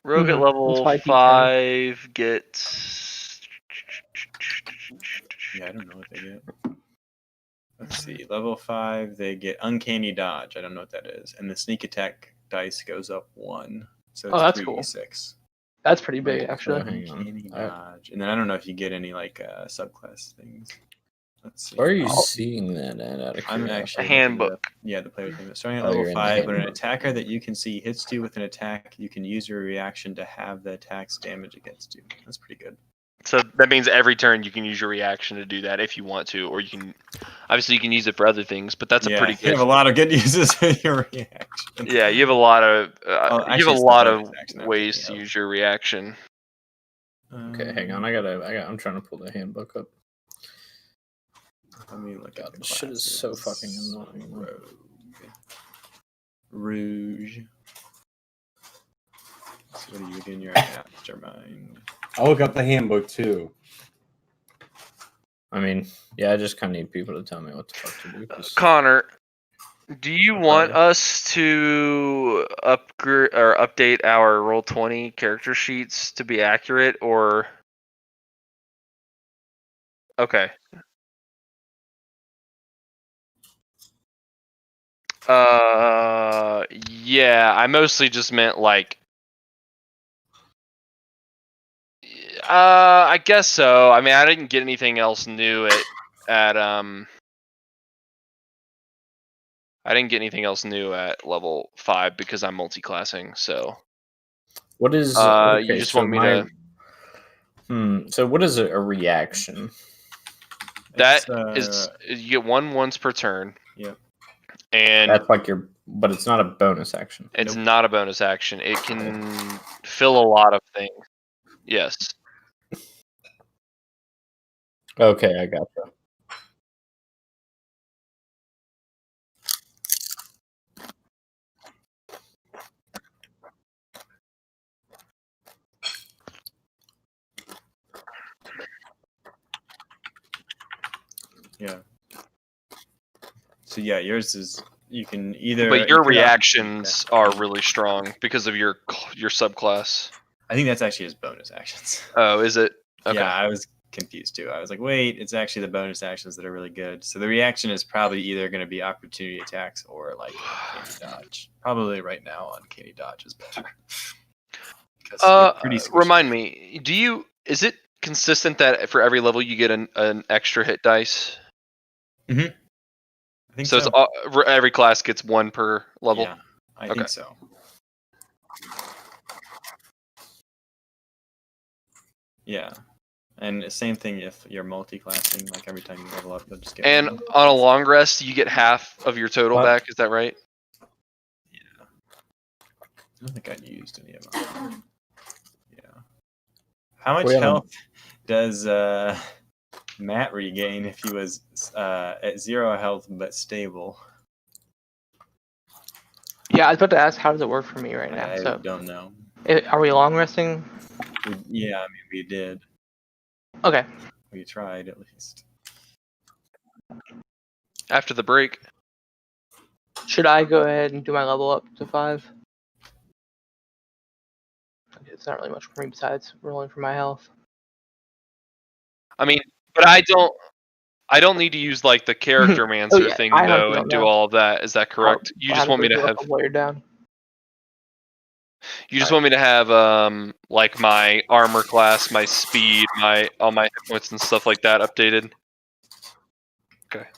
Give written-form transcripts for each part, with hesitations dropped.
Rogue at That's level why D10. 5 gets. Yeah, I don't know what they get. Let's see. Level 5, they get Uncanny Dodge. I don't know what that is. And the sneak attack dice goes up 1. So it's that's cool. 3d6. That's pretty big, Wait, actually. hang on. Uncanny Dodge. And then I don't know if you get any like subclass things. Let's see. Where are you Oh. seeing that at? Out of I'm curiosity? actually A handbook. looking it up. Yeah, the player thing. Starting at Oh, level you're in the 5, when an handbook. attacker that you can see hits you with an attack, you can use your reaction to have the attack's damage against you. That's pretty good. So that means every turn you can use your reaction to do that if you want to, or you can. Obviously, you can use it for other things, but that's a pretty You good. have a lot of good uses for your reaction. Yeah, you have a lot of. Oh, you have actually, a it's the lot bonus of action I'm ways thinking to of. use your reaction. Okay, hang on. I'm trying to pull the handbook up. Let me look God, at the this shit is so fucking annoying. Rouge. So what are you doing your mastermind? I'll look up the handbook too. I mean, yeah, I just kind of need people to tell me what the fuck to do. 'Cause Connor, do you want us to upgrade or update our Roll20 character sheets to be accurate, or? Okay. Yeah, I mostly just meant like. I guess so. I mean, I didn't get anything else new at I didn't get anything else new at level 5 because I'm multi-classing. So. what is? You just want me to. So what is a reaction? That It's, is, you get one once per turn. Yep. And That's like but it's not a bonus action. it's not a bonus action. It can fill a lot of things. Yes. Okay, I got that. Yeah. So yeah, yours is you can either. But your you can reactions are really strong because of your subclass. I think that's actually his bonus actions. Oh, is it? Okay. Yeah, I was confused too. I was like, wait, it's actually the bonus actions that are really good. So the reaction is probably either going to be opportunity attacks or like Uncanny Dodge. Probably right now Uncanny Dodge is better. Remind me, is it consistent that for every level you get an extra hit dice? I think so. It's every class gets one per level? Yeah, I think so. Yeah. And same thing if you're multi-classing, like every time you level up, you'll just get And one. on a long rest, you get half of your total back, is that right? Yeah. I don't think I used any of them. Yeah. How much health does Matt regain if he was at 0 health but stable? Yeah, I was about to ask, how does it work for me right now? I So, don't know. are we long resting? Yeah, I mean, we did. Okay. We tried, at least. After the break. Should I go ahead and do my level up to 5? It's not really much for me besides rolling for my health. I mean, but I don't need to use like the character mancer thing though and do all of that. Is that correct? You just want me to have down. You just want me to have like my armor class, my speed, all my hit points and stuff like that updated. Okay.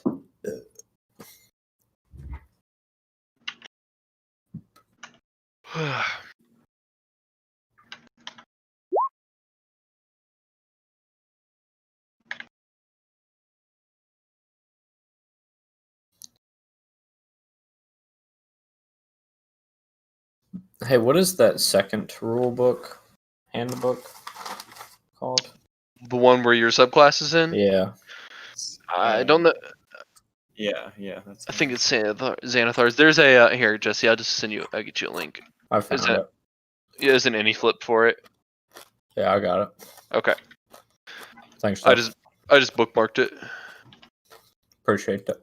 Hey, what is that second rule book, handbook called? The one where your subclass is in? Yeah. I don't know. Yeah. I think it's Xanathar's. There's a here, Jesse. I'll get you a link. I found it. There's an any flip for it. Yeah, I got it. Okay. Thanks. I just bookmarked it. Appreciate that.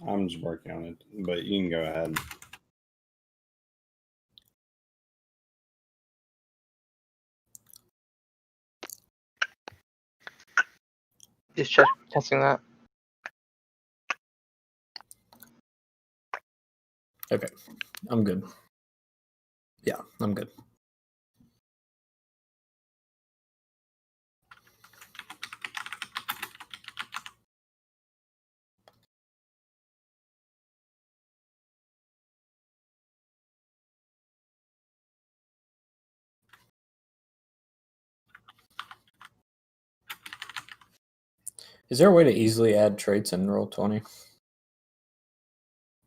I'm just working on it, but you can go ahead. Just testing that. Okay, I'm good. Yeah, I'm good. Is there a way to easily add traits in Roll20?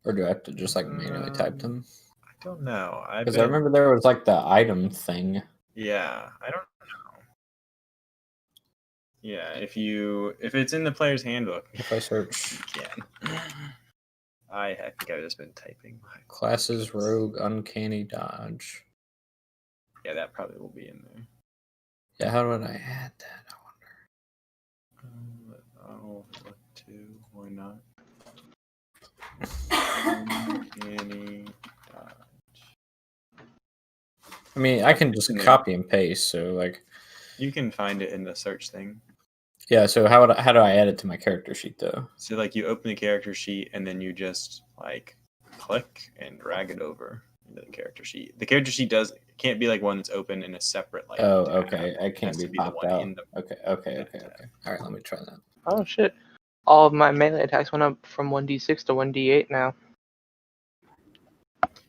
Or do I have to just like manually type them? I don't know. Because I remember there was like the item thing. Yeah, I don't know. Yeah, if it's in the player's handbook, If I search you can. I think I've just been typing. classes, rogue, uncanny dodge. Yeah, that probably will be in there. Yeah, how would I add that? I wonder. Oh, what to? Why not? Uncanny dodge. I mean, I can just Yeah. copy and paste. So like, You can find it in the search thing. yeah. So how do I add it to my character sheet though? So like you open the character sheet and then you just like click and drag it over into the character sheet. The character sheet can't be like one that's open in a separate like. Oh, tab. okay. I It can't has be to be the popped one out. in the. Okay. All right, let me try that. Oh shit! All of my melee attacks went up from 1d6 to 1d8 now.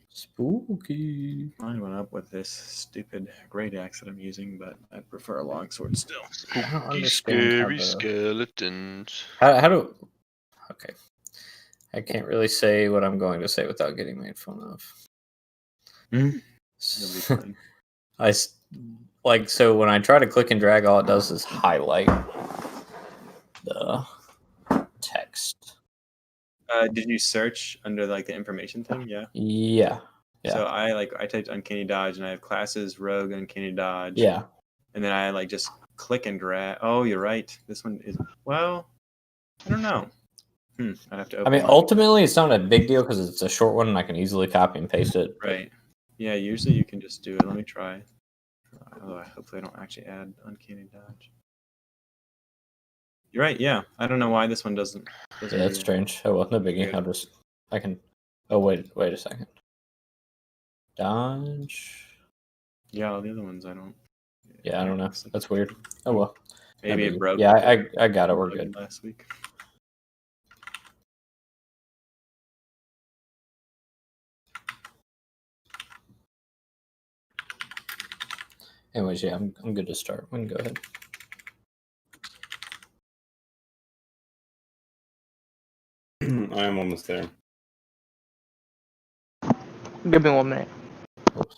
Spooky. Mine went up with this stupid great axe that I'm using, but I prefer a longsword still. I don't understand Scary how skeletons. how do. Okay. I can't really say what I'm going to say without getting made fun of. It'll be fine. So when I try to click and drag, all it does is highlight the text. Did you search under like the information thing? Yeah. Yeah. So I typed uncanny dodge and I have classes, rogue, uncanny dodge. Yeah. And then I just click and drag. Oh, you're right. This one is I don't know. I have to open. I mean, ultimately, it's not a big deal because it's a short one and I can easily copy and paste it. Right. Yeah. Usually you can just do it. Let me try. Hopefully I don't actually add uncanny dodge. You're right. Yeah. I don't know why this one doesn't. Yeah, that's strange. Oh well, no biggie. Good. I can. Oh wait a second. Dodge. Yeah, all the other ones I don't. Yeah, I don't know. That's weird. Oh well. Maybe it broke. Yeah, I got it. We're good. Last week. Anyways, yeah, I'm good to start. We can go ahead. I am almost there. Give me 1 minute. Oops.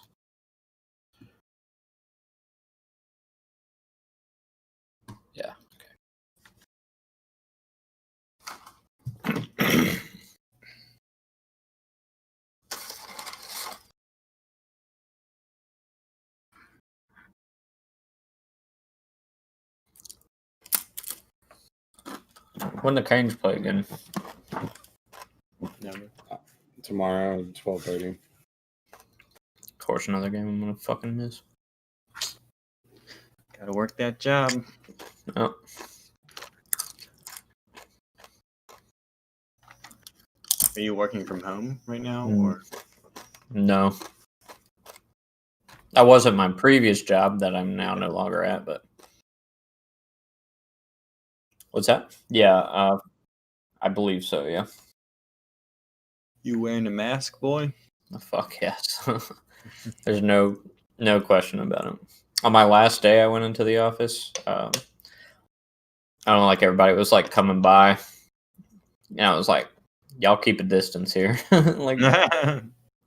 Yeah. Okay. When the Canes play again? Never. Tomorrow at 12:30. Of course, another game I'm gonna fucking miss. Gotta work that job. Oh. Are you working from home right now, Mm. or? No. I was at my previous job that I'm now no longer at, but. What's that? Yeah, I believe so, yeah. You wearing a mask, boy? Oh, fuck yes. There's no question about it. On my last day I went into the office, I don't know, like everybody was like coming by. And I was like, y'all keep a distance here. like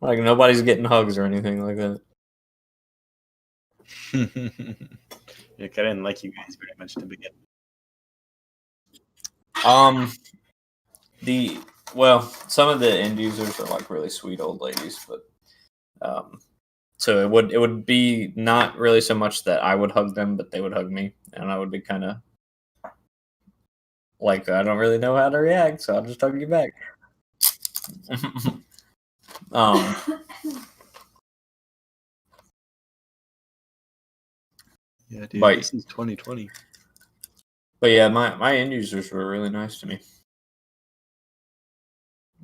nobody's getting hugs or anything like that. Yeah, I didn't like you guys very much to begin. Some of the end users are like really sweet old ladies, but so it would be not really so much that I would hug them, but they would hug me, and I would be kind of like I don't really know how to react, so I'll just hug you back. um, Yeah, dude. But- This is 2020. but yeah, my end users were really nice to me.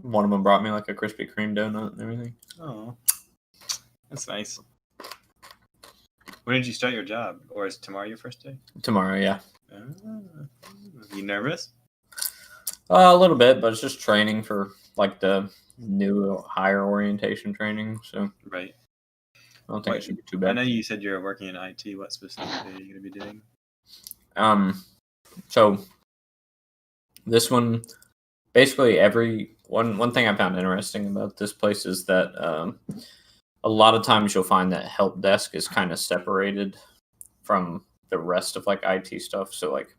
One of them brought me like a Krispy Kreme donut and everything. Oh, that's nice. When did you start your job? Or is tomorrow your first day? Tomorrow, yeah. You nervous? A little bit, but it's just training for like the new higher orientation training. So Right. I don't think Wait, it should be too I bad. know you said you're working in IT. What specifically are you going to be doing? So this one, basically one thing I found interesting about this place is that a lot of times you'll find that help desk is kind of separated from the rest of like IT stuff. So like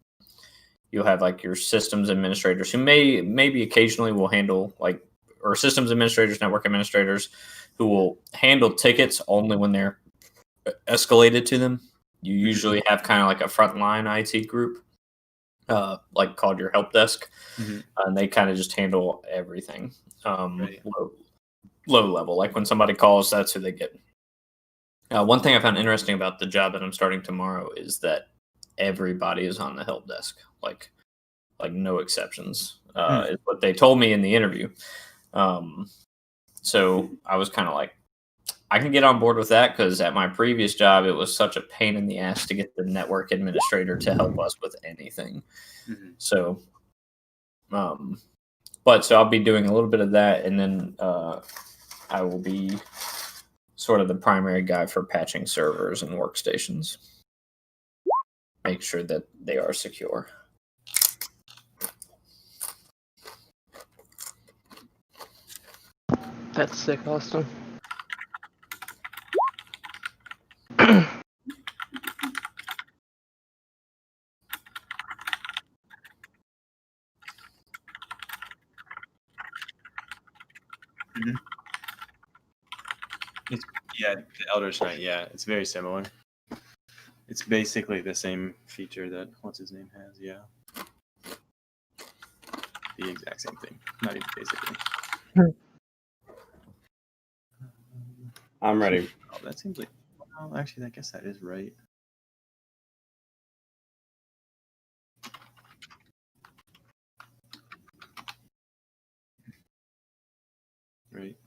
you'll have like your systems administrators who maybe occasionally will handle like, or systems administrators, network administrators who will handle tickets only when they're escalated to them. You usually have kind of like a frontline IT group, like called your help desk, and they kind of just handle everything. Right. Low level, like when somebody calls, that's who they get. One thing I found interesting about the job that I'm starting tomorrow is that everybody is on the help desk, like no exceptions. Is what they told me in the interview. So I was kind of like, I can get on board with that because at my previous job, it was such a pain in the ass to get the network administrator to help us with anything. So, but so I'll be doing a little bit of that, and then I will be sort of the primary guy for patching servers and workstations. Make sure that they are secure. That's sick, Austin. Yeah, the Eldritch Knight. Yeah, it's very similar. It's basically the same feature that what's his name has. Yeah, the exact same thing. Not even basically. I'm ready. Oh, that seems like. Well, actually, I guess that is right. Right.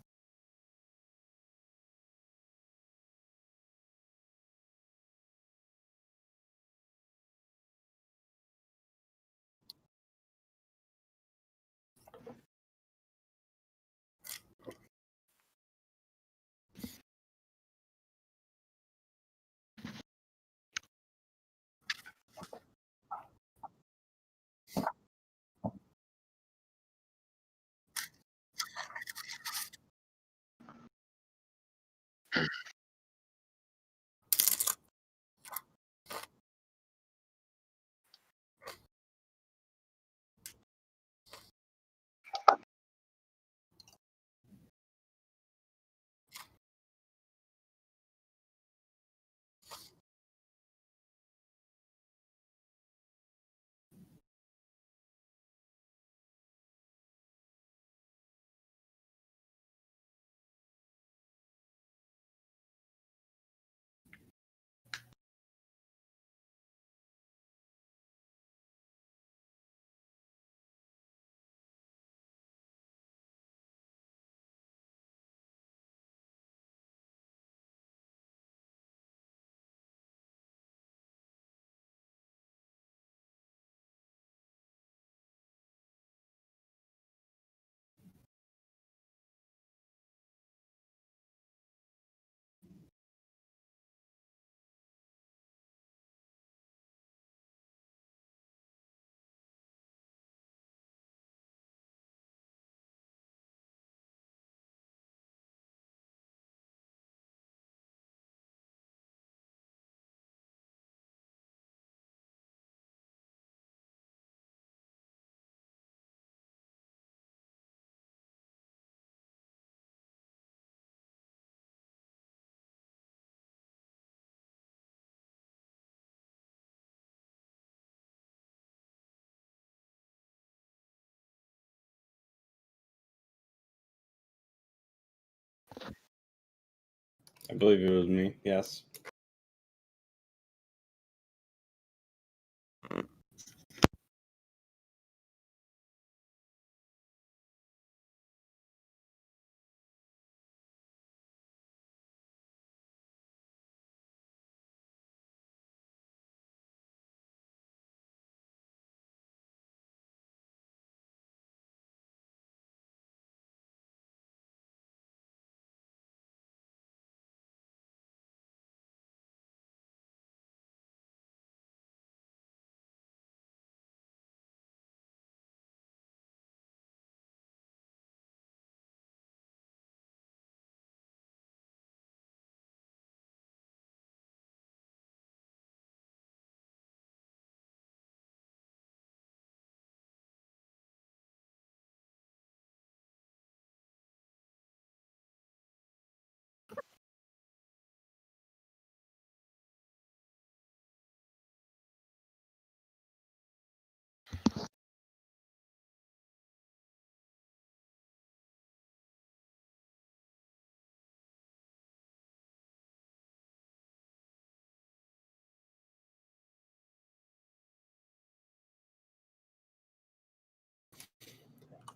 I believe it was me. Yes.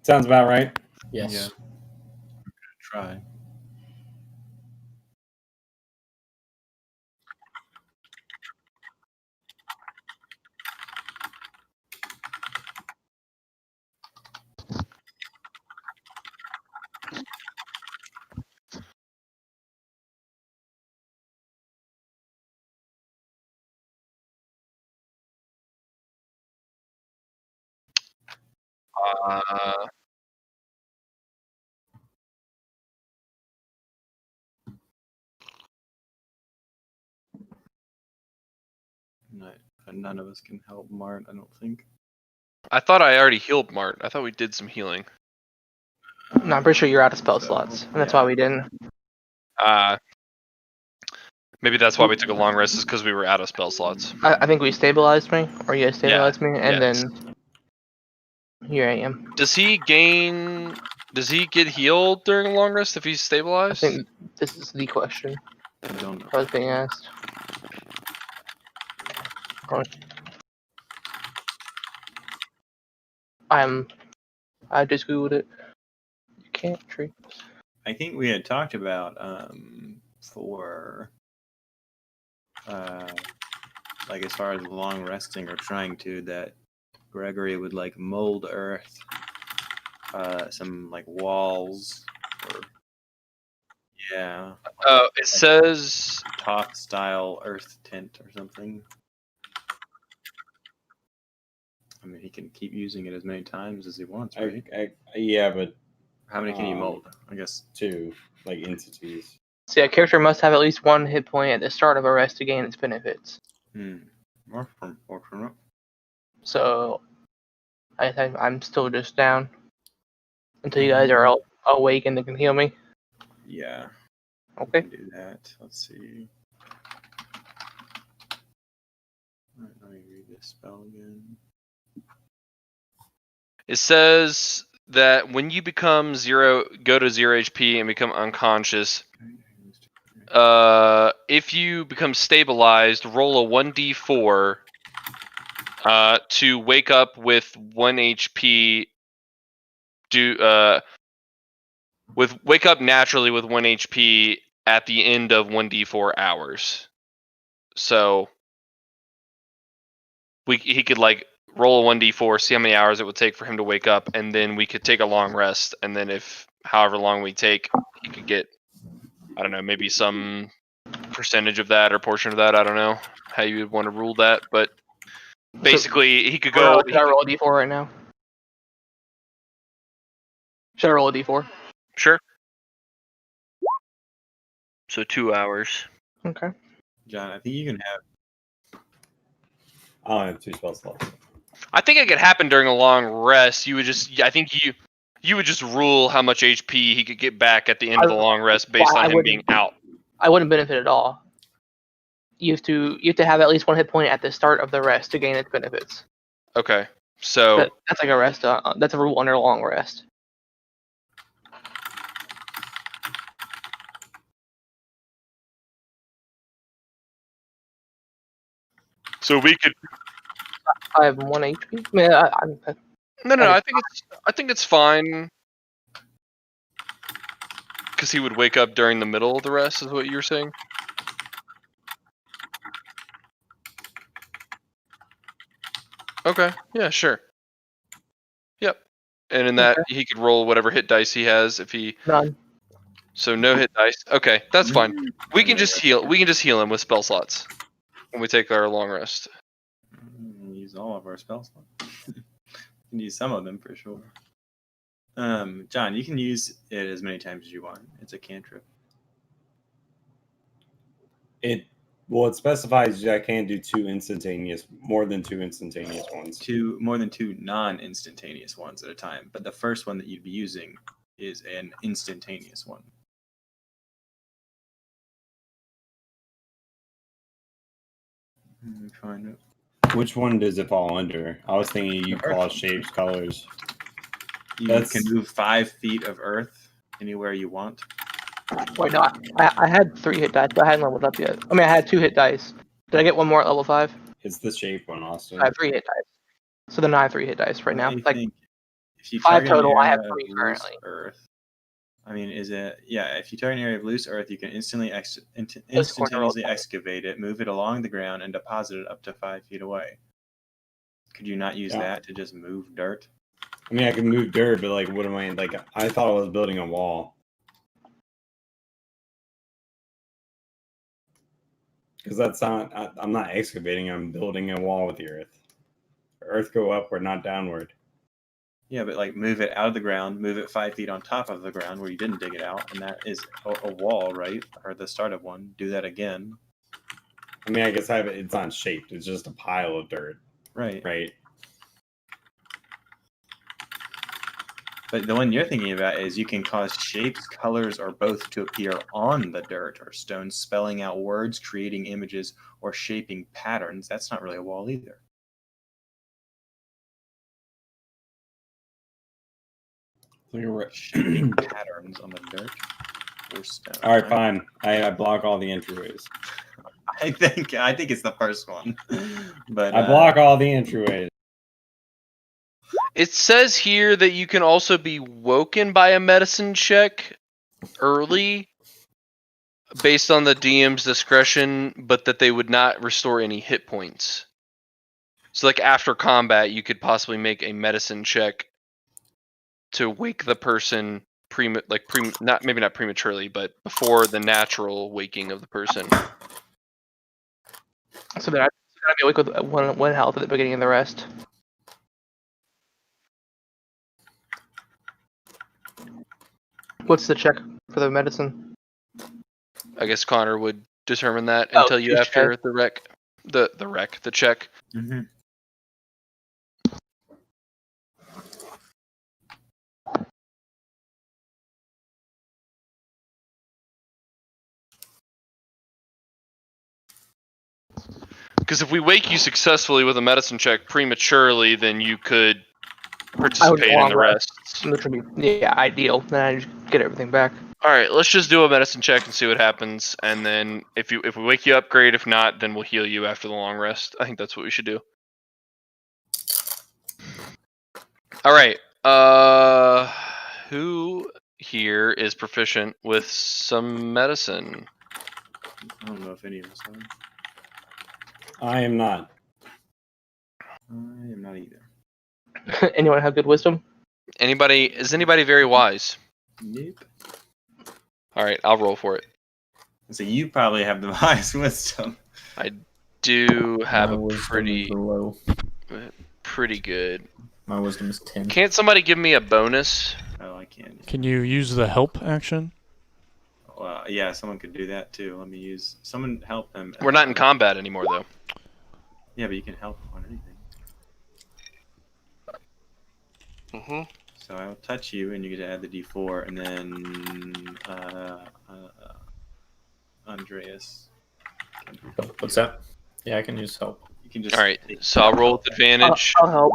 Sounds about right. Yes. Yeah. Try. Uh, None of us can help Mart, I don't think. I thought I already healed Mart. I thought we did some healing. No, I'm pretty sure you're out of spell So, slots, and that's yeah. why we didn't. Maybe that's why we took a long rest, is because we were out of spell slots. I think we stabilized me, or you guys stabilized me, and yes. then here I am. Does he get healed during a long rest if he's I stabilized? think this is the question I don't know. I was being asked. I just googled it. You can't treat. I think we had talked about for like as far as long resting or trying to, that Gregory would like mold earth, some like walls, or yeah, It says top style earth tent or something. I mean, he can keep using it as many times as he wants, right? Yeah, but How many can he mold? I guess 2 like entities. See, a character must have at least one hit point at the start of a rest to gain its benefits. More from up. So, I think I'm still just down until you guys are all awake and they can heal me. Yeah. Okay. We can do that. Let's see. Alright, let me read this spell again. it says that when you go to 0 HP and become unconscious, if you become stabilized, roll a 1d4 to wake up with 1 HP. Wake up naturally with 1 HP at the end of 1d4 hours. So he could like roll a 1d4, see how many hours it would take for him to wake up, and then we could take a long rest, and then if however long we take, he could get, I don't know, maybe some percentage of that or portion of that. I don't know how you would want to rule that, but basically he could go. Should I roll a d4 right now? Should I roll a d4? Sure. So 2 hours. Okay. John, I think you can have. I don't have 2 spell slots. I think it could happen during a long rest. I think you would just rule how much HP he could get back at the end of the long rest based on him being out. I wouldn't benefit at all. You have to have at least one hit point at the start of the rest to gain its benefits. Okay, so That's like a rest. That's a rule under a long rest. So we could. I have 1 HP. I mean, No. I think it's fine. Because he would wake up during the middle of the rest, is what you were saying. Okay. Yeah. Sure. Yep. And in that, he could roll whatever hit dice he has if he. none. So no hit dice. Okay, that's fine. We can just heal. We can just heal him with spell slots when we take our long rest. Use all of our spell slots. You can use some of them for sure. John, you can use it as many times as you want. It's a cantrip. It specifies I can't do more than two instantaneous ones. More than 2 non-instantaneous ones at a time. But the first one that you'd be using is an instantaneous one. Let me find it. Which one does it fall under? I was thinking you cause shapes, colors. You That's- can move 5 feet of earth anywhere you want. Wait, no, I had 3 hit dice, but I hadn't leveled up yet. I mean, I had 2 hit dice. Did I get one more at level 5? It's the shape one, Austin. I have 3 hit dice. So then I have 3 hit dice right now. I Like, think if you 5 target an total, I have area of 3 loose currently. Earth, I mean, is it? Yeah, if you target an area of loose earth, you can instantaneously excavate it, move it along the ground, and deposit it up to 5 feet away. Could you not use that to just move dirt? I mean, I can move dirt, but like, what am I like? I thought I was building a wall. Because that's not. I'm not excavating. I'm building a wall with the earth. Earth go upward, not downward. Yeah, but like move it out of the ground, move it 5 feet on top of the ground where you didn't dig it out, and that is a wall, right? Or the start of one. Do that again. I mean, I guess it's not shaped. It's just a pile of dirt, Right. right? But the one you're thinking about is you can cause shapes, colors, or both to appear on the dirt or stone, spelling out words, creating images, or shaping patterns. That's not really a wall either. Shaping patterns on the dirt or stone. All right, fine. I block all the entryways. I think it's the first one. But I block all the entryways. It says here that you can also be woken by a medicine check early based on the DM's discretion, but that they would not restore any hit points. So like after combat, you could possibly make a medicine check to wake the person maybe not prematurely, but before the natural waking of the person. So then I gotta be awake with one health at the beginning of the rest. What's the check for the medicine? I guess Connor would determine that Oh, and tell you touche. after the check. Mhm. Because if we wake you successfully with a medicine check prematurely, then you could participate in the rest. Which would be ideal. Then I just get everything back. All right, let's just do a medicine check and see what happens, and then if we wake you up, great. If not, then we'll heal you after the long rest. I think that's what we should do. All right. Who here is proficient with some medicine? I don't know if any of us are. I am not. I am not either. Anyone have good wisdom? Is anybody very wise? Nope. All right, I'll roll for it. So you probably have the highest wisdom. I do have My a wisdom pretty is low. good. My wisdom is 10. Can't somebody give me a bonus? Oh, I can't. Can you use the help action? Well, yeah, someone could do that too. Let me use someone help him. We're not in combat anymore, though. Yeah, but you can help on anything. Mm-hmm. So I will touch you, and you get to add the D4, and then Andreas. What's that? Yeah, I can use help. You can just. All right, take so I'll roll with advantage. I'll help.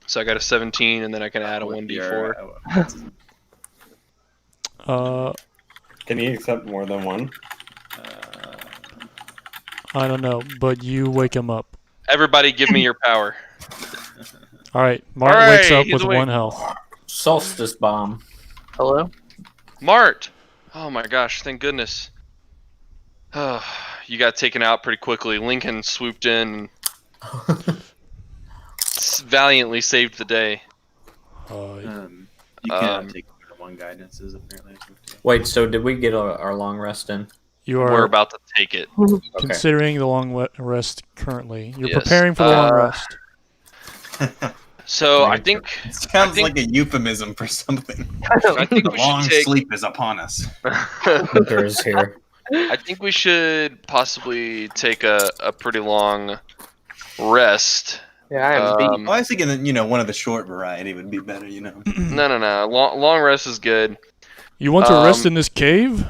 So I got a 17, and then I can add a with 1d4. your, Uh, Can you accept more than one? I don't know, but you wake him up. Everybody, give me your power. All right, Mart All wakes right, up he's with awake. 1 health. Solstice bomb. Hello? Mart. Oh my gosh! Thank goodness. You got taken out pretty quickly. Lincoln swooped in and valiantly saved the day. You cannot take 1 guidances apparently. Wait, so did we get our long rest in? You We're are about to take it. Okay. considering the long rest currently. You're Yes. preparing for the long rest. So I Nature. think It sounds think- like a euphemism for something. I think The we long should take. sleep is upon us. Winter is here. I think we should possibly take a pretty long rest. Yeah, I am beat. Um, Well, I was thinking, one of the short variety would be better, no. Long rest is good. You want to rest Um, in this cave?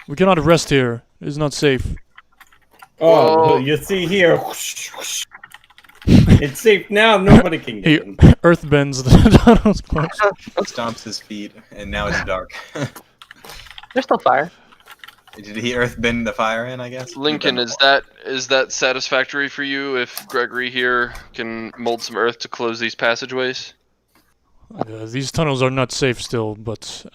We cannot rest here. It is not safe. Oh, Well- you see here. It's safe now. Nobody can He get in. earth bends the tunnels close. Stomps his feet, and now it's dark. There's still fire. Did he earthbend the fire in, I guess? Lincoln, is that satisfactory for you? If Gregory here can mold some earth to close these passageways? These tunnels are not safe still, but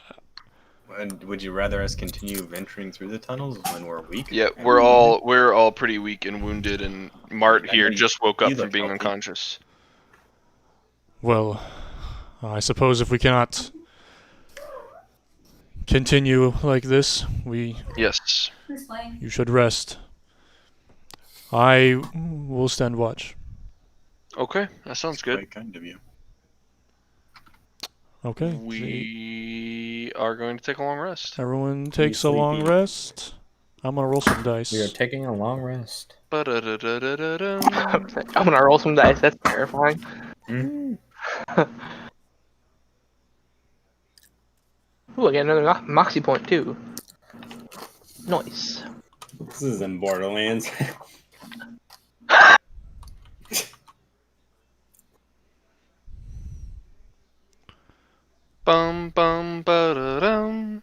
And would you rather us continue venturing through the tunnels when we're weak? Yeah, we're all pretty weak and wounded, and Mart I here know just woke up you from look being healthy. unconscious. well, I suppose if we cannot continue like this, Yes. you should rest. I will stand watch. Okay, that sounds good. Quite kind of you. Okay. We are going to take a long rest. Everyone takes a long sleepy? rest. I'm gonna roll some dice. We are taking a long rest. Ba-da-da-da-da-da-dum. I'm gonna roll some dice. That's terrifying. Ooh, I get another Moxie point too. Nice. This is in Borderlands. Bum bum ba-da-dum.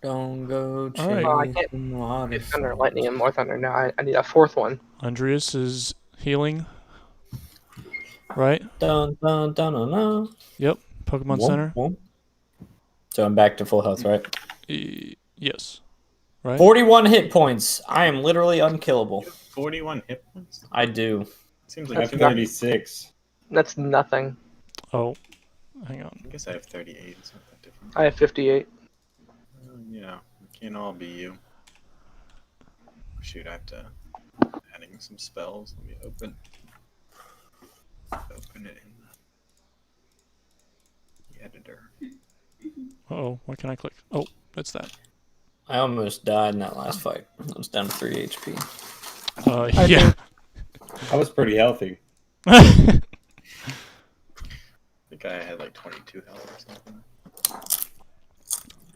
Don't go All right. Oh, I can't chasing water. get thunder, lightning, and more thunder. Now I need a 4th one. Andreas is healing. Right? Dun, dun, dun, dun, dun. Pokemon Whoop, Center? whoop. So I'm back to full health, right? Yes. Right? 41 hit points. I am literally unkillable. 41 hit points? I do. Seems I like have too much. 36. That's nothing. Oh, hang on. I guess I have 38. It's not that different. I have 58. It can't all be you. Shoot, I have to adding some spells. Let me open it in the editor. Uh-oh, why can't I click? Oh, that's that. I almost died in that last fight. I was down to 3 HP. Yeah. I was pretty healthy. I think I had like 22 health or something.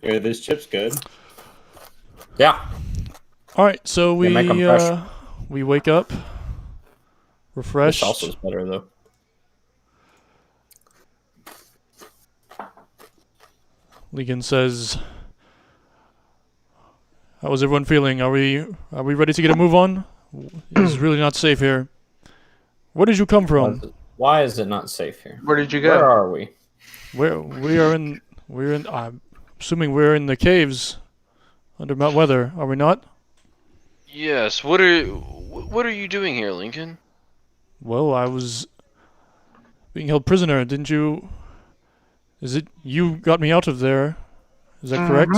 Yeah, this chip's good. Yeah. All right, so we make 'em fresh. we wake up, This refreshed. also is better, though. Legan says, "How is everyone feeling? Are we ready to get a move on? It's really not safe here. Where did you come from? Why is it not safe here? Where did you Where go? are we? Where we're in. I'm assuming we're in the caves under Mount Weather. Are we not? Yes. What are you doing here, Lincoln? Well, I was being held prisoner. Didn't you? Is it you got me out of there? Is that correct?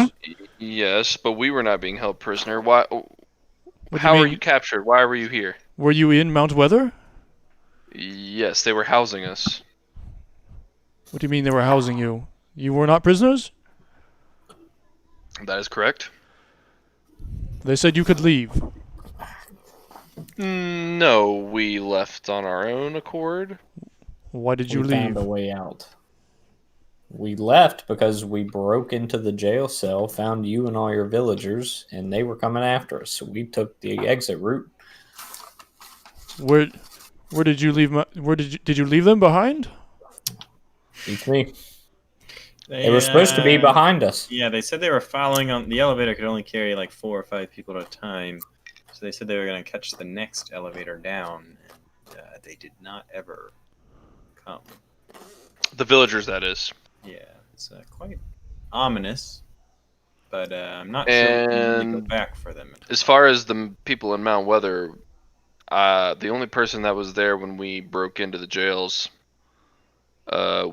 Yes, but we were not being held prisoner. Why? What do How were mean? you captured? Why were you here? Were you in Mount Weather? Yes, they were housing us. What do you mean they were housing you? You were not prisoners? That is correct. They said you could leave. No, we left on our own accord. Why did you We leave? found a way out. We left because we broke into the jail cell, found you and all your villagers, and they were coming after us. So we took the exit route. Where did you leave? Did you leave them behind? Beats me. They were supposed to be behind us. Yeah, they said they were following on. The elevator could only carry like 4 or 5 people at a time. So they said they were going to catch the next elevator down. And they did not ever come. The villagers, that is. Yeah, it's quite ominous. But I'm not sure we can really go And back for them. as far as the people in Mount Weather, the only person that was there when we broke into the jails,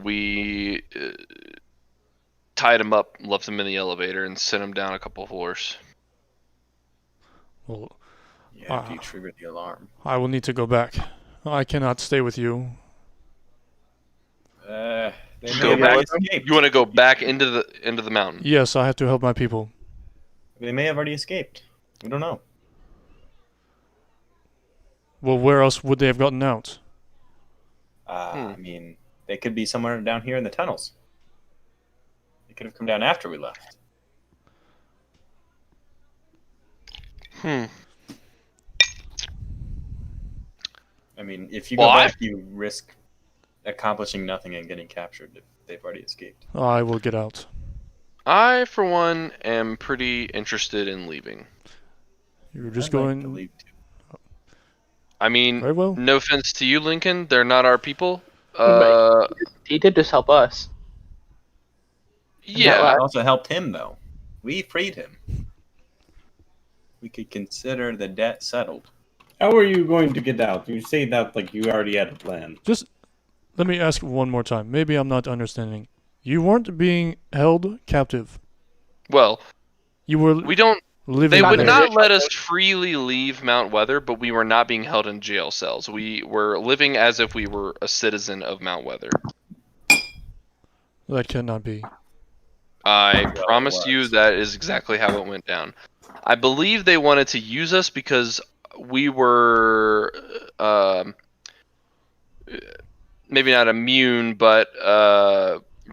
we tied him up, left him in the elevator, and sent him down a couple floors. Well, Yeah, after you triggered the alarm. I will need to go back. I cannot stay with you. They may Go have back. already escaped. You want to go back into the mountain? Yes, I have to help my people. They may have already escaped. We don't know. Well, where else would they have gotten out? I mean, they could be somewhere down here in the tunnels. They could have come down after we left. Hmm. I mean, if you Well, go back, you risk accomplishing nothing and getting captured if they've already escaped. I will get out. I, for one, am pretty interested in leaving. You're just I'd like to going. leave too. I mean, Very well. no offense to you, Lincoln. They're not our people. He did just help us. Yeah. It also helped him, though. We freed him. We could consider the debt settled. How are you going to get out? You say that like you already had a plan. Just let me ask one more time. Maybe I'm not understanding. You weren't being held captive. Well, You were we don't. living They would there. not let us freely leave Mount Weather, but we were not being held in jail cells. We were living as if we were a citizen of Mount Weather. That cannot be. I Well, it promise you was. that is exactly how it went down. I believe they wanted to use us because we were maybe not immune, but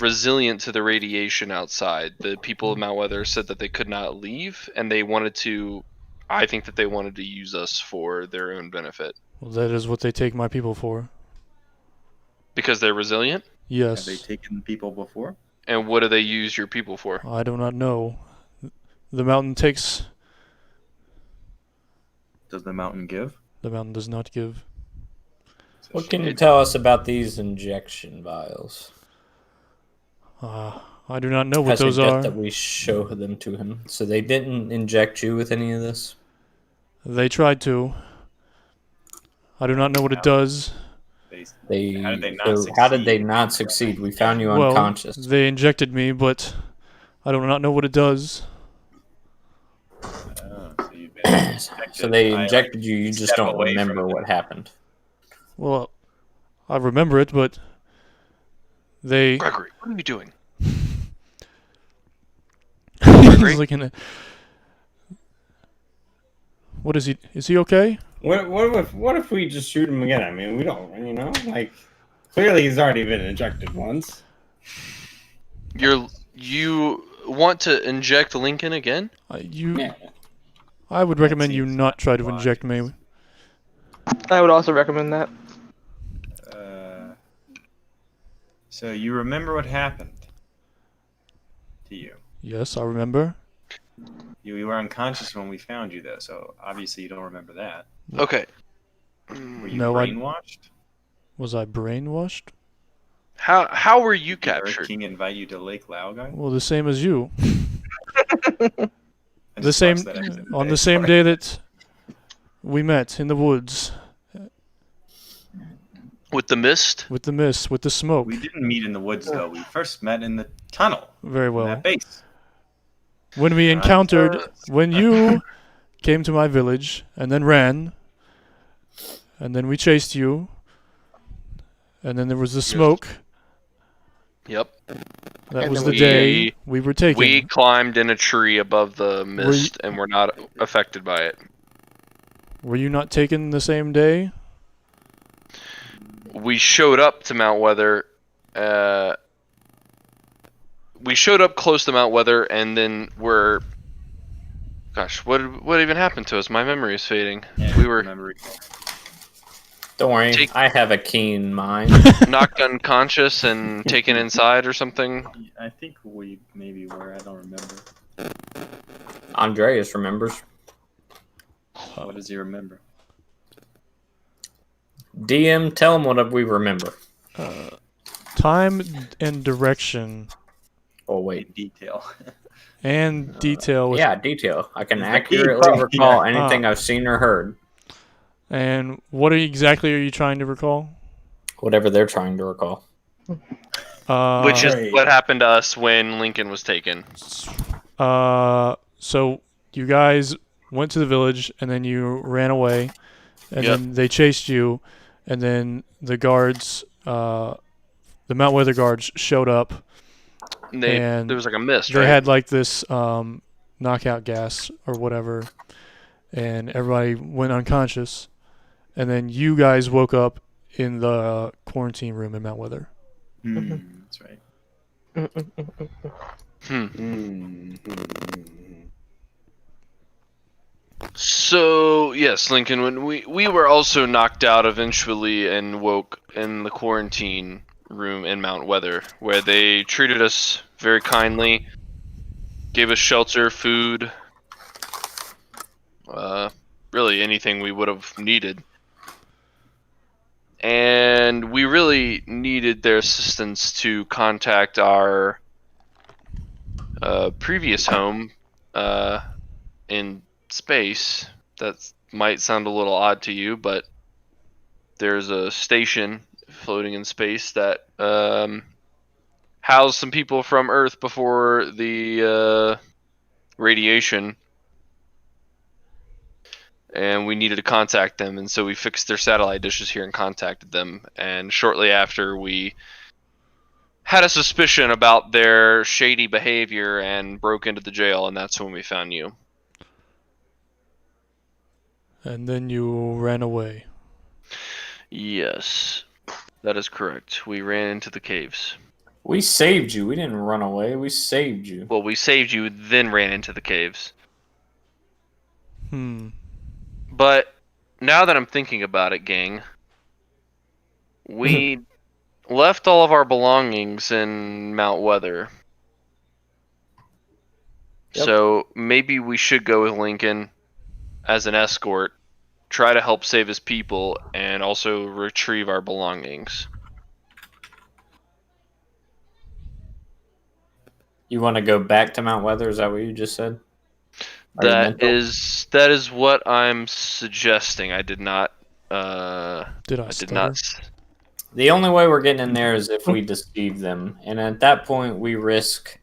resilient to the radiation outside. The people of Mount Weather said that they could not leave, and they wanted to. I think that they wanted to use us for their own benefit Well, that is what they take my people for. because they're resilient. Yes. Have they taken people before? And what do they use your people for? I do not know. The mountain takes. Does the mountain give? The mountain does not give. What can you tell us about these injection vials? I do not know what Has those he got are. that we show them to him? So they didn't inject you with any of this? They tried to. I do not know what it does. How did they not How succeed? did they not succeed? We found you Well, unconscious. they injected me, but I do not know what it does. So you've been injected So they by, injected you. You just step don't away from remember them. what happened. Well, I remember it, but they. Gregory, what are you doing? He's looking at. What is he? Is he okay? What if we just shoot him again? I mean, we don't, like clearly he's already been injected once. You want to inject Lincoln again? I would recommend you seems not try to wise. inject me. I would also recommend that. So you remember what happened to you? Yes, I remember. You were unconscious when we found you, though, so obviously you don't remember that. Okay. Were you No, I- brainwashed? Was I brainwashed? How were you Did Earth captured? King invite you to Lake Laogai? Well, the same as you. I The just same watched that episode on today. the same day that we met in the woods With the mist? with the mist, with the smoke. We didn't meet in the woods, though. We first met in the tunnel. Very In well. that base. When we encountered, when you came to my village and then ran, and then we chased you, and then there was the smoke. Yep. That And was then the day we were taken. We climbed in a tree above the mist and were not affected by it. Were you not taken the same day? We showed up to Mount Weather. We showed up close to Mount Weather, and then we're. Gosh, what even happened to us? My memory is fading. Yeah, We were. memory. Don't worry, Take- I have a keen mind. knocked unconscious and taken inside or something? I think we maybe were. I don't remember. Andreas remembers. What does he remember? DM, tell him what we remember. Time and direction Oh wait, In detail. and detail with yeah, detail. I can It's the key accurately part, recall yeah. anything I've seen or heard. And what exactly are you trying to recall? Whatever they're trying to recall. Which is Right. what happened to us when Lincoln was taken. So you guys went to the village and then you ran away, and Yep. then they chased you, and then the guards, the Mount Weather guards showed up. And And there was like a mist, They right? had like this knockout gas or whatever, and everybody went unconscious, and then you guys woke up in the quarantine room in Mount Weather. That's right. So yes, Lincoln, when we were also knocked out eventually and woke in the quarantine room in Mount Weather, where they treated us very kindly, gave us shelter, food, really anything we would have needed. And we really needed their assistance to contact our previous home in space. That might sound a little odd to you, but there's a station floating in space that housed some people from Earth before the radiation. And we needed to contact them, and so we fixed their satellite dishes here and contacted them. And shortly after, we had a suspicion about their shady behavior and broke into the jail, and that's when we found you. And then you ran away. Yes, that is correct. We ran into the caves. We saved you. We didn't run away. We saved you. Well, we saved you, then ran into the caves. But now that I'm thinking about it, gang, we left all of our belongings in Mount Weather. Yep. So maybe we should go with Lincoln as an escort, try to help save his people, and also retrieve our belongings. You want to go back to Mount Weather? Is that what you just said? Are you That mental? is what I'm suggesting. I did not. Did I I did stutter? not. The only way we're getting in there is if we deceive them, and at that point, we risk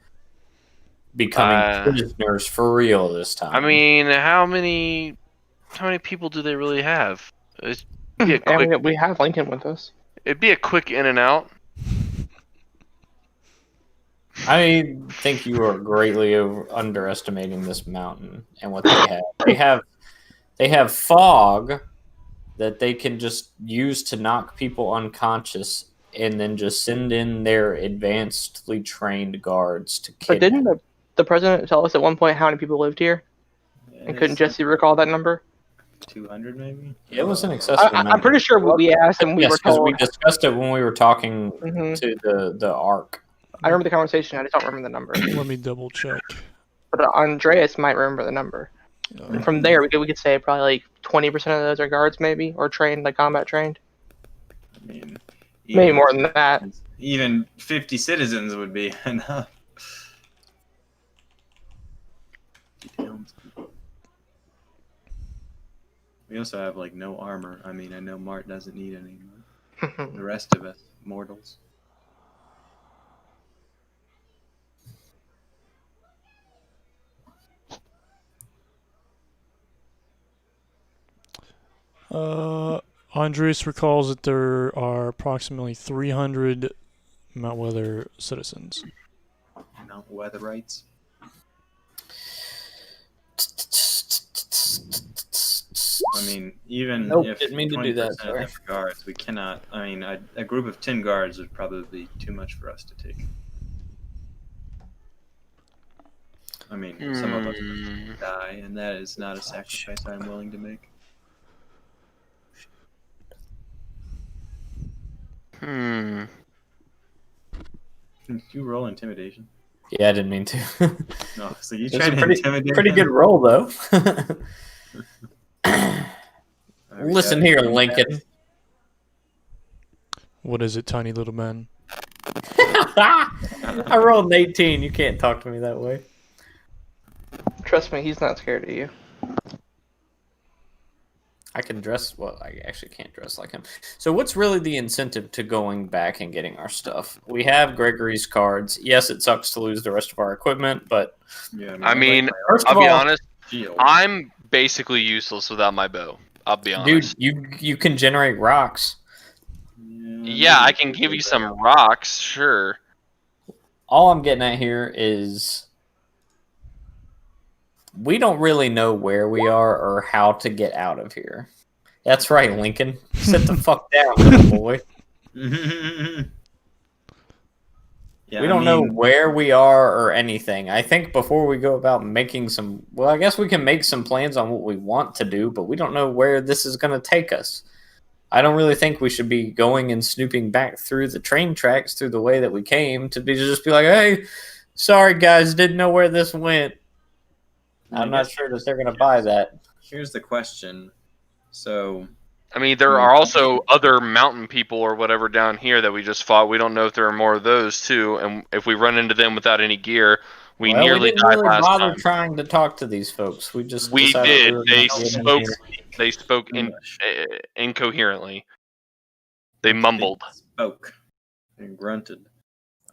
becoming prisoners for real this time. I mean, how many people do they really have? It'd be a quick, And we have Lincoln with us. it'd be a quick in and out. I think you are greatly underestimating this mountain and what they have. They have fog that they can just use to knock people unconscious, and then just send in their advancedly trained guards to But kidnap. didn't the president tell us at one point how many people lived here? And couldn't Jesse recall that number? 200 maybe? It was an excessive amount. I'm pretty sure we asked and we Yes, were because told. we discussed it when we were talking Mhm. to the Ark. I remember the conversation. I just don't remember the number. Let me double check. But Andreas might remember the number. And from there, we could say probably like 20% of those are guards, maybe, or trained, like combat trained. I mean, Maybe more than that. Even 50 citizens would be enough. We also have like no armor. I mean, I know Mart doesn't need any. The rest of us, mortals. Andres recalls that there are approximately 300 Mount Weather citizens. Mount Weatherites. I mean, even Nope, if didn't mean to 20% do that, of sorry. them are guards, we cannot. I mean, a group of 10 guards would probably be too much for us to take. I mean, some of us would die, and that is not a sacrifice I'm willing to make. Hmm. Did you roll intimidation? Yeah, I didn't mean to. No, so you It's tried a to intimidate pretty them? good roll, though. We Listen got here, it. Lincoln. What is it, tiny little man? I rolled an 18. You can't talk to me that way. Trust me, he's not scared of you. I can dress. Well, I actually can't dress like him. So, what's really the incentive to going back and getting our stuff? We have Gregory's cards. Yes, it sucks to lose the rest of our equipment, but Yeah, I mean, first I'll of be all, honest. shield. I'm basically useless without my bow. I'll be dude, honest. you can generate rocks. Yeah, I can give you some rocks, sure. All I'm getting at here is we don't really know where we are or how to get out of here. That's right, Lincoln. Sit the fuck down, little boy. Yeah, We don't know where we are or anything. I think before we go about making some, well, I guess we can make some plans on what we want to do, but we don't know where this is going to take us. I don't really think we should be going and snooping back through the train tracks through the way that we came to just be like, hey, sorry guys, didn't know where this went. I'm not sure that they're going to buy that. Here's the question. So, I mean, there are also other mountain people or whatever down here that we just fought. We don't know if there are more of those too. And if we run into them without any gear, we nearly didn't died really last bother time. trying to talk to these folks. We just We decided did. were They gonna give them spoke. the- They spoke incoherently. They mumbled. spoke and grunted.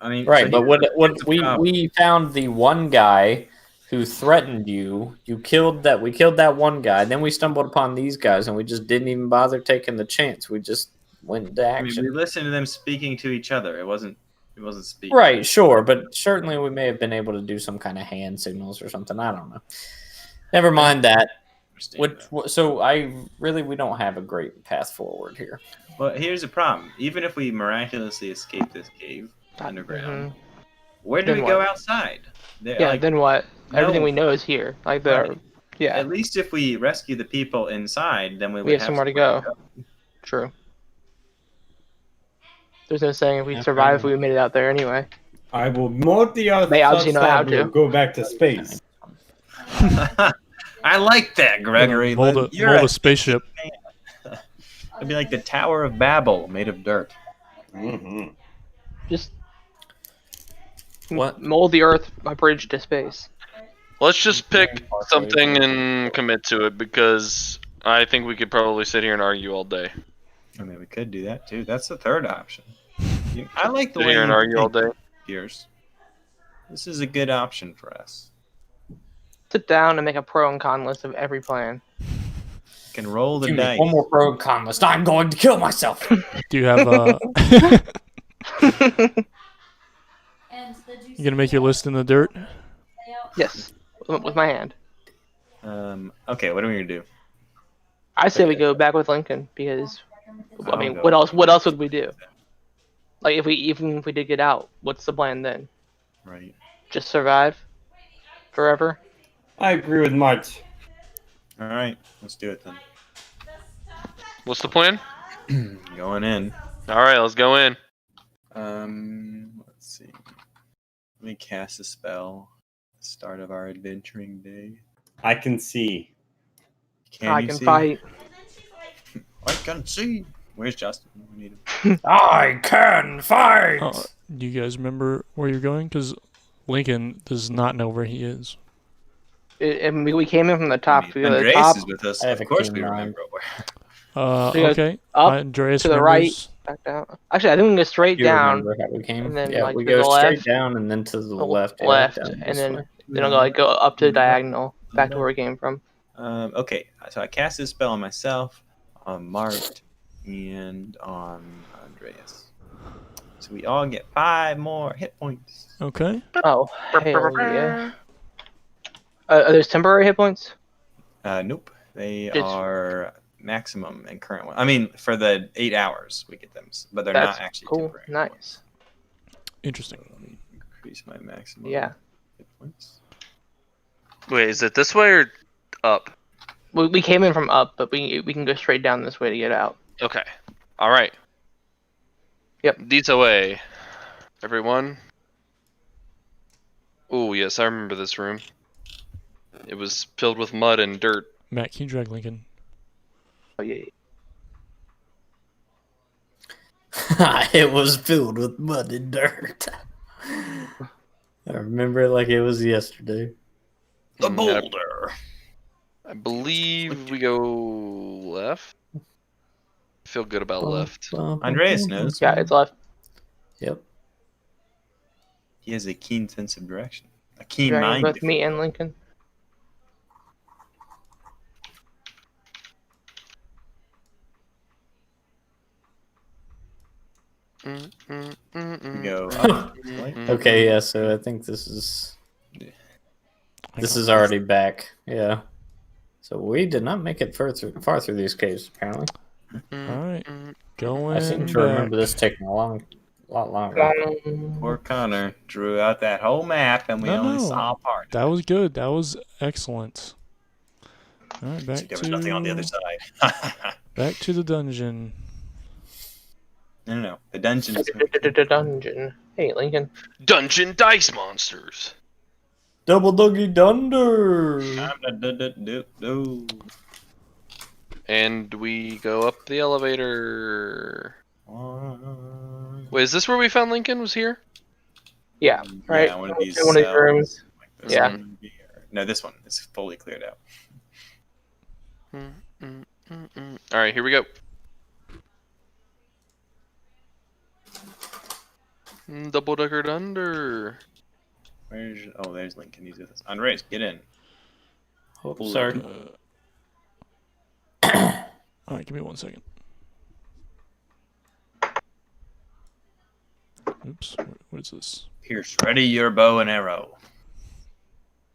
I mean, Right, so but here's what the problem. we found the one guy who threatened you. We killed that one guy. Then we stumbled upon these guys, and we just didn't even bother taking the chance. We just went into I mean, action. we listened to them speaking to each other. It wasn't speaking. Right, sure, but certainly we may have been able to do some kind of hand signals or something. I don't know. Never mind that. So we don't have a great path forward here. But here's the problem. Even if we miraculously escape this cave underground, where do Then we go what? outside? Yeah, then what? Everything we know is here. Like the Right. yeah, At least if we rescue the people inside, then we would we have somewhere to go. True. There's no saying if we Yeah, survive, fair we made it out there anyway. I will mold the other They obviously know how to. Go back to space. I like that, Gregory. Mold a spaceship. It'd be like the Tower of Babel made of dirt. Mm-hmm. Just What? mold the Earth a bridge to space. Let's just pick something and commit to it because I think we could probably sit here and argue all day. I mean, we could do that too. That's the third option. I like the Sit way here and you argue all think, day. Pierce. This is a good option for us. Sit down and make a pro and con list of every plan. Can roll the Give me dice. one more pro and con list. I'm going to kill myself. Do you have you gonna make your list in the dirt? Yes, with my hand. Okay, what are we gonna do? I say we go back with Lincoln because I mean, I'll what go. else? What else would we do? Like even if we did get out, what's the plan then? Right. Just survive forever? I agree with March. All right, let's do it then. What's the plan? Going in. All right, let's go in. Let's see. Let me cast a spell. Start of our adventuring day. I can see. I you can see? fight. I can see. Where's Justin? We need him. I can fight. Do you guys remember where you're going? Because Lincoln does not know where he is. And we came in from the top. We go to the Andreas top, is with us. I have Of a course, keen we mind. remember where. So you guys Okay. up, Andreas to the remembers. back down. Actually, I think we can go straight You down, remember how we came? and then, Yeah, like, we to go the straight left, down and then to the to left. yeah, left, down and this then way. then I'll go up to the diagonal, back to where we came from. Okay, so I cast this spell on myself, on Mart, and on Andreas. So we all get 5 more hit points. Okay. Oh, hell yeah. Are those temporary hit points? Nope, they It's- are maximum and current one. I mean, for the 8 hours we get them, but they're That's not actually cool. temporary. Nice. Points. Interesting. Let me increase my maximum. Yeah. Hit points. Wait, is it this way or up? We came in from up, but we can go straight down this way to get out. Okay. All right. Deets away. Everyone. Oh, yes, I remember this room. It was filled with mud and dirt. Matt, can you drag Lincoln? Oh yeah. It was filled with mud and dirt. I remember it like it was yesterday. The Mm, boulder. I believe we go left. I feel good about left. Andreas knows. Yeah, it's left. Yep. He has a keen sense of direction. A keen Dragging mind. both if me you and will. Lincoln. We go up. Right? Okay, yeah, so I think this is Hang on. already back. Yeah. So we did not make it far through these caves, apparently. Alright. Going I seem to back. remember this taking a lot longer. Poor Connor drew out that whole map and we No, only no. saw a part. That was good. That was excellent. Alright, back There to was nothing on the other side. back to the dungeon. No. The dungeon is Dungeon. Hey, Lincoln. Dungeon dice monsters. Double Dougie Dunder! do. And we go up the elevator. Wait, is this where we found Lincoln? Was here? Yeah, right. Yeah, one of these In one of these cells, rooms. like this Yeah. one here. No, this one is fully cleared out. All right, here we go. Double decker dunder. There's Lincoln. He's with us. Andres, get in. Oh, sorry. Alright, give me 1 second. Oops, what is this? Pierce, ready your bow and arrow.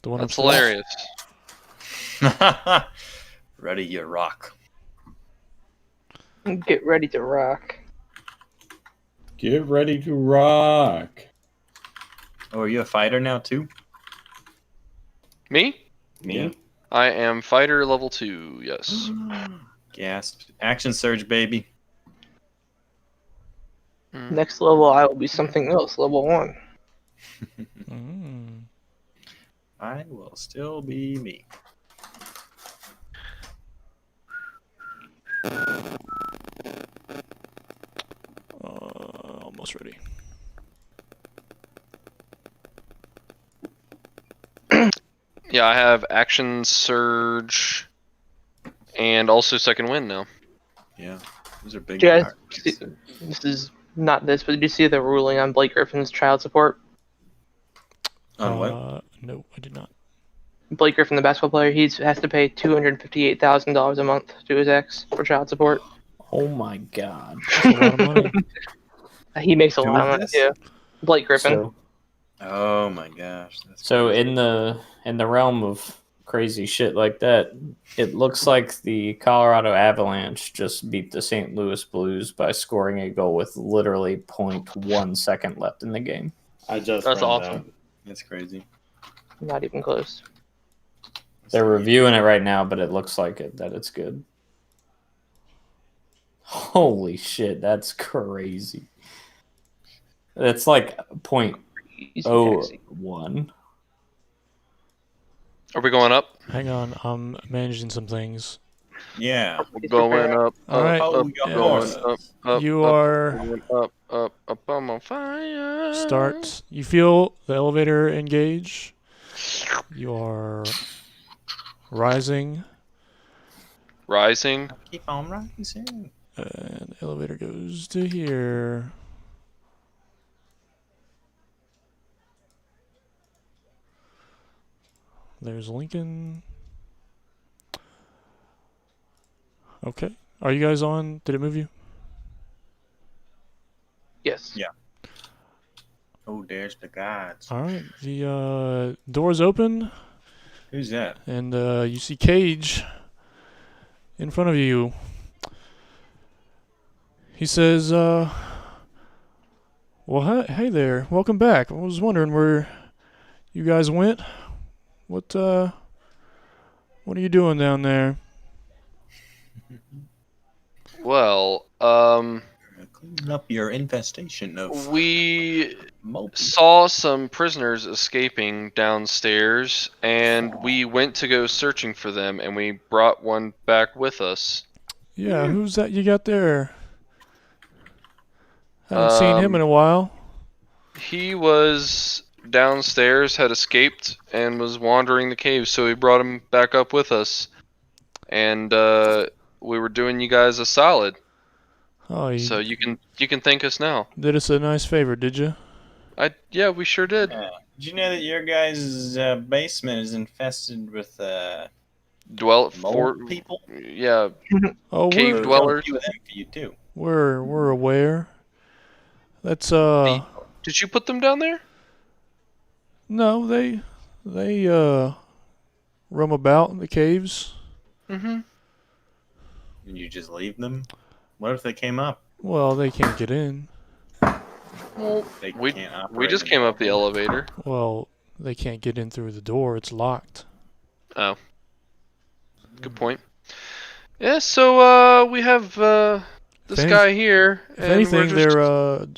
The one That's upstairs? hilarious. Ready your rock. Get ready to rock. Get ready to rock. Oh, are you a fighter now too? Me? Me? Yeah. I am fighter level 2. Yes. Gasp. Action surge, baby. Next level, I will be something else. Level 1. Mm. I will still be me. Almost ready. Yeah, I have action surge and also second wind now. Yeah. Those are big. Did you guys targets. see, this is not this, but did you see the ruling on Blake Griffin's child support? On what? No, I did not. Blake Griffin, the basketball player, he has to pay $258,000 a month to his ex for child support. Oh my god. That's a lot of money. He makes a Who lot of is money this? too. Blake Griffin. So, Oh my gosh. That's so crazy. in the realm of crazy shit like that, it looks like the Colorado Avalanche just beat the St. Louis Blues by scoring a goal with literally 0.1 second left in the game. I just That's read awesome. That's crazy. Not even close. They're reviewing it right now, but it looks like that it's good. Holy shit, that's crazy. That's like Easy taxi. 0.01. Are we going up? Hang on, I'm managing some things. Yeah. We're going up. All right. Oh, Up, yeah. going up. You up, are going up. I'm on fire. start. You feel the elevator engage. You are rising, Keep on rising. and the elevator goes to here. There's Lincoln. Okay. Are you guys on? Did it move you? Yes. Yeah. Oh, there's the gods. All right. The doors open, Who's that? and you see Cage in front of you. He says, "Well, hey there. Welcome back. I was wondering where you guys went. What are you doing down there?" Well, Clean up your infestation of We mopey. saw some prisoners escaping downstairs, and we went to go searching for them, and we brought one back with us. Yeah, who's that you got there? Haven't seen him in a while. He was downstairs, had escaped, and was wandering the cave, so we brought him back up with us. And we were doing you guys a solid, Oh, you so you can thank us now. did us a nice favor, did you? Yeah, we sure did. Did you know that your guys' basement is infested with mole people? Yeah, Oh, Cave we're dwellers. A few of them for you too. we're aware. That's Did you put them down there? no, they roam about in the caves. Mm-hmm. And you just leave them? What if they came up? Well, they can't get in. Well, They we can't operate. we just came up the elevator. Well, they can't get in through the door. It's locked. Oh, good point. Yeah, so we have this any- guy here, If and anything, we're just,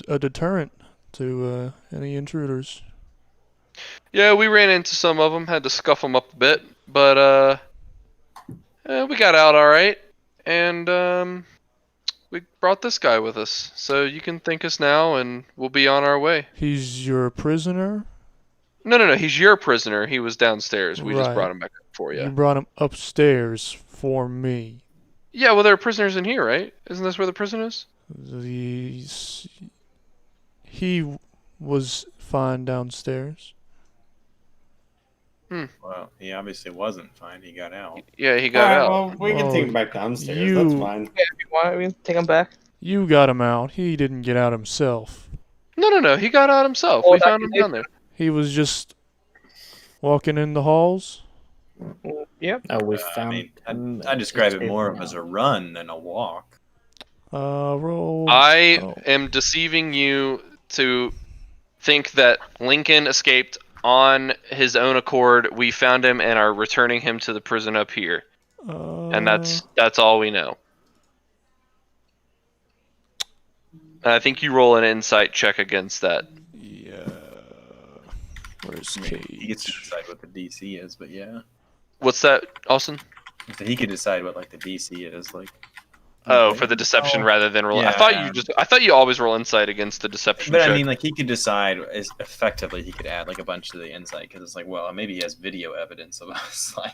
they're a deterrent to any intruders. yeah, we ran into some of them, had to scuff them up a bit, but we got out all right, and we brought this guy with us, so you can thank us now, and we'll be on our way. He's your prisoner. No, he's your prisoner. He was downstairs. We just Right. brought him back up for You you. brought him upstairs for me. Yeah, well, there are prisoners in here, right? Isn't this where the prison is? He was fine downstairs. Well, he obviously wasn't fine. He got out. Yeah, he got out. Well, we can Oh, take him back downstairs. That's you- fine. Yeah, if you want, we can take him back. You got him out. He didn't get out himself. No, he got out himself. Oh, We that found him you down there. He was just walking in the halls. Yep. Oh, we I found. mean, I describe it more of as a run than a walk. Roll. I Oh. am deceiving you to think that Lincoln escaped on his own accord. We found him and are returning him to the prison up here, and that's all we know. And I think you roll an insight check against that. Yeah. Where's I mean, he gets to Cage? decide what the DC is, but yeah. What's that, Austin? So he could decide what like the DC is, like. Oh, for the deception rather than roll. I thought you always roll insight against the deception But check. I mean, like he could decide is effectively he could add like a bunch to the insight because it's like, well, maybe he has video evidence of us, like,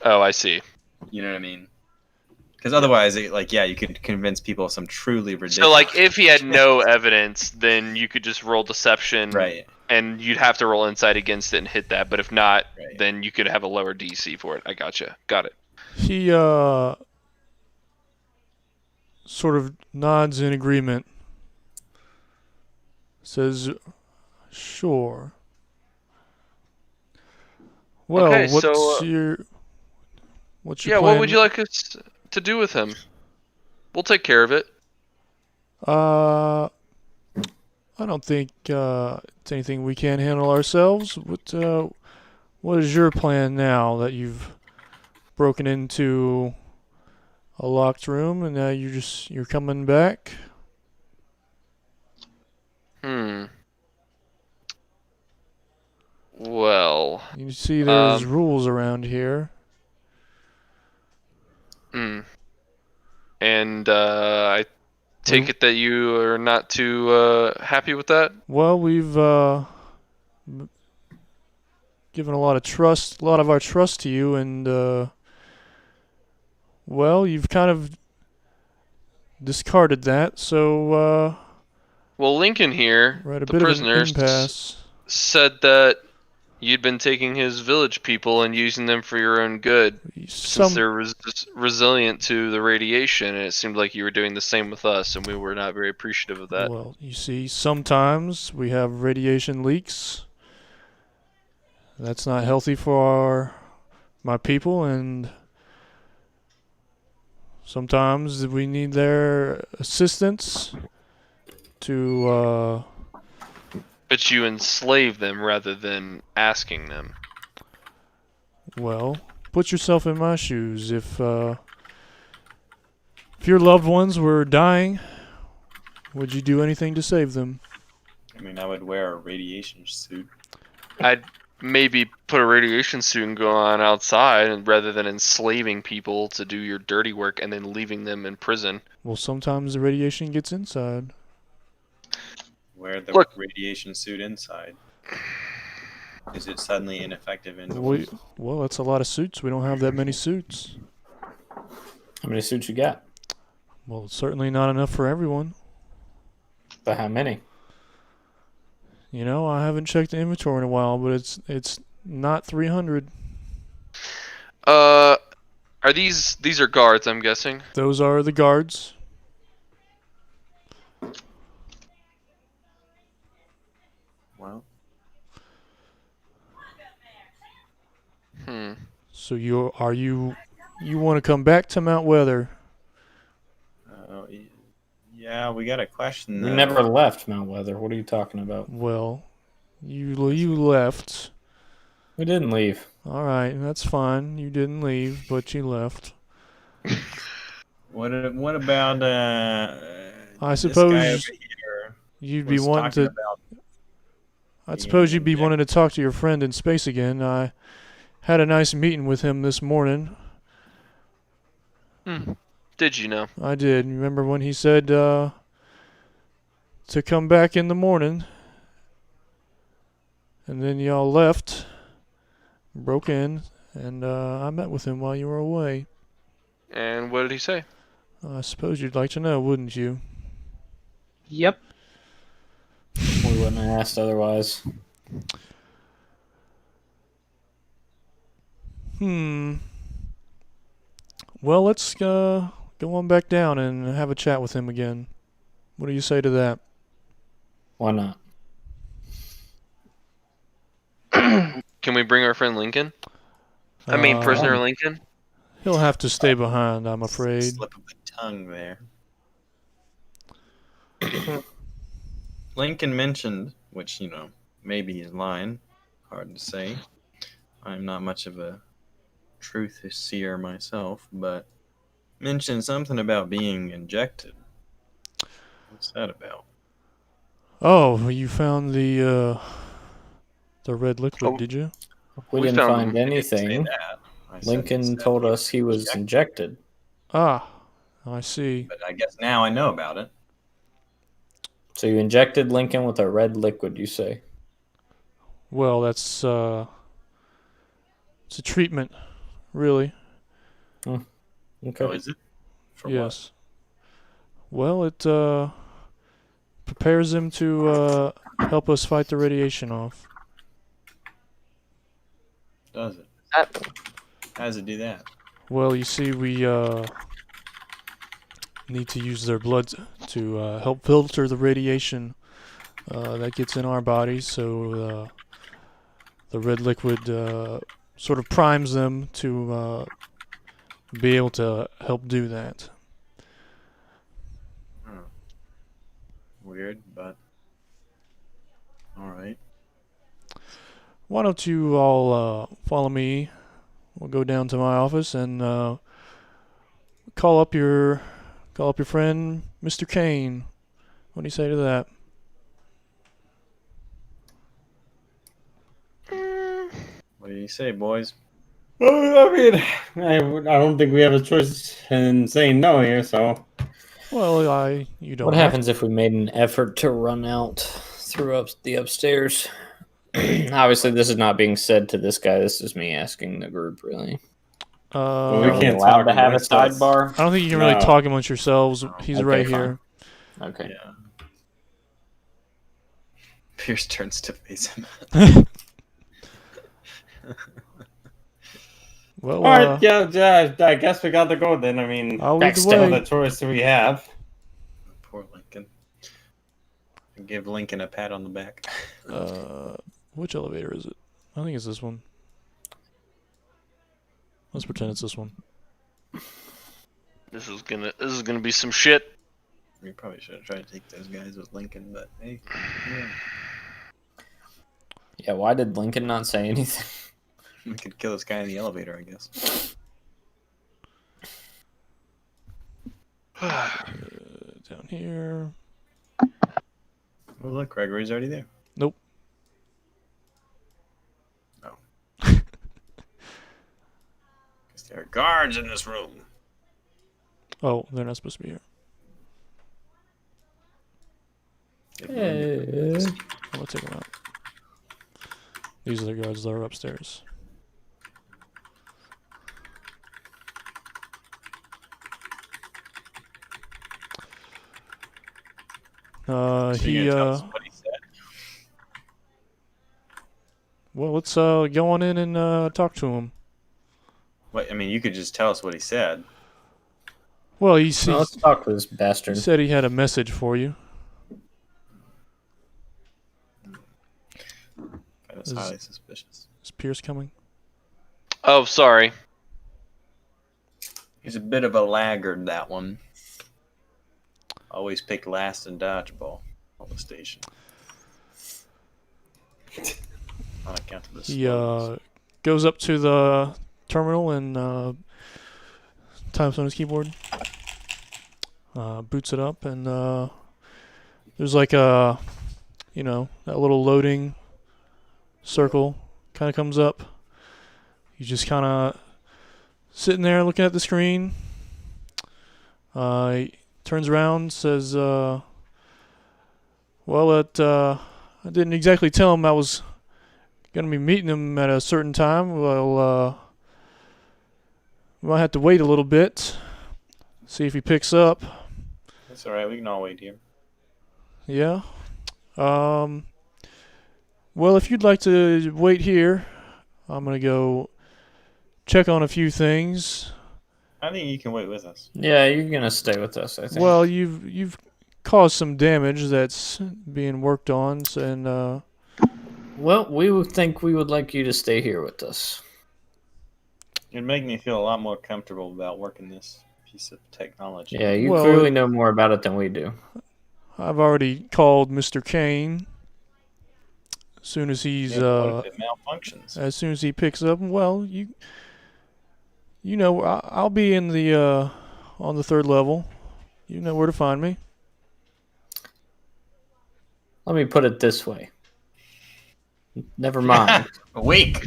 Oh, I see. you know what I mean? Because otherwise, you could convince people of some truly ridiculous. So, like, if he had no evidence, then you could just roll deception, right, and you'd have to roll insight against it and hit that. But if not, right. then you could have a lower DC for it. I gotcha. Got it. He sort of nods in agreement. Says, "Sure." Well, Okay, what's so, your Yeah, plan? what would you like us to do with him? We'll take care of it. I don't think it's anything we can't handle ourselves. What is your plan now that you've broken into a locked room and now you're coming back? Well. You see, there's rules around here. And I take it that you are not too happy with that? Well, we've given a lot of our trust to you, and well, you've kind of discarded that. So Well, Lincoln here, we're at a the bit of an prisoner, impasse. said that you'd been taking his village people and using them for your own good, since they're resilient to the radiation, and it seemed like you were doing the same with us, and we were not very appreciative of that. Well, you see, sometimes we have radiation leaks. That's not healthy for my people, and sometimes we need their assistance to But you enslave them rather than asking them. well, put yourself in my shoes. If your loved ones were dying, Would you do anything to save them? I mean, I would wear a radiation suit. I'd maybe put a radiation suit and go on outside, and rather than enslaving people to do your dirty work and then leaving them in prison. Well, sometimes the radiation gets inside. Wear the Look. radiation suit inside. Is it suddenly ineffective indoors? Well, that's a lot of suits. We don't have that many suits. How many suits you got? Well, it's certainly not enough for everyone. But how many? You know, I haven't checked the inventory in a while, but it's not 300. Are these are guards? I'm guessing. Those are the guards. Well, So you want to come back to Mount Weather? yeah, we got a question. We never left Mount Weather. What are you talking about? Well, you left. We didn't leave. All right, that's fine. You didn't leave, but you left. What about I this guy suppose over here you'd be was wanting talking to. about I suppose you'd be being wanting to talk to your friend in space again. I had a nice meeting with him this morning. Did you know? I did. Remember when he said to come back in the morning, and then y'all left, broke in, and I met with him while you were away. And what did he say? I suppose you'd like to know, wouldn't you? Yep. We wouldn't have asked otherwise. Well, let's go on back down and have a chat with him again. What do you say to that? Why not? Can we bring our friend Lincoln? I mean, prisoner Lincoln. He'll have to stay behind, I'm afraid. slip of the tongue there. Lincoln mentioned, which, maybe is lying. Hard to say. I'm not much of a truth seer myself, but mentioned something about being injected. What's that about? Oh, you found the red liquid, Oh. did you? We We didn't found find him. I didn't say anything. that. I said Lincoln instead told he us he was injected. Ah, I see. But I guess now I know about it. So you injected Lincoln with a red liquid, you say? Well, that's it's a treatment, really. Okay. Oh, is it? For Yes. Well, it prepares him to help us fight the radiation off. what? Does it? That, How does it do that? Well, you see, we need to use their blood to help filter the radiation that gets in our bodies. So the red liquid sort of primes them to be able to help do that. Weird, but all right. Why don't you all follow me? We'll go down to my office and call up your friend, Mr. Kane. What do you say to that? What do you say, boys? Well, I mean, I don't think we have a choice in saying no here, so. Well, you don't. What have happens if we made an effort to run out through the upstairs? Obviously, this is not being said to this guy. This is me asking the group, really. Well, we Are we can't allowed talk to have a amongst us. sidebar? I don't think you can really No. talk amongst yourselves. He's Okay, right fine. here. Okay. Yeah. Pierce turns to face him. Well, All right, yeah, I guess we got to go then. I mean, I'll lead the that's Backstab. the way. choice we have. Poor Lincoln. Give Lincoln a pat on the back. Which elevator is it? I think it's this one. Let's pretend it's this one. This is gonna be some shit. We probably should have tried to take those guys with Lincoln, but hey. Yeah. Yeah, why did Lincoln not say anything? We could kill this guy in the elevator, I guess. Down here. Oh, look, Gregory's already there. Nope. Oh. Because there are guards in this room. Oh, they're not supposed to be here. Hey. I'm gonna take them out. These are the guards that are upstairs. So He you're gonna tell us what he said? well, let's go on in and talk to him. What, I mean, you could just tell us what he said. Well, Well, let's talk to this he bastard. said he had a message for you. That is Is- highly suspicious. Is Pierce coming? Oh, sorry. He's a bit of a laggard, that one. Always pick last in dodgeball on the station. On account of the He slows. goes up to the terminal and types on his keyboard. Boots it up, and there's like a, that little loading circle kind of comes up. He's just kind of sitting there looking at the screen. He turns around, says, "Well, I didn't exactly tell him I was gonna be meeting him at a certain time. Well, we might have to wait a little bit, see if he picks up." That's alright, we can all wait here. Yeah. Well, if you'd like to wait here, I'm gonna go check on a few things. I think you can wait with us. Yeah, you're gonna stay with us, I think. Well, you've caused some damage that's being worked on, and Well, we would think we would like you to stay here with us. It'd make me feel a lot more comfortable about working this piece of technology. Yeah, you Well, clearly know more about it than we do. I've already called Mr. Kane. As soon as he's Yeah, what if it malfunctions? as soon as he picks up, well, I'll be in the on the 3rd level. You know where to find me. Let me put it this way. Never mind. Weak.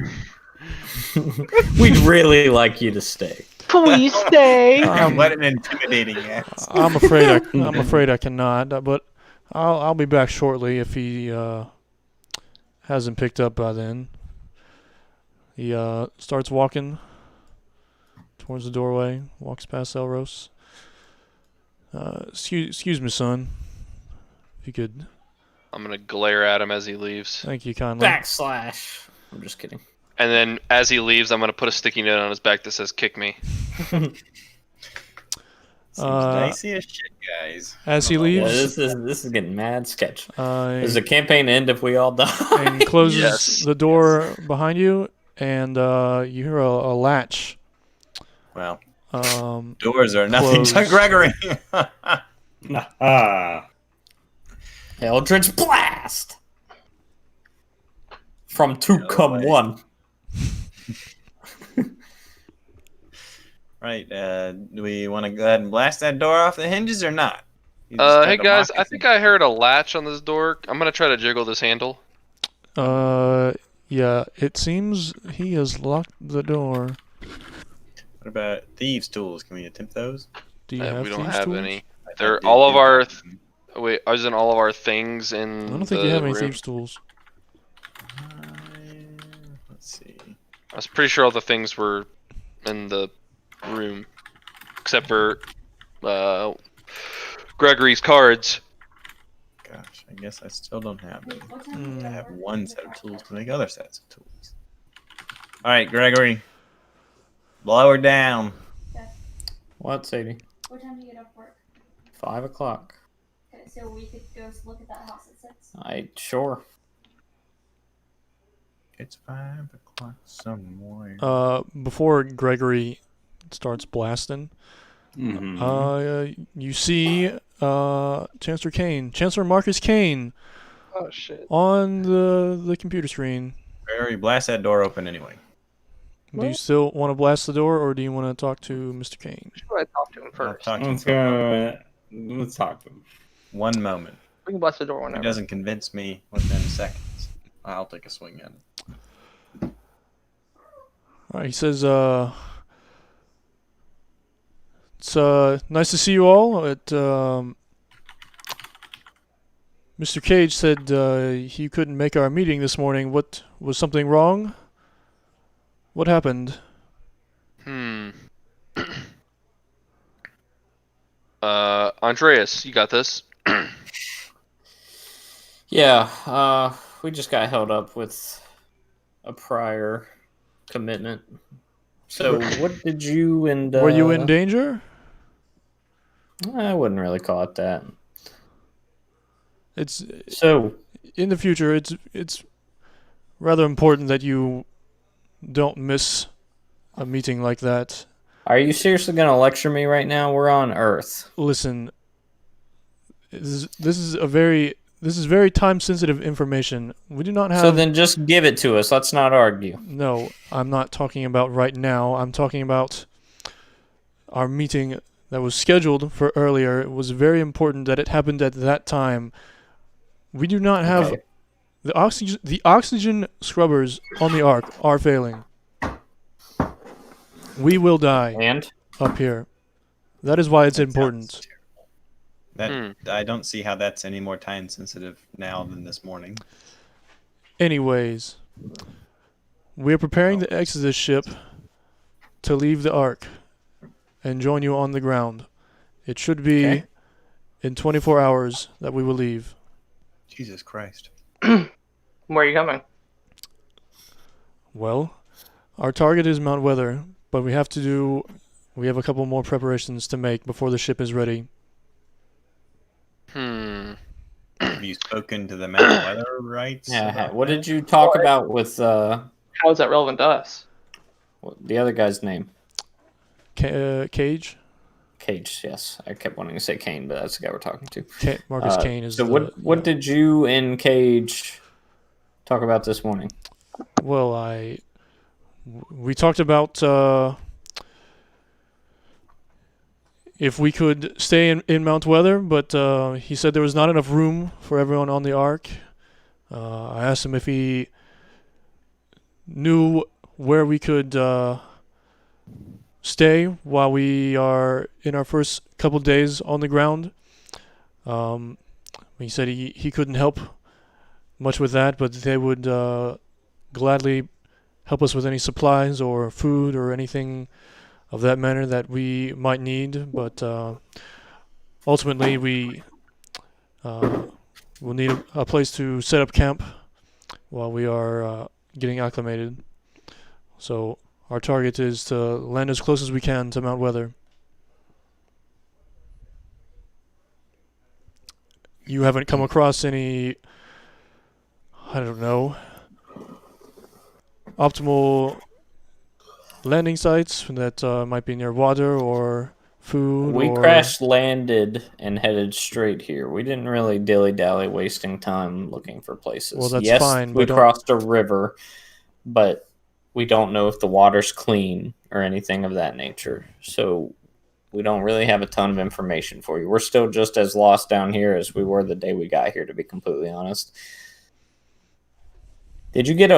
We'd really like you to stay. Please stay. What an intimidating ass. I'm afraid I cannot, but I'll be back shortly if he hasn't picked up by then. He starts walking towards the doorway, walks past Elros. Excuse me, son. If you could, I'm gonna glare at him as he leaves, thank you kindly. Backslash. I'm just kidding. and then as he leaves, I'm gonna put a sticky note on his back that says "Kick me." Seems Uh, dicey as shit, guys. As he Yeah, leaves, this is getting mad sketch. Does he the campaign end if we all die? and closes Yes. the door behind you, and you hear a latch. Well, Um, doors are nothing to Close. Gregory. Ah, Eldritch Blast! From 2 No come way. 1. Right, do we want to go ahead and blast that door off the hinges or not? You just Hey tried to guys, mock I us think I heard a latch on this door. I'm gonna try to jiggle this handle. yeah, it seems he has locked the door. What about thieves' tools? Can we attempt those? Do you have We don't thieves' have tools? any. I They're did all of do our. that. Wait, isn't all of our things in? I don't think the you have any room? thieves' tools. Let's see. I was pretty sure all the things were in the room, except for Gregory's cards. Gosh, I guess I still don't have any. What time do you I get have off work? one set of tools to make other sets of tools. All right, Gregory. Blow her down. What, Sadie? What time do you get off work? 5 o'clock. Okay, so we could go look at that house at 6. Sure. It's 5 o'clock somewhere. Before Gregory starts blasting, mhm. you see Chancellor Marcus Kane Oh shit. on the computer screen. Gregory, blast that door open anyway. Do you still want to blast the door, or do you want to talk to Mr. Kane? Should I talk to him I'll first? talk to Let's him. go. Let's talk to him. 1 moment. We can blast the door If whenever. it doesn't convince me within seconds, I'll take a swing at it. All right, he says, it's nice to see you all. Mr. Cage said he couldn't make our meeting this morning. What was something wrong? What happened? Andreas, you got this. Yeah, we just got held up with a prior commitment. So, what did you and Were you in danger? I wouldn't really call it that. It's So, in the future. It's rather important that you don't miss a meeting like that. are you seriously going to lecture me right now? We're on Earth. Listen, this is very time sensitive information. We do not have. So then just give it to us. Let's not argue. No, I'm not talking about right now. I'm talking about our meeting that was scheduled for earlier. It was very important that it happened at that time. We do not have Okay. the oxygen scrubbers on the Ark are failing. We will die And up here. That is why it's That important. sounds terrible. I don't see how that's any more time sensitive now than this morning. Anyways, we are preparing to exit this ship to leave the Ark and join you on the ground. It should be Okay. in 24 hours that we will leave. Jesus Christ. Where are you coming? Well, our target is Mount Weather, but we have a couple more preparations to make before the ship is ready. Have you spoken to the Mount Weather rights? yeah, about what that? did you talk about with How is that relevant to us? the other guy's name? Cage? Cage. Yes, I kept wanting to say Kane, but that's the guy we're talking to. Marcus Kane is So the... what did you and Cage talk about this morning? Well, we talked about if we could stay in Mount Weather, but he said there was not enough room for everyone on the Ark. I asked him if he knew where we could stay while we are in our first couple days on the ground. He said he couldn't help much with that, but they would gladly help us with any supplies or food or anything of that manner that we might need. But ultimately, we will need a place to set up camp while we are getting acclimated. So our target is to land as close as we can to Mount Weather. You haven't come across any, I don't know, optimal landing sites that might be near water or food? We or... crash landed and headed straight here. We didn't really dilly-dally wasting time looking for places. Well, that's yes, fine, we but crossed a river, but we don't know if the water's clean or anything of that nature. So we don't really have a ton of information for you. We're still just as lost down here as we were the day we got here, to be completely honest. Did you get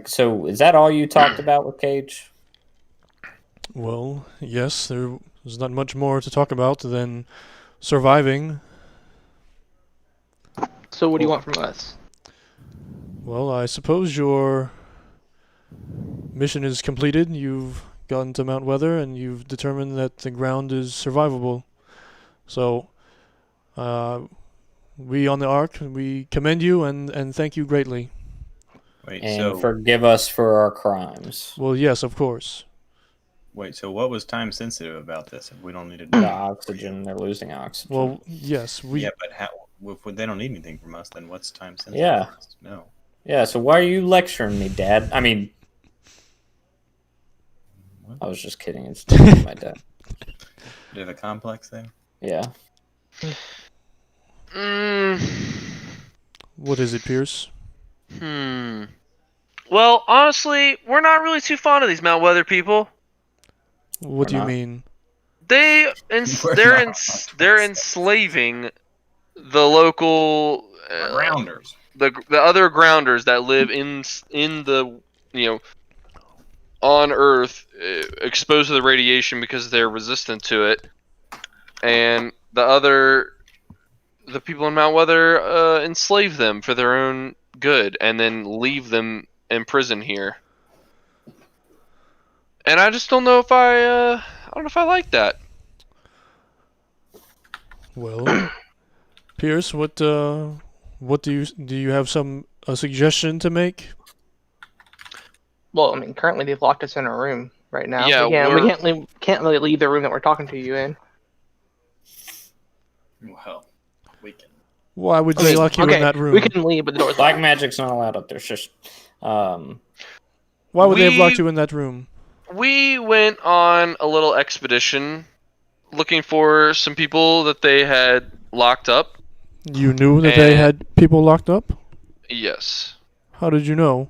so is that all you talked about with Cage? Well, yes, there's not much more to talk about than surviving. So what do you want from us? Well, I suppose your mission is completed. You've gotten to Mount Weather and you've determined that the ground is survivable. So, we on the Ark, we commend you and thank you greatly. Wait, And so forgive us for our crimes. Well, yes, of course. what was time sensitive about this? If we don't need to The do oxygen, they're losing oxygen. Well, yes, yeah, but how? If they don't need anything from us, then what's time sensitive? Yeah. No. Yeah, so why are you lecturing me, Dad? I mean, I was just kidding. It's my dad. Do you have a complex thing? Yeah. What is it, Pierce? Well, honestly, we're not really too fond of these Mount Weather people. What do you not. mean? They're not. enslaving the local Grounders. the other grounders that live in the on Earth, exposed to the radiation because they're resistant to it, and the people in Mount Weather enslave them for their own good, and then leave them in prison here. And I just don't know if I like that. Well, Pierce, what do you have a suggestion to make? Well, I mean, currently they've locked us in a room right now. Yeah, we can't really leave the room that we're talking to you in. Well, we can. Why would they lock you in that room? We can leave, but the door's Black locked. magic's not allowed up there. Shush. Why would they have locked you in that room? We went on a little expedition looking for some people that they had locked up. You knew that they had people locked up? Yes. How did you know?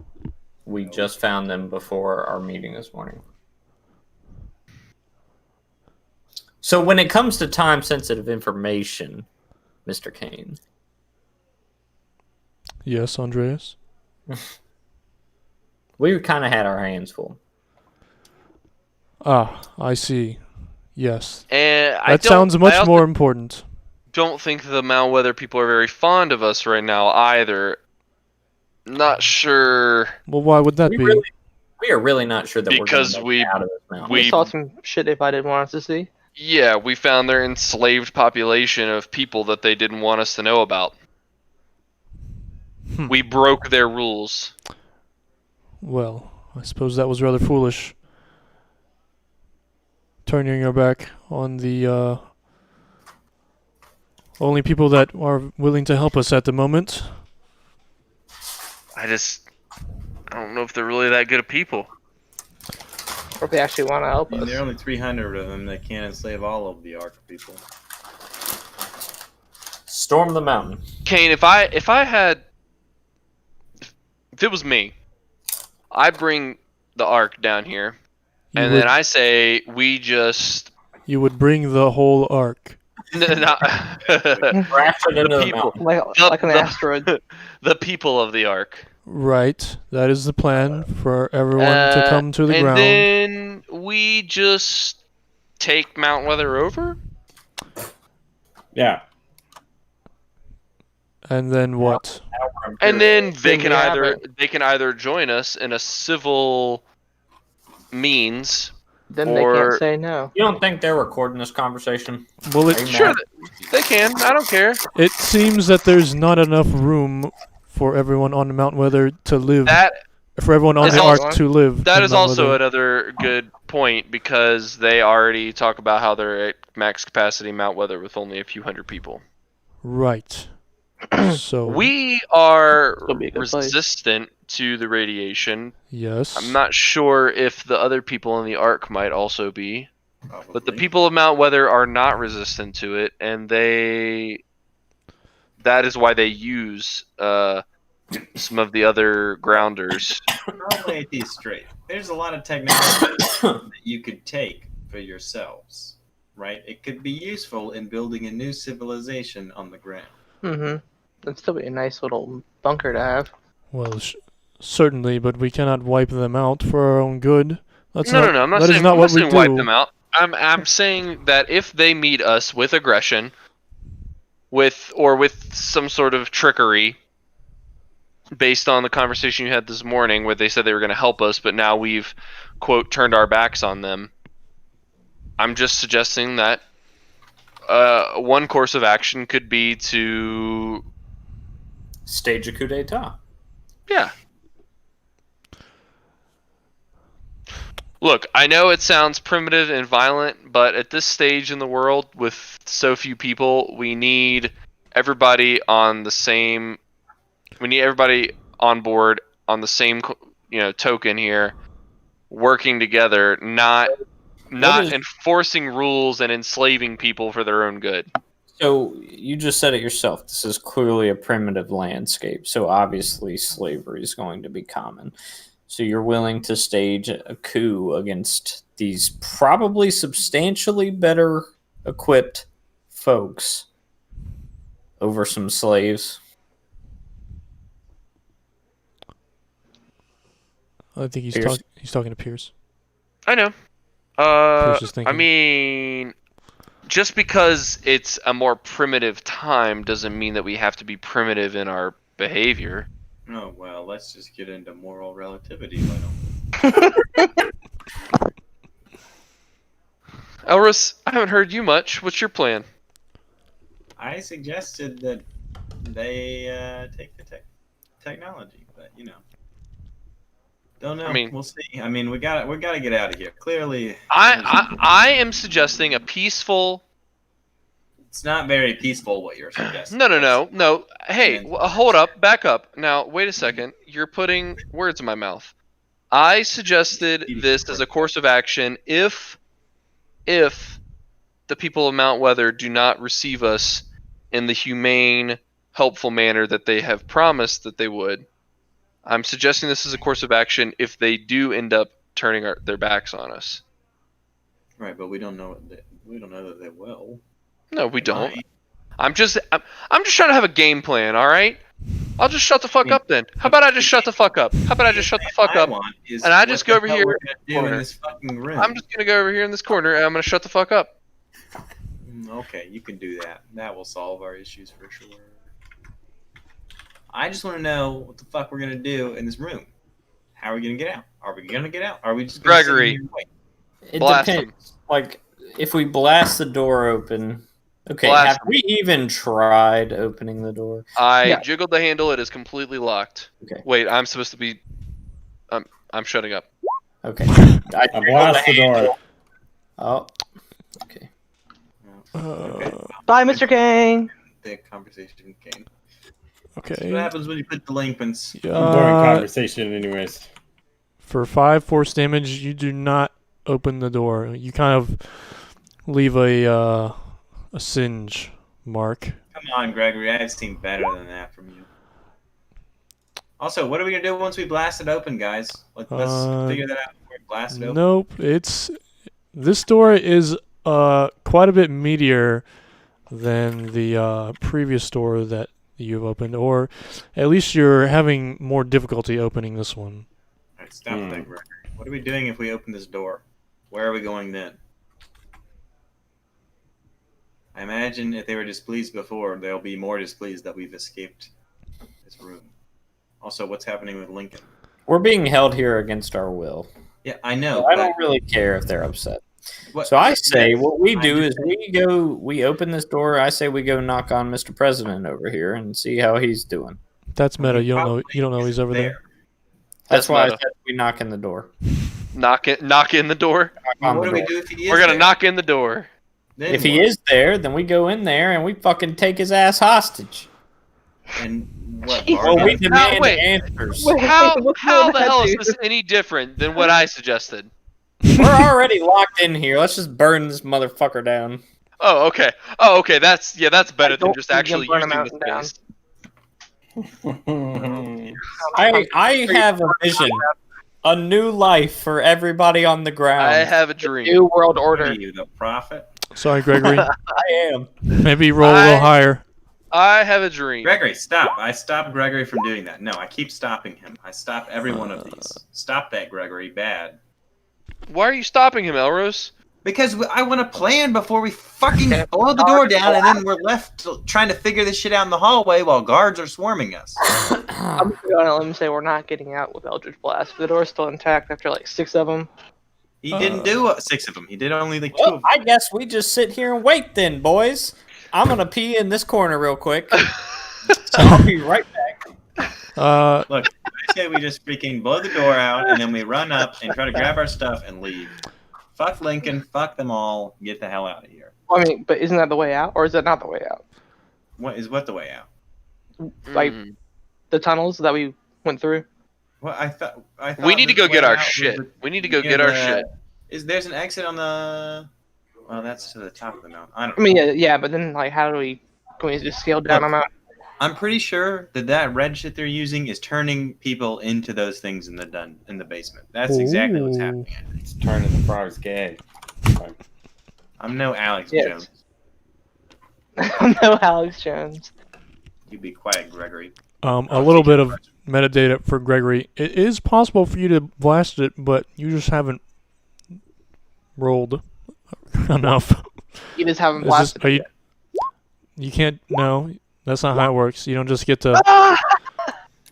We just found them before our meeting this morning. So when it comes to time-sensitive information, Mr. Kane. Yes, Andreas? We kind of had our hands full. Ah, I see. Yes. And That sounds much more important. Don't think the Mount Weather people are very fond of us right now either. Not sure. Well, why would that be? We are really not sure that Because we're going to make it out of this mountain. We saw some shit they probably didn't want us to see. Yeah, we found their enslaved population of people that they didn't want us to know about. We broke their rules. Well, I suppose that was rather foolish. Turning your back on the only people that are willing to help us at the moment. I don't know if they're really that good of people. Or if they actually want to help I mean, us. there are only 300 of them. They can't enslave all of the Ark people. Storm the mountain. Kane, if it was me, I bring the Ark down here, and then I say we just You would bring the whole Ark. Crash it into the mountain. Like an asteroid. the people of the Ark. Right. That is the plan for everyone to come to the and ground. then we just take Mount Weather over? Yeah. And then what? And then they Then can we have either join us in a civil means. Then they Or- can't say no. You don't think they're recording this conversation? Well, Are you Sure, mad? they can. I don't care. it seems that there's not enough room for everyone on Mount Weather to live. For everyone on is the also- Ark to live. That in is Mount also Weather. another good point because they already talk about how they're at max capacity Mount Weather with only a few hundred people. Right. So We are It'll be a good place. resistant to the radiation. yes. I'm not sure if the other people in the Ark might also be, Probably. but the people of Mount Weather are not resistant to it, and that is why they use some of the other grounders. I'll lay these straight. There's a lot of technology that you could take for yourselves, right? It could be useful in building a new civilization on the ground. Mm-hmm. That'd still be a nice little bunker to have. Well, certainly, but we cannot wipe them out for our own good. That's No, not, I'm not that saying, is not I'm what not we saying do. wipe them out. I'm saying that if they meet us with aggression, with some sort of trickery, based on the conversation you had this morning where they said they were going to help us, but now we've, quote, turned our backs on them. I'm just suggesting that one course of action could be to... Stage a coup d'etat. Yeah. Look, I know it sounds primitive and violent, but at this stage in the world with so few people, we need everybody on the same... We need everybody on board on the same, token here, working together, not enforcing rules and enslaving people for their own good. So you just said it yourself. This is clearly a primitive landscape. So obviously slavery is going to be common. So you're willing to stage a coup against these probably substantially better equipped folks over some slaves. I think he's Pierce? he's talking to Pierce. I know. Pierce is I thinking. mean, just because it's a more primitive time doesn't mean that we have to be primitive in our behavior. Oh, well, let's just get into moral relativity. Why don't Elris, I haven't heard you much. What's your plan? I suggested that they take the technology, but you know, don't know. I mean- we'll see. I mean, we got to get out of here. Clearly, I am suggesting a peaceful. it's not very peaceful what you're suggesting. No. Hey, And- hold up, back up. Now, wait a second. You're putting words in my mouth. I suggested this as a course of action if the people of Mount Weather do not receive us in the humane, helpful manner that they have promised that they would. I'm suggesting this as a course of action if they do end up turning their backs on us. Right, but we don't know that they will. No, we don't. Might. I'm just trying to have a game plan, all right? I'll just shut the fuck up then. How about I just shut the fuck up? How about I just shut the fuck up? And I just go over here. We're gonna do in this fucking room. I'm just gonna go over here in this corner and I'm gonna shut the fuck up. Okay, you can do that. That will solve our issues for sure. I just want to know what the fuck we're gonna do in this room. How are we gonna get out? Are we gonna get out? Are we just gonna sit Gregory. here and wait? It Blast depends. Like, if we blast the door open. Okay, Blast have we even tried opening the door? I Yeah. jiggled the handle. It is completely locked. Okay. Wait, I'm supposed to be. I'm shutting up. Okay. I blast the door. Oh. Okay. Bye, Mr. King. The conversation came. Okay. That's what happens when you put delinquents. I'm during Uh, conversation, anyways. for 5 force damage, you do not open the door. You kind of leave a singe mark. Come on, Gregory. I've seen better than that from you. Also, what are we gonna do once we blast it open, guys? Let's figure that out before we blast it open. Nope. This door is quite a bit meatier than the previous door that you've opened, or at least you're having more difficulty opening this one. All right, stop that, Gregory. What are we doing if we open this door? Where are we going then? I imagine if they were displeased before, they'll be more displeased that we've escaped this room. Also, what's happening with Lincoln? We're being held here against our will. Yeah, I know. I but don't really care if they're upset. what- So I say what we I do is understand. we open this door. I say we go knock on Mr. President over here and see how he's doing. That's meta. He You don't probably know he's over there. That's That's why meta. I said we knock in the door. Knock in the door. Knock on What the do we door. do if he is We're gonna there? knock in the door. Then If he what? is there, then we go in there and we fucking take his ass hostage. And what? Jesus. Well, we Bargain? demand wait. answers. Wait. How What's how going the on, hell is dude? this any different than what I suggested? We're already locked in here. Let's just burn this motherfucker down. Oh, okay. That's better than don't just think you actually can burn using him the out down. space. I have a vision. A new life for everybody on the ground. I have a dream. New world What order. are you, the prophet? Sorry, Gregory. I am. Maybe roll a little higher. I have a dream. Gregory, stop. I stopped Gregory from doing that. No, I keep stopping him. I stop every one of these. Stop that, Gregory. Bad. Why are you stopping him, Elros? Because I want to plan before we fucking blow the door down and then we're left trying to figure this shit out in the hallway while guards are swarming us. I'm gonna let me say we're not getting out with Eldritch Blast. The door's still intact after like 6 of them. He didn't do 6 of them. He did only like 2 Well, of them. I guess we just sit here and wait then, boys. I'm gonna pee in this corner real quick. So I'll be right back. Look, I say we just freaking blow the door out and then we run up and try to grab our stuff and leave. Fuck Lincoln. Fuck them all. Get the hell out of here. I mean, but isn't that the way out, or is that not the way out? What the way out? Like Mm. the tunnels that we went through. Well, I thought We need to the go way get our out was shit. the- We need to go yeah, get our the- shit. There's an exit on the? Well, that's to the top of the mountain. I don't I know. mean, yeah, but then like, how do we? Can we just scale down Look, them out? I'm pretty sure that red shit they're using is turning people into those things in the basement. That's exactly what's Ooh. happening. It's turning the frogs gay. I'm no Alex Yes. Jones. No, Alex Jones. You be quiet, Gregory. A little bit of metadata for Gregory. It is possible for you to blast it, but you just haven't rolled enough. You just haven't Is this, blasted are it you, yet. you can't. No, that's not how it works. You don't just get to.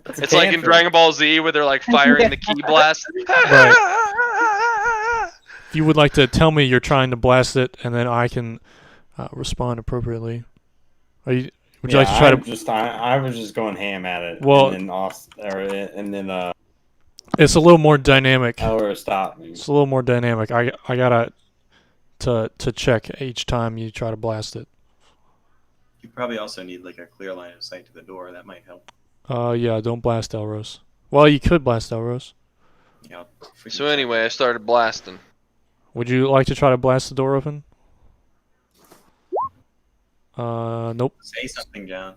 It's like in Dragon Ball Z where they're like firing the ki blast. If you would like to tell me you're trying to blast it, and then I can respond appropriately. Would you like to try to? I was just going ham at it. Well, and then it's a little more dynamic. Elro stopped me. It's a little more dynamic. I gotta to check each time you try to blast it. You probably also need like a clear line of sight to the door. That might help. Yeah, don't blast Elros. Well, you could blast Elros. Yeah. So anyway, I started blasting. Would you like to try to blast the door open? Nope. Say something, John.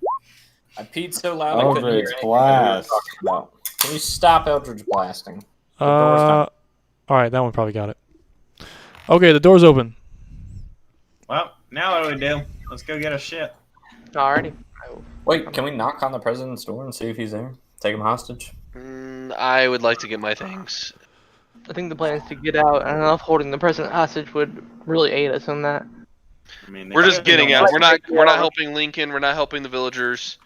I peed so loud I couldn't hear Eldritch anything you were blast. talking about. Can you stop Eldritch blasting? The door's All done. right, that one probably got it. Okay, the door's open. Well, now what do we do? Let's go get a shit. Alrighty. Wait, can we knock on the president's door and see if he's there? Take him hostage? I would like to get my things. I think the plan is to get out. I don't know if holding the president hostage would really aid us in that. I mean, We're just getting out. out. We're not helping Lincoln. We're not helping the villagers.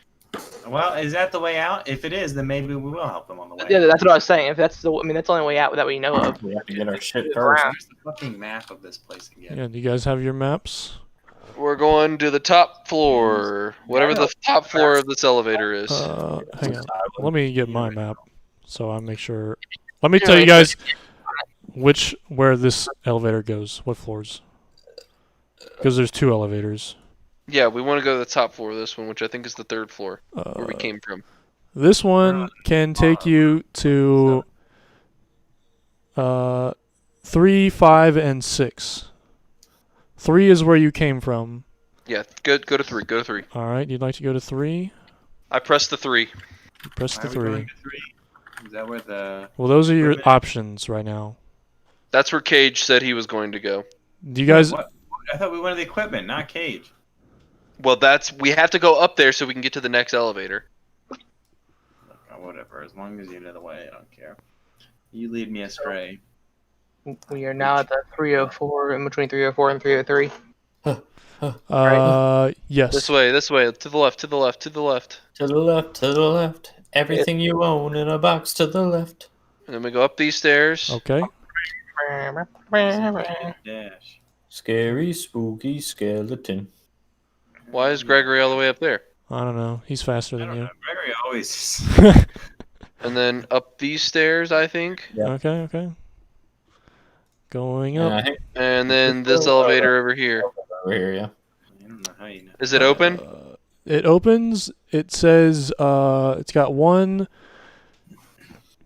Well, is that the way out? If it is, then maybe we will help them on the way. Yeah, that's what I was saying. If that's that's the only way out that we know of. We have to get our shit It's first. around. Where's the fucking map of this place again? Yeah, do you guys have your maps? We're going to the top floor, whatever the top floor of this elevator is. Hang on. Let me get my map, so I make sure. Let me tell you guys where this elevator goes. What floors? Because there's 2 elevators. Yeah, we want to go to the top floor of this one, which I think is the 3rd floor, where we came from. This one can take you to 3, 5, and 6. 3 is where you came from. Yeah, go to 3. Go to 3. All right, you'd like to go to 3? I pressed the 3. Press the Why are we 3. going to 3? Is that where the... Well, those are your options right now. That's where Cage said he was going to go. Do you guys? What? I thought we wanted the equipment, not Cage. Well, we have to go up there so we can get to the next elevator. Whatever, as long as you know the way, I don't care. You lead me astray. We are now at the 304, in between 304 and 303. Yes. This way, to the left, to the left, to the left. To the left, to the left. Everything you own in a box to the left. And then we go up these stairs. Okay. Dash. Scary, spooky skeleton. Why is Gregory all the way up there? I don't know. He's faster I than don't you. know. Gregory always... And then up these stairs, I think. Yeah. Okay. Going Yeah, I up. think And then this elevator over here. over here, yeah. I don't know how you know. Is it open? It opens. It says it's got 1.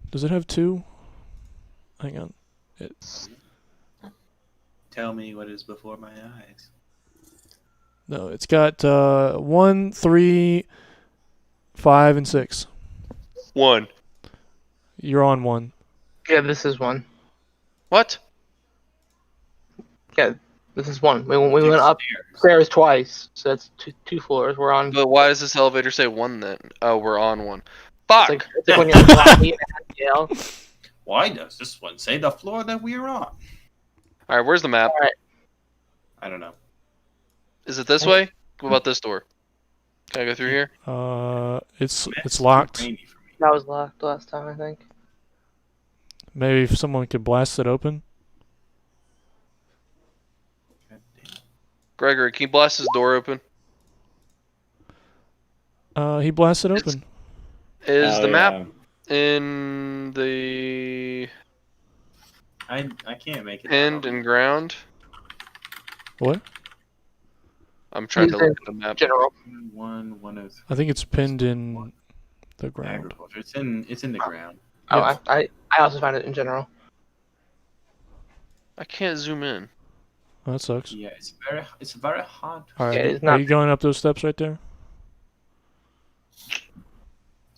Does it have 2? Hang on. Tell me what is before my eyes. No, it's got 1, 3, 5, and 6. 1. You're on 1. Yeah, this is one. What? Yeah, this is one. We went up stairs twice, so that's two floors. We're on. But why does this elevator say 1 then? Oh, we're on 1. Fuck! It's like when you're flat, yeah. Why does this one say the floor that we're on? Alright, where's the map? I don't know. Is it this way? What about this door? Can I go through here? It's locked. Rainy for me. That was locked last time, I think. Maybe if someone could blast it open. God damn. Gregory, can you blast his door open? He blasted open. Is Oh, the yeah. map in the I can't make it. pinned and ground? What? I'm trying to He's look at the map. General. 103. I think it's pinned in the ground. Agriculture. It's in the ground. Oh, Yeah. I also found it in general. I can't zoom in. Oh, that sucks. Yeah, it's very hard. All right. Yeah, it's Are not- you going up those steps right there?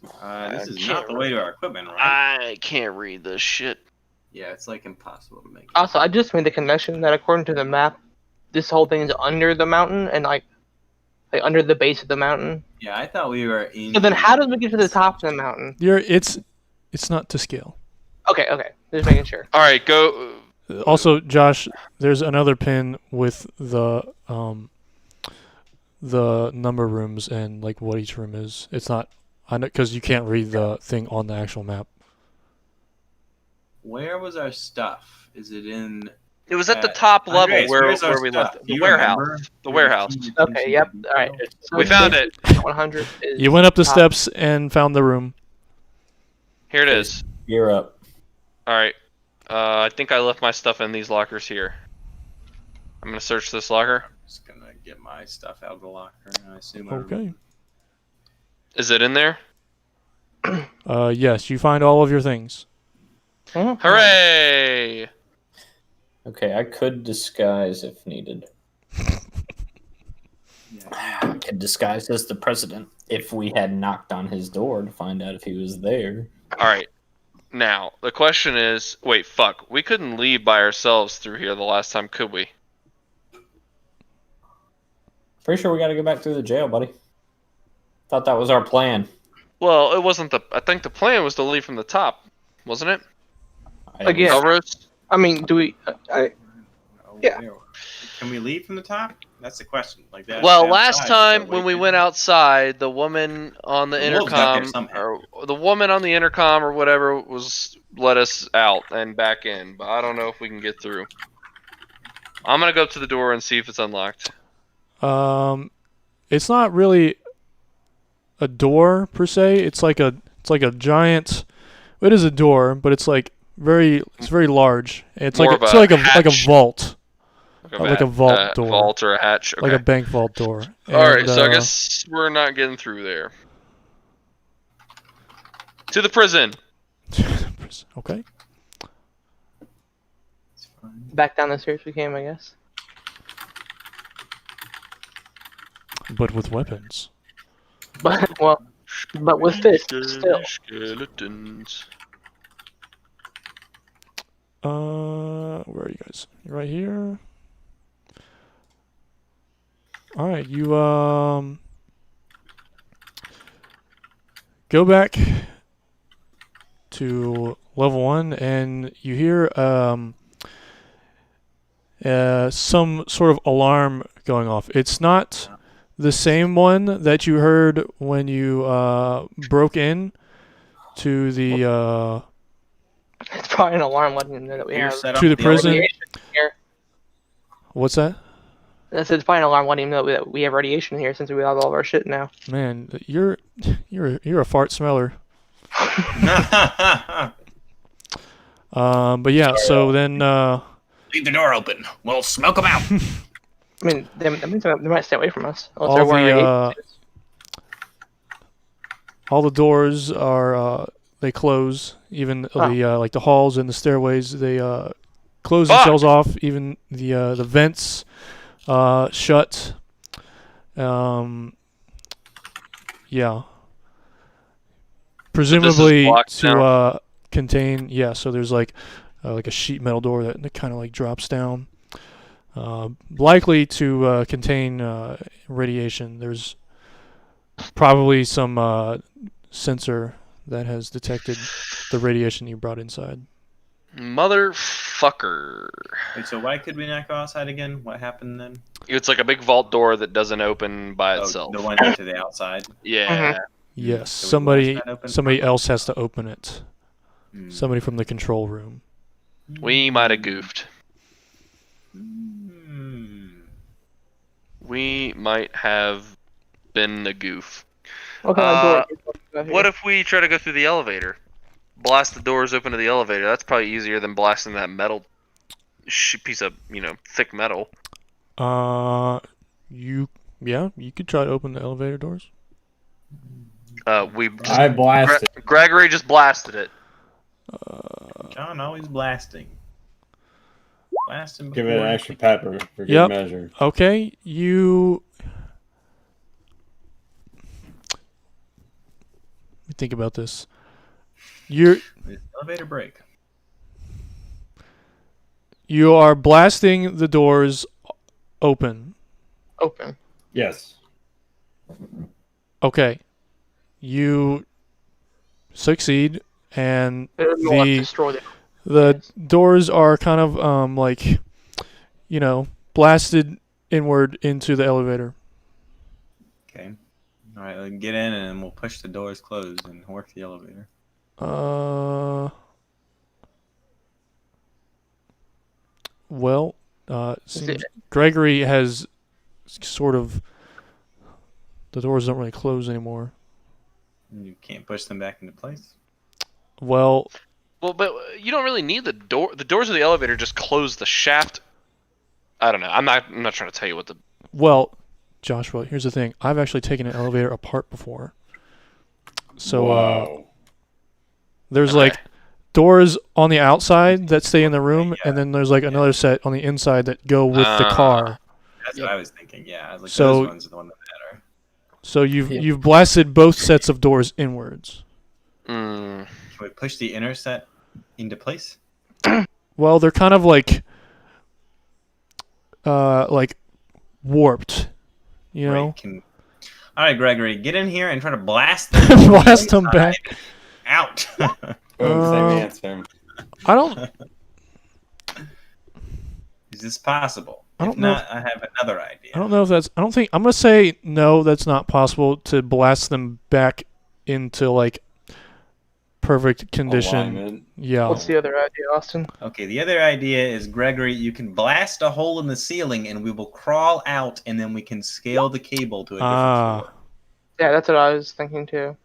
This is can't not the way to our equipment, right? I can't read this shit. Yeah, it's like impossible to make. Also, I just made the connection that according to the map, this whole thing is under the mountain and like under the base of the mountain. Yeah, I thought we were in. So then, how did we get to the top of the mountain? It's not to scale. Okay, just making sure. All right, go. Also, Josh, there's another pin with the number rooms and like what each room is. It's not, I know, because you can't read the thing on the actual map. Where was our stuff? Is it in? It was at the top level Andreas, where's our where we left stuff? it. Do The you warehouse. remember? The warehouse. Okay, yep. All right. So We found it. 100 is You went up the top. steps and found the room. Here it is. You're up. All right. I think I left my stuff in these lockers here. I'm gonna search this locker. I'm just gonna get my stuff out of the locker. And I assume. Okay. Is it in there? Yes, you find all of your things. Mhm. Hooray! Okay, I could disguise if needed. I could disguise as the president if we had knocked on his door to find out if he was there. All right. Now the question is, wait, fuck. We couldn't leave by ourselves through here the last time, could we? Pretty sure we got to go back through the jail, buddy. Thought that was our plan. Well, it wasn't the. I think the plan was to leave from the top, wasn't it? Again. Elrose? I mean, do we? Yeah. Can we leave from the top? That's the question. Like that. Well, outside, last is time that when way we down? went outside, the woman on the The wolves got there intercom, somehow. or the woman on the intercom or whatever, was let us out and back in. But I don't know if we can get through. I'm gonna go up to the door and see if it's unlocked. It's not really a door per se. It's like a giant. It is a door, but it's like very large. It's More like of it's a like a hatch. vault, Like like a vault door. vault or a hatch. Okay. like a bank vault door. All right, And, so I guess we're not getting through there. To the prison. okay. It's fine. Back down the stairs we came, I guess. But with weapons. But with fists still. Skeletons. Where are you guys? You're right here. All right, you go back to level 1, and you hear some sort of alarm going off. It's not the same one that you heard when you broke in to the It's probably an alarm letting them know that we You're have set up to the the prison. elevator. radiation here. What's that? I said it's probably an alarm letting them know that we have radiation here since we have all of our shit now. Man, you're a fart smeller. But yeah, so then Leave the door open. We'll smoke them out. I mean, that means they might stay away from us. Unless All they're wearing the, radiation suits. all the doors are they close. Even the like the halls and the stairways, they close Fuck! themselves off. Even the vents shut. Yeah. Presumably blocked to contain. Yeah. So there's like a sheet metal door that kind of like drops down. Likely to contain radiation. There's probably some sensor that has detected the radiation you brought inside. Motherfucker. Wait, so why could we not go outside again? What happened then? It's like a big vault door that doesn't open by Oh, itself. the one to the outside. Yeah. Yes, So we left that open? somebody else has to open it. Hmm. Somebody from the control room. We might have goofed. Hmm. We might have been a goof. What kind of door are you talking about here? What if we try to go through the elevator? Blast the doors open to the elevator. That's probably easier than blasting that metal piece of, thick metal. You could try to open the elevator doors. We I blasted. Gregory just blasted it. John always blasting. Blasting. Give it an before- extra pepper for good Yep. measure. Okay, you. Let me think about this. Elevator break. You are blasting the doors open. Open. Yes. Okay, you succeed, and It will not the destroy the. the Yes. doors are kind of like, blasted inward into the elevator. Okay. All right, then get in and we'll push the doors closed and work the elevator. Well, Is seems it- Gregory has sort of, the doors don't really close anymore. You can't push them back into place. Well, Well, but you don't really need the door. The doors of the elevator just close the shaft. I don't know. I'm not trying to tell you what the. well, Joshua, here's the thing. I've actually taken an elevator apart before. So Whoa. there's Okay. like doors on the outside that stay in the room, and then there's like another set on the inside that go with the car. That's what I was thinking. Yeah, I was like, So- those ones are the one that matter. So you've blasted both sets of doors inwards. Mm, Can we push the inner set into place? Well, they're kind of like warped, you know. Right, all right, Gregory, get in here and try to blast them, Blast them back. out. Boom, same Um, answer. I don't. Is this possible? I If don't know not, I have another idea. I don't know if that's. I don't think. I'm gonna say no. That's not possible to blast them back into like perfect condition. Alignment. Yeah. What's the other idea, Austin? Okay, the other idea is, Gregory, you can blast a hole in the ceiling and we will crawl out and then we can scale the cable to a different floor. Yeah, that's what I was thinking too.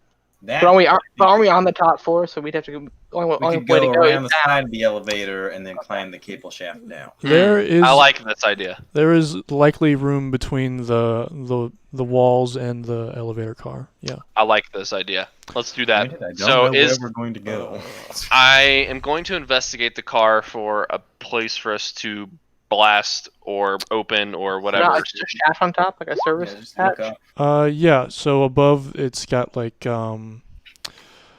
That, But aren't we on the top floor? So we'd have to go. Only we could way go to go around is the down. side of the elevator and then climb the cable shaft down. There is. I like this idea. There is likely room between the walls and the elevator car. Yeah. I like this idea. Let's do that. Granted, I don't So know where is we're going to go. I am going to investigate the car for a place for us to blast or open or whatever. No, it's just a shaft on top, like a service Yeah, just hatch. look up. Yeah. So above, it's got like The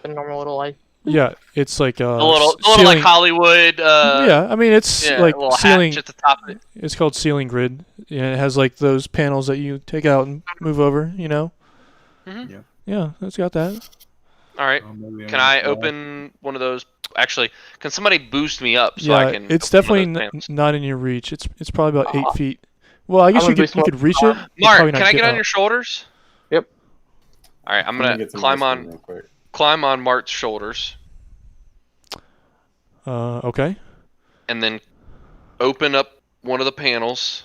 normal little like. yeah, it's like a little ceiling. like Hollywood. Yeah, I mean it's yeah, like a little ceiling. hatch at the top of it. It's called ceiling grid. Yeah, it has like those panels that you take out and move over. You know. Mhm. Yeah. Yeah, it's got that. All right. Oh, maybe Can I'm I wrong. open one of those? Actually, can somebody boost me up so yeah, I can? it's open one definitely of those panels? not in your reach. It's probably about 8 feet. Well, I guess I'm you gonna could boost you could reach it. but Mark, probably can not I get on up. your shoulders? Yep. All right, I'm Let me gonna get some climb ice on cream real quick. Mart's shoulders Okay. and then open up one of the panels.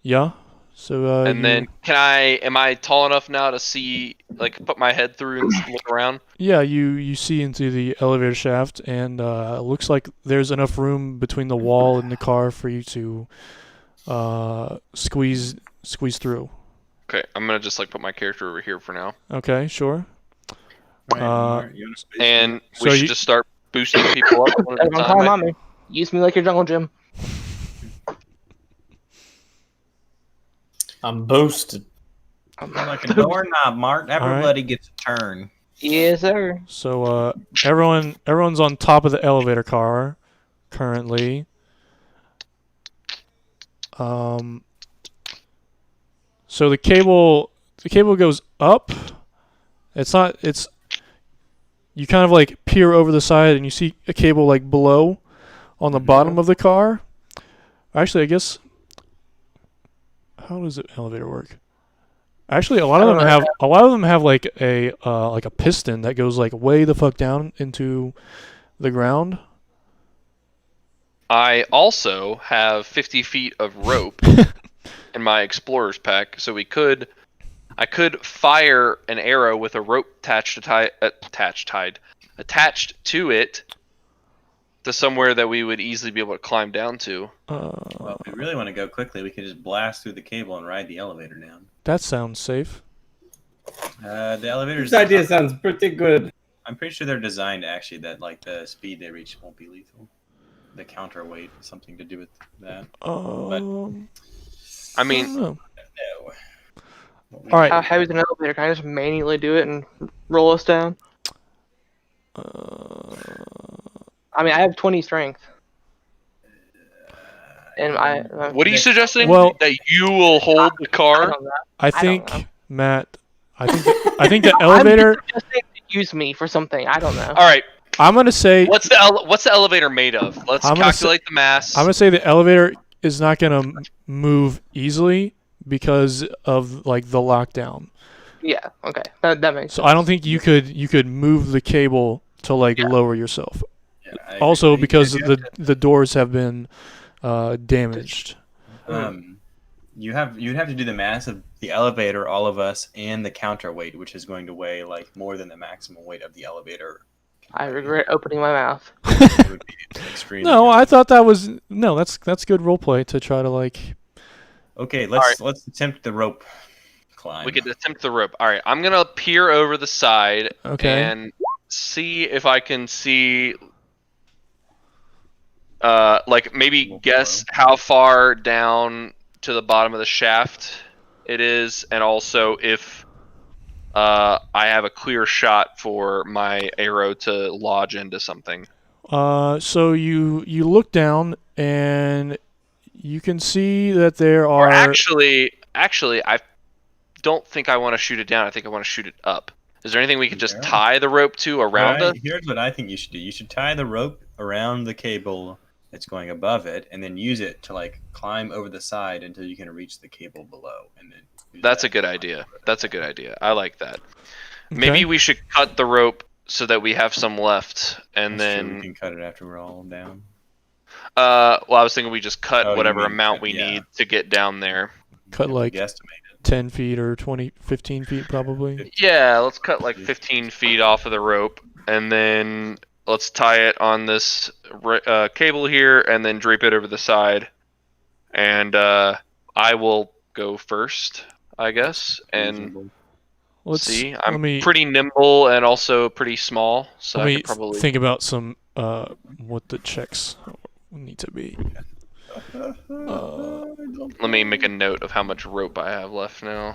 Yeah. So And then am I tall enough now to see, like, put my head through and look around? yeah, you see into the elevator shaft, and it looks like there's enough room between the wall and the car for you to squeeze through. Okay, I'm gonna just like put my character over here for now. Okay, sure. All right, Uh, Mark, you wanna space And So we should you- just start boosting people up one at a Everyone time. climb on me. Use me like your jungle gym. I'm boosted. You're like a doorknob, Mark. right. Everybody gets a turn. Yes, sir. So everyone's on top of the elevator car currently. So the cable goes up. It's you kind of like peer over the side and you see a cable like below on the bottom of the car. Actually, I guess how does the elevator work? Actually, a lot of them have like a piston that goes like way the fuck down into the ground. I also have 50 feet of rope in my explorer's pack, so I could fire an arrow with a rope attached to it to somewhere that we would easily be able to climb down to. Well, if we really want to go quickly, we could just blast through the cable and ride the elevator down. That sounds safe. The elevators. This idea sounds pretty good. I'm pretty sure they're designed actually that like the speed they reach won't be lethal. The counterweight, something to do with that. I mean, No. all right. How heavy is an elevator? Can I just manually do it and roll us down? I mean, I have 20 strength. And what are you suggesting? Well- that you will hold the I car? don't know. I don't think know. Matt, I think the elevator. I'm just saying to use me for something. I don't know. All right. I'm gonna say. What's the elevator made of? Let's I'm gonna calculate the mass. I'm gonna say the elevator is not gonna move easily because of like the lockdown. Yeah. Okay. That makes So sense. I don't think you could move the cable to like lower yourself. Yeah, I Also, agree. because You have the doors have been damaged. you'd have to do the mass of the elevator, all of us, and the counterweight, which is going to weigh like more than the maximum weight of the elevator. I regret opening my mouth. It would be extremely No, heavy. I thought that was that's good roleplay to try to like. Okay, let's attempt the rope climb. We could attempt the rope. All right, I'm gonna peer over the side Okay. and see if I can see, like maybe guess how far down to the bottom of the shaft it is, and also if I have a clear shot for my arrow to lodge into something. So you look down and you can see that there Or are. actually, I don't think I want to shoot it down. I think I want to shoot it up. Is there anything we could just Yeah. tie the rope to around us? Here's what I think you should do. You should tie the rope around the cable that's going above it, and then use it to like climb over the side until you can reach the cable below, and then. use That's that a good to idea. climb over it. That's a good idea. I like that. Okay. Maybe we should cut the rope so that we have some left, and That's true, then we can cut it after we're all down. well, I was thinking we just cut Oh, you whatever mean amount cut- we yeah. need to get down there. Cut Yeah, like guesstimate it. 10 feet or 20, 15 feet probably. Yeah, let's cut like 15 feet off of the rope, and then let's tie it on this cable here, and then drape it over the side. And I will go first, I guess, and Reasonable. Let's see. let I'm me pretty nimble and also pretty small, so let I me could probably. think about some what the checks need to be. Let me make a note of how much rope I have left now.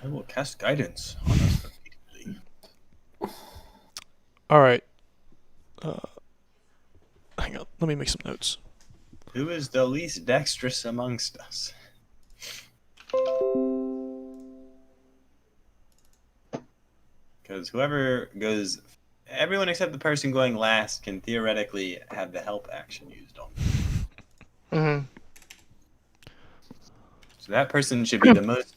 I will cast guidance on us repeatedly. All right. Hang on. Let me make some notes. Who is the least dexterous amongst us? Because whoever goes, everyone except the person going last can theoretically have the help action used on them. Hmm. So that person should be the most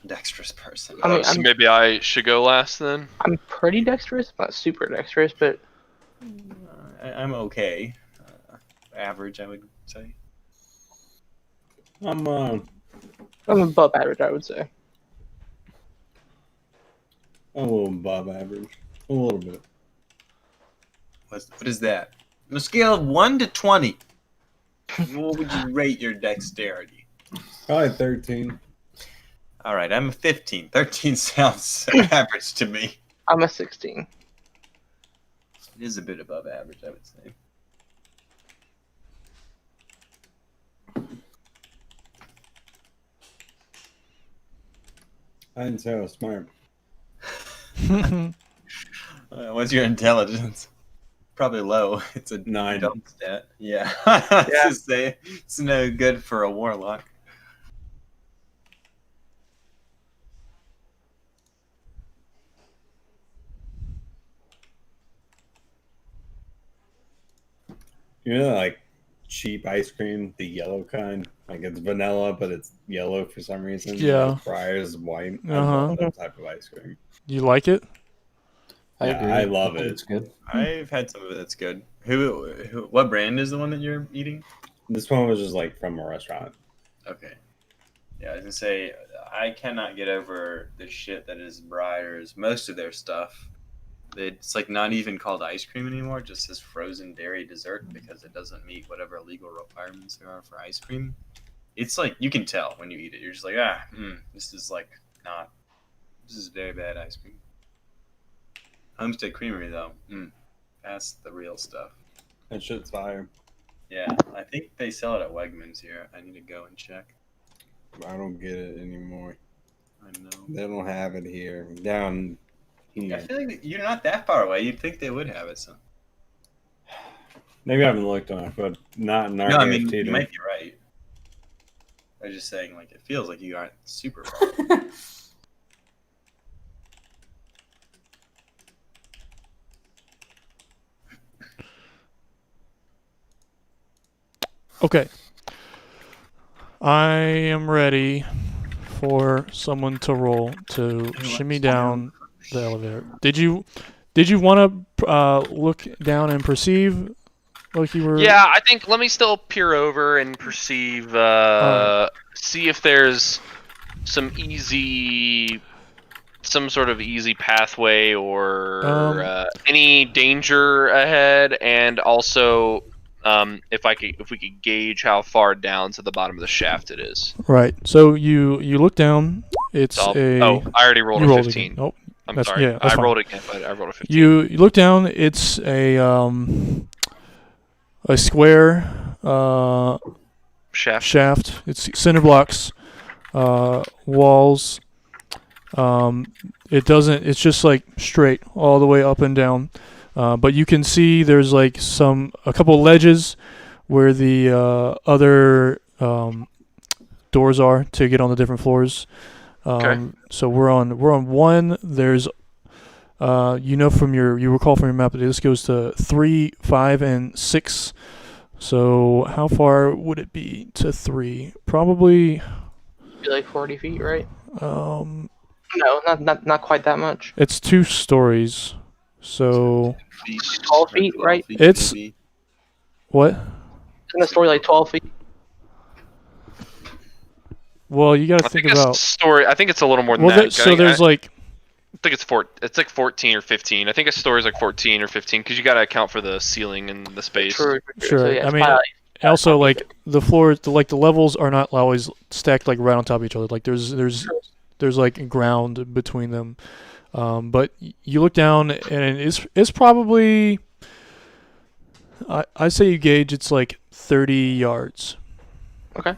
dexterous person. I mean, So maybe I should go last then. I'm pretty dexterous, not super dexterous, but I'm okay. Average, I would say. I'm above average, I would say. a little above average. A little bit. What is that? On a scale of 1 to 20, what would you rate your dexterity? Probably 13. All right, I'm a 15. 13 sounds average to me. I'm a 16. It is a bit above average, I would say. I didn't say I was smart. What's your intelligence? Probably low. It's a 9. dumb stat. Yeah. Yeah. Say, it's no good for a warlock. You know, like cheap ice cream, the yellow kind. Like it's vanilla, but it's yellow for some reason. Yeah. The Fryer is white. I Uh-huh. love that type of ice cream. You like it? I love it. It's good. I've had some of it that's good. What brand is the one that you're eating? This one was just like from a restaurant. Okay. Yeah, I was gonna say I cannot get over the shit that is Breyers. Most of their stuff, it's like not even called ice cream anymore. It just says frozen dairy dessert because it doesn't meet whatever legal requirements there are for ice cream. It's like you can tell when you eat it. You're just like, this is like not. This is very bad ice cream. Homestead Creamery though, that's the real stuff. That shit's fire. Yeah, I think they sell it at Wegmans here. I need to go and check. I don't get it anymore. I know. They don't have it here. Down I here. feel like you're not that far away. You'd think they would have it. So. Maybe I haven't looked on it, but not in our No, I mean AFT, you might be right. I was just saying, like, it feels like you aren't super far. Okay. I am ready for someone to roll to shimmy down the elevator. Did you want to look down and perceive like you were? Yeah, I think let me still peer over and perceive, see if there's some sort of easy pathway or any danger ahead, and also if we could gauge how far down to the bottom of the shaft it is. Right. So you look down. It's So a. I already rolled You a rolled 15. again. Nope. I'm That's- sorry. yeah, that's I fine. rolled again, but I rolled a 15. You look down. It's a square shaft. It's cinder blocks, walls. It doesn't. It's just like straight all the way up and down. But you can see there's like a couple ledges where the other doors are to get on the different floors. Okay. So we're on one. There's you recall from your map that this goes to 3, 5, and 6. So how far would it be to 3? Probably. Be like 40 feet, right? No, not quite that much. It's 2 stories. So 12 feet, right? It's- maybe. what? Isn't the story like 12 feet? Well, you got to I think think about. I think it's a little more than Well, that. so there's like. I think it's like 14 or 15. I think a story's like 14 or 15 because you got to account for the ceiling and the space. True. Sure, So, yeah, I it's mean, probably Also, like the floors, the levels are not always stacked like right on top of each other. Like there's like ground between them. But you look down and it's probably. I say you gauge it's like 30 yards. Okay.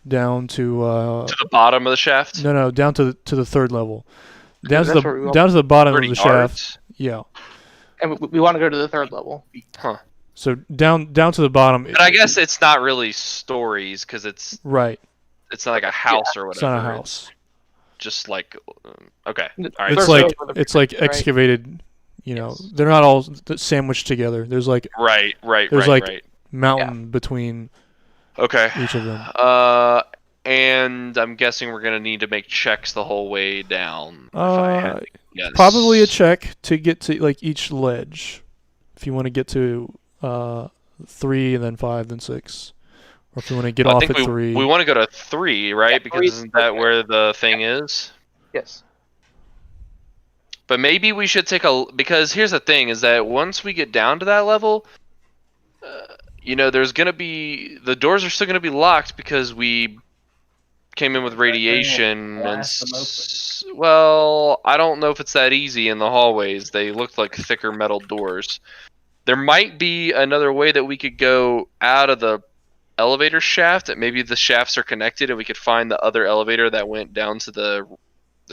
Down to. To the bottom of the shaft. No, down to the 3rd level. Down to That's where we the want- down to the bottom of 30 the yards. shaft. Yeah. And we want to go to the 3rd level. So down to the bottom. But I guess it's not really stories because it's Right. not like a house or It's whatever. not a house. Just like okay. All right. It's Third like level, it's like right? excavated. You know, Yes. they're not all sandwiched together. There's like Right. There's like- Right. mountain between Okay. each of them. And I'm guessing we're gonna need to make checks the whole way down. If I had to guess. Probably a check to get to like each ledge. If you want to get to 3 and then 5 then 6, or if you want to get I off think at 3. we want to go to 3, right? Yeah, Because three's isn't that where the thing is? Yes. But maybe we should because here's the thing: is that once we get down to that level, there's gonna be the doors are still gonna be locked because we came in with radiation and Blast them well, I don't know if it's that easy in the hallways. They looked like thicker metal doors. There might be another way that we could go out of the elevator shaft. That maybe the shafts are connected and we could find the other elevator that went down to the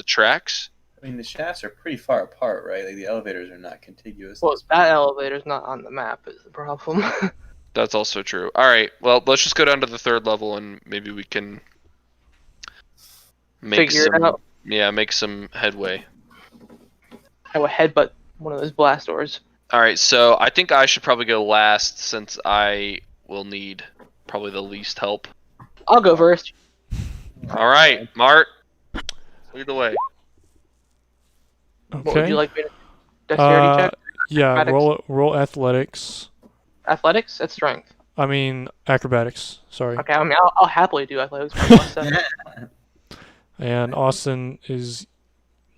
tracks. I mean, the shafts are pretty far apart, right? Like the elevators are not contiguous. Well, that elevator's not on the map is the problem. That's also true. All right. Well, let's just go down to the 3rd level and maybe we can make Figure it out. make some headway. I would headbutt one of those blast doors. All right. So I think I should probably go last since I will need probably the least help. I'll go first. All right, Mart, lead the way. What would Okay. you like me to dexterity check? Yeah. Acrobatics? Roll athletics. Athletics? That's strength. I mean acrobatics. Sorry. Okay, I mean, I'll happily do athletics. For +7. And Austin is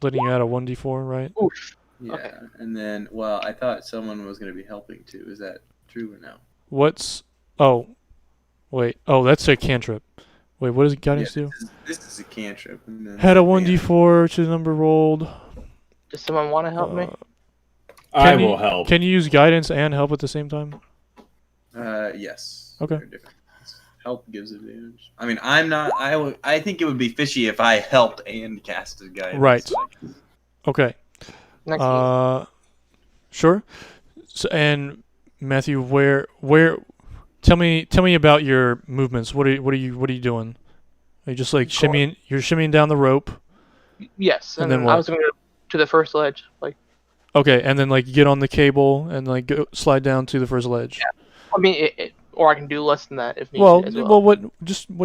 letting you out a 1d4, right? Oof. Yeah, Okay. and then, well, I thought someone was going to be helping too. Is that true or no? What's? Oh, wait. Oh, that's a cantrip. Wait, what does guidance do? This is a cantrip. And then Had a 1d4 to the number rolled. Does someone want to help me? I Can you- will help. Can you use guidance and help at the same time? Yes. Okay. They're different. Help gives advantage. I mean, I'm not. I think it would be fishy if I helped and cast a guidance. Right. Like, Okay. Next Sure. So, and Matthew, where? Tell me about your movements. What are you doing? Are you just like shimmying? You're shimmying down the rope. Yes, And and then then what? I was going to the first ledge. Like, Okay, and then like get on the cable and like go, slide down to the first ledge. Yeah. I mean, or I can do less than that if needed Well, as well. well, what do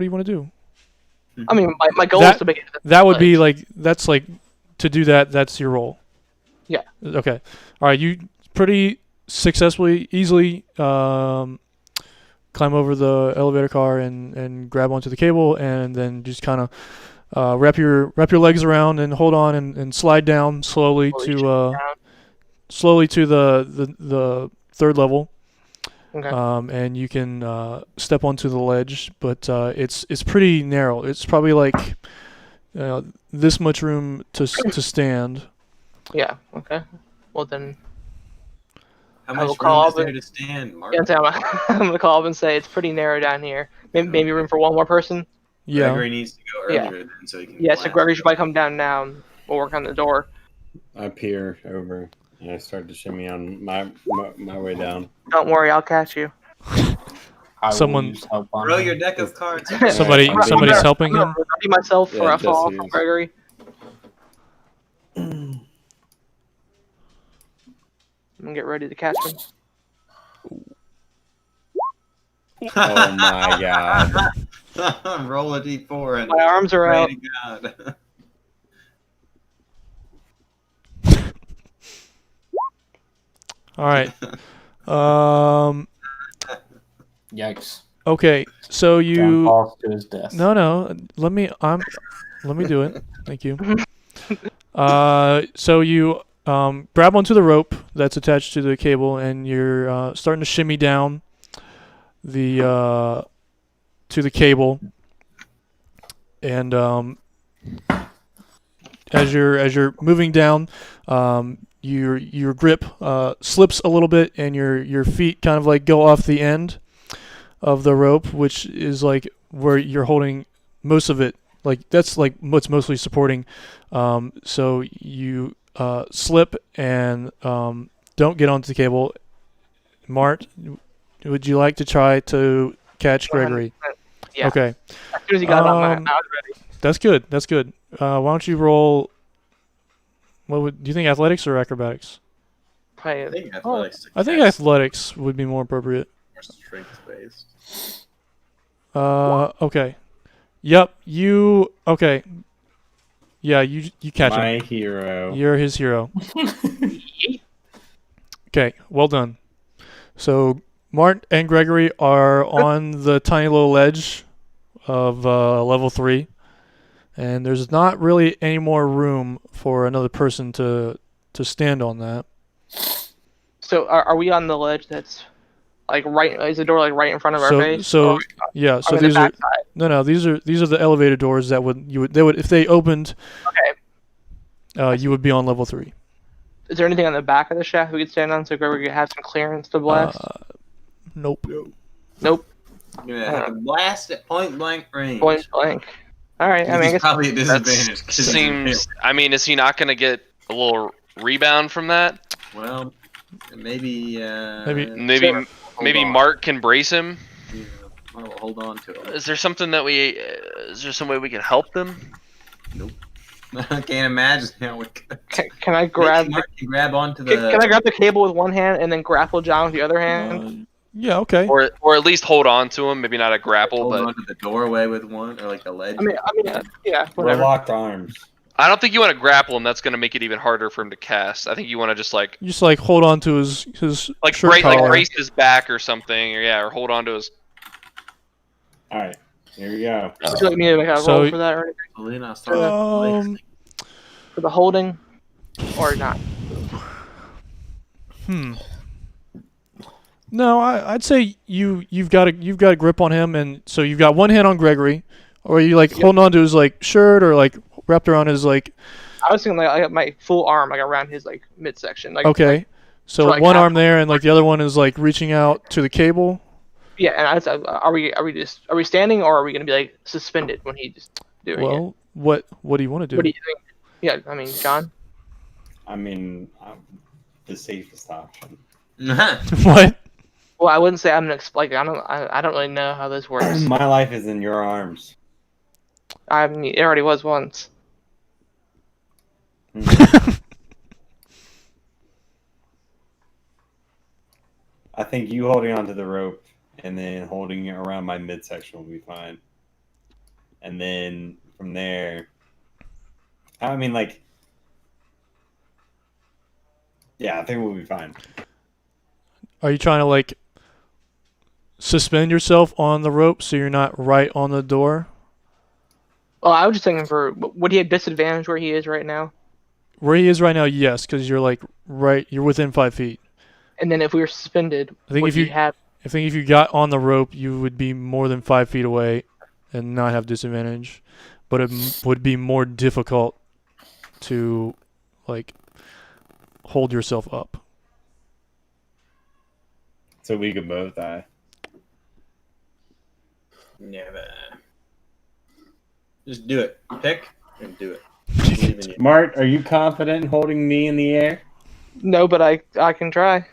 you want to do? I mean, my goal That- is to make it. To the That would ledge. be like that's like to do that. That's your role. Yeah. Okay. All right. You pretty successfully, easily climb over the elevator car and grab onto the cable, and then just kind of wrap your legs around and hold on and slide down slowly Slowly to down. slowly to the third level. Okay. And you can step onto the ledge, but it's pretty narrow. It's probably like this much room to stand. Yeah. Okay. Well then, How I will much call room is up and- there to stand, Mark? yeah, I'm gonna call up and say it's pretty narrow down here. Maybe room for one more person. Yeah. Gregory needs to go Yeah. earlier then, so he can. Yeah. So blast Gregory it should probably come down now. And we'll work on the door. I peer over and I start to shimmy on my way down. Don't worry, I'll catch you. I will Someone- use help on Throw him. your deck of cards. Somebody I'm somebody's being- helping I'm him. gonna ready myself for Yeah, a fall Jesse from is. Gregory. I'm gonna get ready to catch him. Oh my god. Roll a d4 and My arms are pray out. to God. All right. Yikes. Okay. So John you. falls to his death. No. Let me do it. Thank you. So you grab onto the rope that's attached to the cable, and you're starting to shimmy down the to the cable, and as you're moving down, your grip slips a little bit, and your feet kind of like go off the end of the rope, which is like where you're holding most of it. Like that's like what's mostly supporting. So you slip and don't get onto the cable. Mart, would you like to try to catch Gregory? Yeah. Okay, As soon as he got on my, I Um, was ready. that's good. That's good. Why don't you roll? Do you think athletics or acrobatics? I think athletics. to I think cast athletics would be more appropriate. more strength based. Okay. Yep. You okay? Yeah. You catch him. My hero. You're his hero. Okay, well done. So Mart and Gregory are on the tiny little ledge of level 3, and there's not really any more room for another person to stand on that. So are we on the ledge that's like right? Is the door like right in front of our So face? so Or yeah. are So we on the these are backside? no these are the elevator doors that would if they opened. Okay. You would be on level 3. Is there anything on the back of the shaft we could stand on so Gregory could have some clearance to blast? Nope. Nope. You're gonna have to blast at point blank range. Point blank. All right. I mean, I He's guess probably at That disadvantage. 'cause he's seems. I mean, is he not going to get a little rebound from that? well. Maybe. Maybe- Maybe hold maybe on. Mark can brace him. Yeah, Mark will hold on to him. Is there something that we? Is there some way we can help them? I can't imagine how we could. can I Maybe grab? Mark can grab onto the. Can I grab the cable with one hand and then grapple John with the other hand? Yeah. Okay. Or at least hold on to him. Maybe not a grapple, hold but onto the doorway with one, or like the ledge? I mean, yeah, We're whatever. locked arms. I don't think you want to grapple him. That's going to make it even harder for him to cast. I think you want to just like Just like hold on to his shirt collar. brace his back or something, or hold on to his. All right, here we go. Would you like me to make a So- roll for that, or Well, I'll start Um, for the holding, or not? No, I'd say you've got a grip on him, and so you've got one hand on Gregory, or you like holding on to his like shirt, or like wrapped around his like. I was thinking like I got my full arm like around his like midsection. Like Okay, so so, like, one half- arm there, and like the other one is like reaching out to the cable. yeah, and I was, are we standing or are we gonna be like suspended when he's doing it? Well, what do you want to do? What do you think? Yeah, I mean, John. I mean, the safest option. What? Well, I wouldn't say I'm an I don't really know how this works. My life is in your arms. I mean, it already was once. I think you holding onto the rope and then holding it around my midsection will be fine. And then from there, I mean, like, yeah, I think we'll be fine. Are you trying to like suspend yourself on the rope so you're not right on the door? Well, I was just thinking would he have disadvantage where he is right now? Where he is right now, yes, because you're like you're within 5 feet. And then if we were suspended, I think would if you he have? I think if you got on the rope, you would be more than 5 feet away and not have disadvantage, but it would be more difficult to like hold yourself up. So we could both die. Never. Just do it. Pick and do it. I believe in you. Mart, are you confident in holding me in the air? No, but I can try.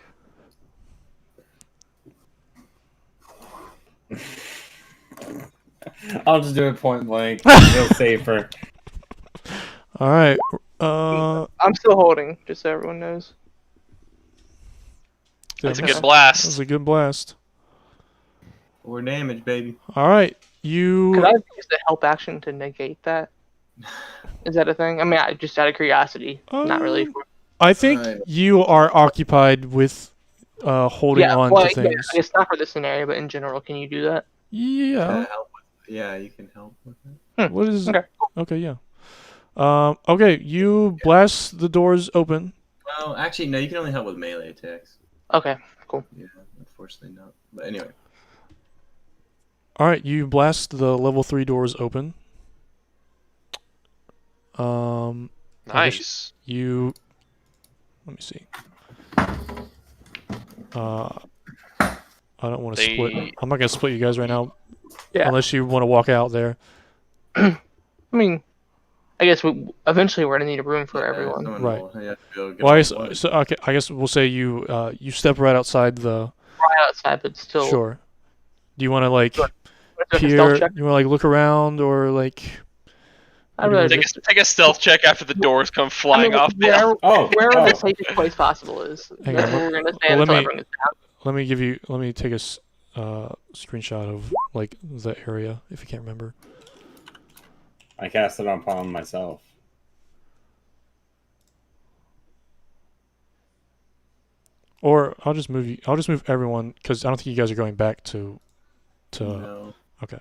I'll just do it point blank. Feel safer. All right. I'm still holding, just so everyone knows. That's a that good was blast. a good blast. 4 damage, baby. All right. Could You I use the help action to negate that? Is that a thing? I mean, just out of curiosity, not really. I think Right. you are occupied with holding on well, to things. I guess not for this scenario, but in general, can you do that? Yeah. Help with, yeah, you can help with it. What is Okay. Okay, yeah. Okay, you blast the doors open. Well, actually, no, you can only help with melee attacks. Okay, cool. Yeah, unfortunately not. But anyway. All right, you blast the level 3 doors open. I guess Nice. you let me see. I don't want to split. They- I'm not gonna split you guys right now, Yeah. unless you want to walk out there. I mean, I guess eventually we're gonna need a room for Yeah, everyone. someone Right. will- yeah, go get Well, I on guess, wood. so okay. I guess we'll say you you step right outside the. Right outside, but still. Sure. Do you want to like Sure. Wanna do a peer? stealth check? You want to like look around or like? I'd rather Take just. a stealth check after the doors come I flying mean, off. wherever Oh, the safest place possible is. Hang That's on, where we're gonna well, stand let until me- everyone gets down. Let me take a screenshot of like the area if you can't remember. I cast it upon myself. Or I'll just move you. I'll just move everyone because I don't think you guys are going back to. No. Okay.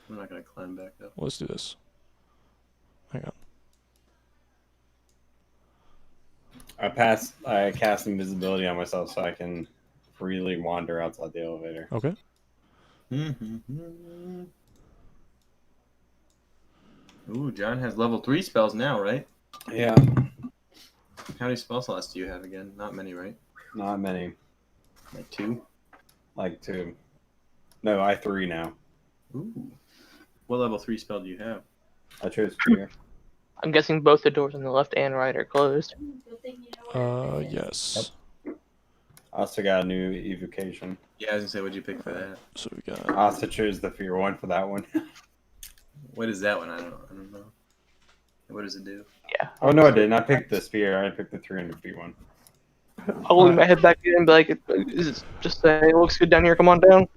I'm not gonna climb back up. Let's do this. Hang on. I cast invisibility on myself so I can freely wander outside the elevator. Okay. Ooh, John has level 3 spells now, right? Yeah, How many spell slots do you have again? Not many, right? not many. Like 2? Like 2. No, I 3 now. Ooh. What level 3 spell do you have? I chose fear. I'm guessing both the doors on the left and right are closed. Good thing you know where everything is. Yes. I also got a new evocation. Yeah, I was gonna say, what'd you pick for that? So we got. I also chose the fear one for that one. What is that one? I don't know. What does it do? Yeah. Oh no, I didn't. I picked the spear. I picked the 300 feet one. I'll lean my head back in and be like, just say, it looks good down here, come on down.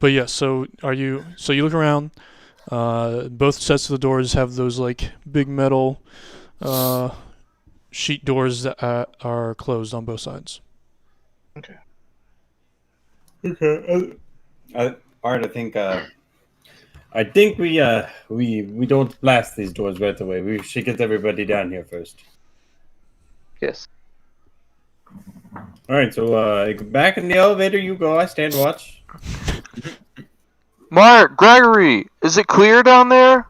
But yeah. So are you? So you look around. Both sets of the doors have those like big metal sheet doors that are closed on both sides. Okay. All right. I think we don't blast these doors right away. We should get everybody down here first. Yes. All right. So back in the elevator you go. I stand watch. Mark, Gregory, is it clear down there?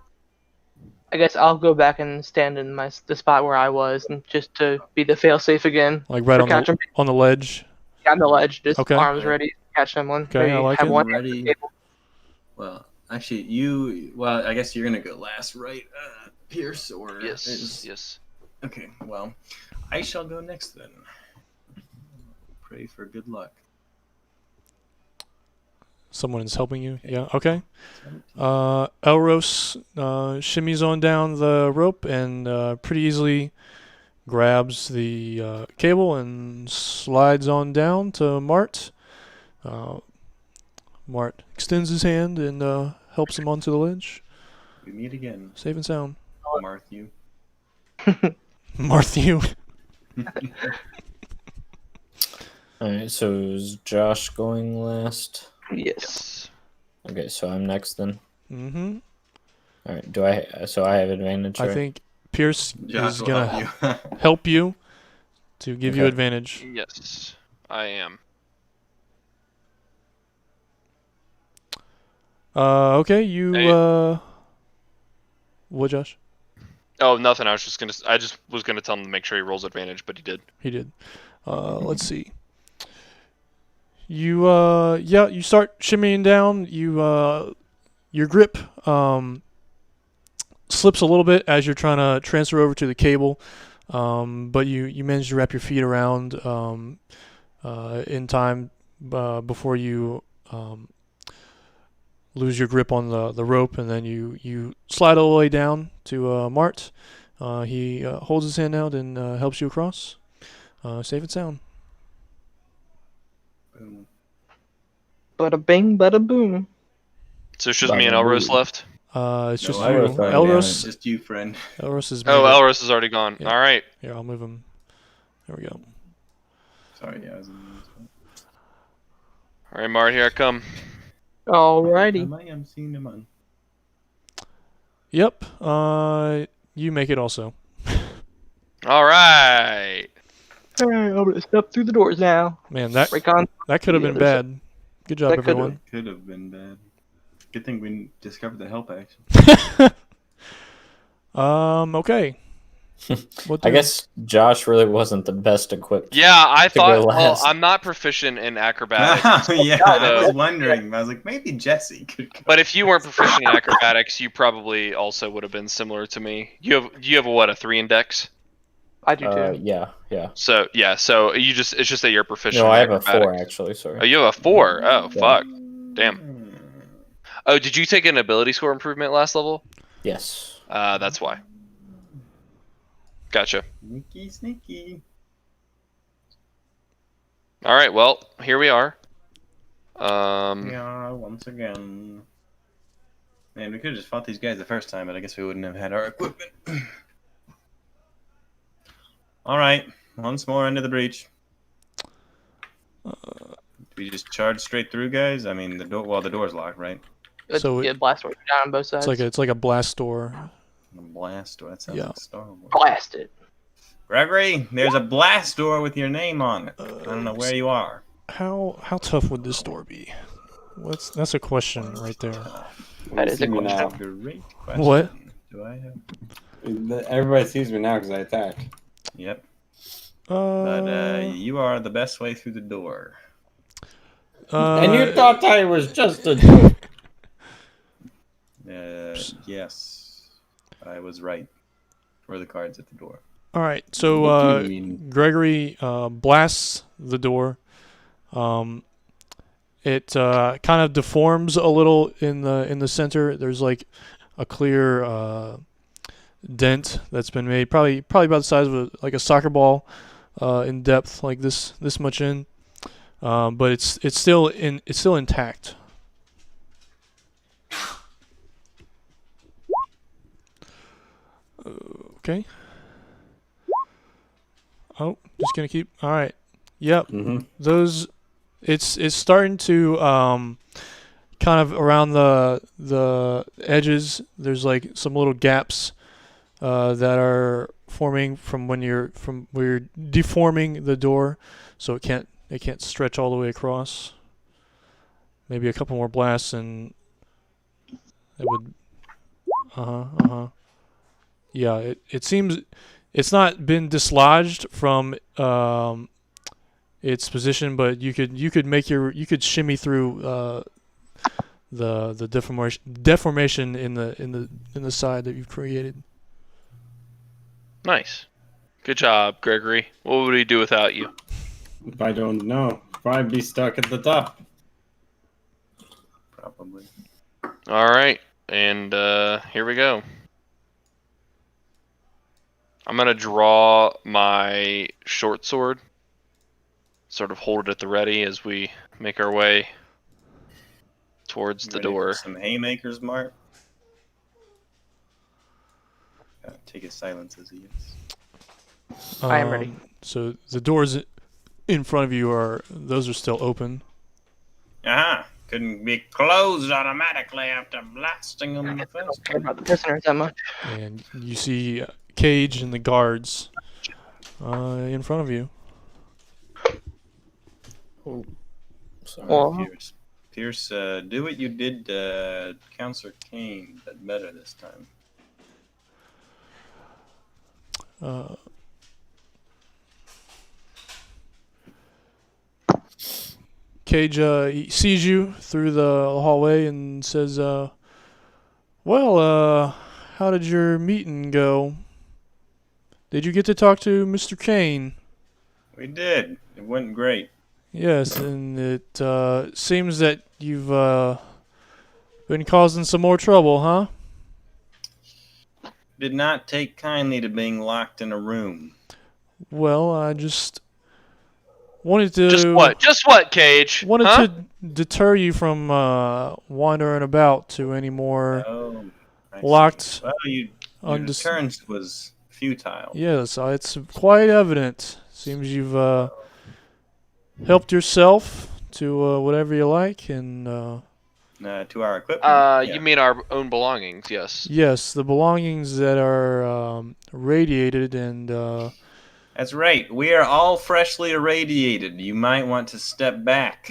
I guess I'll go back and stand in the spot where I was, and just to be the fail-safe again. Like right For on catching- on the ledge. On the ledge, just Okay. arms ready, catch someone. Okay, Maybe I like have it. one Ready. Well, actually, well, I guess you're gonna go last, right? Pierce or Yes. Yes. Okay. Well, I shall go next then. Pray for good luck. Someone is helping you. Yeah. Okay. Elros shimmies on down the rope and pretty easily grabs the cable and slides on down to Mart. Mart extends his hand and helps him onto the ledge. We meet again, Safe and sound. Marthew. Marthew. Alright, so is Josh going last? Yes. Okay, so I'm next then. Mm-hmm. Alright, so I have advantage, I right? think Pierce Josh is will gonna help you. help you to give you Okay. advantage. Yes, I am. Okay, you Hey. what, Josh? Oh, nothing. I just was gonna tell him to make sure he rolls advantage, but he did. He did. Let's see. You you start shimmying down. Your grip slips a little bit as you're trying to transfer over to the cable, but you manage to wrap your feet around in time before you lose your grip on the rope, and then you slide all the way down to Mart. He holds his hand out and helps you across. Safe and sound. Boom. Bada bing, bada boom. So it's just me and Elros left. It's just No, you. Elros already Elros. Just you, friend. Elros is. Oh, made it. Elros is already gone. Yeah. All right. Here, I'll move him. There we go. Sorry, yeah, I was in All right, Mart, here I come. Alrighty. Am I seeing him on? Yep. You make it also. All right. Alright, I'm gonna step through the doors now. Man, that Recon. could have the been other bad. Good job, That could've- everyone. Could have been bad. Good thing we discovered the help action. Okay. What I do- guess Josh really wasn't the best equipped. Yeah, I To go thought. Well, last. I'm not proficient in acrobatics. Yeah, I So- was wondering. I was like, maybe Jesse could go. But if you weren't proficient in acrobatics, you probably also would have been similar to me. You have what, a 3 index? I do too. Yeah. So yeah, so it's just that you're proficient. No, in I have a acrobatics. 4 actually. Oh, Sorry. you have a 4. Oh, Yeah. fuck. Damn. Oh, did you take an ability score improvement last level? Yes. That's why. Gotcha. Sneaky, sneaky. All right. Well, here we are. Yeah, once again. Man, we could have just fought these guys the first time, but I guess we wouldn't have had our equipment. All right, once more into the breach. Do we just charge straight through, guys? I mean, the door. Well, the door's locked, right? So Yeah, blast doors down on both sides. it's like a blast door. A blast door. That sounds Yeah. like Star Wars. blast it. Gregory, there's a blast door with your name on it. I don't know where you are. How tough would this door be? That's a question right there. That is See a me question. now. Great question. What? Do I have? Everybody sees me now because I attacked. Yep. But you are the best way through the door. And you thought I was just a. Yes, I was right. Where are the cards at the door? All right. So What do you mean? Gregory blasts the door. It kind of deforms a little in the center. There's like a clear dent that's been made, probably about the size of like a soccer ball in depth, like this much in. But it's still intact. Okay. Oh, just gonna keep. All right. Yep. Mm-hmm. Those. It's starting to kind of around the edges. There's like some little gaps that are forming from where you're deforming the door, so it can't stretch all the way across. Maybe a couple more blasts and it would. Yeah, it seems it's not been dislodged from its position, but you could shimmy through the deformation in the side that you've created. Nice. Good job, Gregory. What would he do without you? I don't know. Probably be stuck at the top. Probably. All right, and here we go. I'm gonna draw my short sword. Sort of hold it at the ready as we make our way towards the Ready for door. some haymakers, Mark. Take his silence as he is. I am ready. So the doors in front of you those are still open. Aha! Couldn't be closed automatically after blasting them the I don't first care time. about the prisoners that much. And you see Cage and the guards in front of you. Oh, sorry. Well, Pierce. Pierce, do what you did to Counselor Kane, but better this time. Cage he sees you through the hallway and says, "Well, how did your meeting go? Did you get to talk to Mr. Kane?" We did. It went great. Yes, and it seems that you've been causing some more trouble, huh? Did not take kindly to being locked in a room. Well, I just wanted to Just what? Just what, Cage? wanted Huh? to deter you from wandering about to any more Oh, I see. locked. Well, your undis- deterrence was futile. Yes, it's quite evident. Seems you've helped yourself to whatever you like, and To our equipment. You mean our own belongings? Yes. yes, the belongings that are radiated and That's right. We are all freshly irradiated. You might want to step back.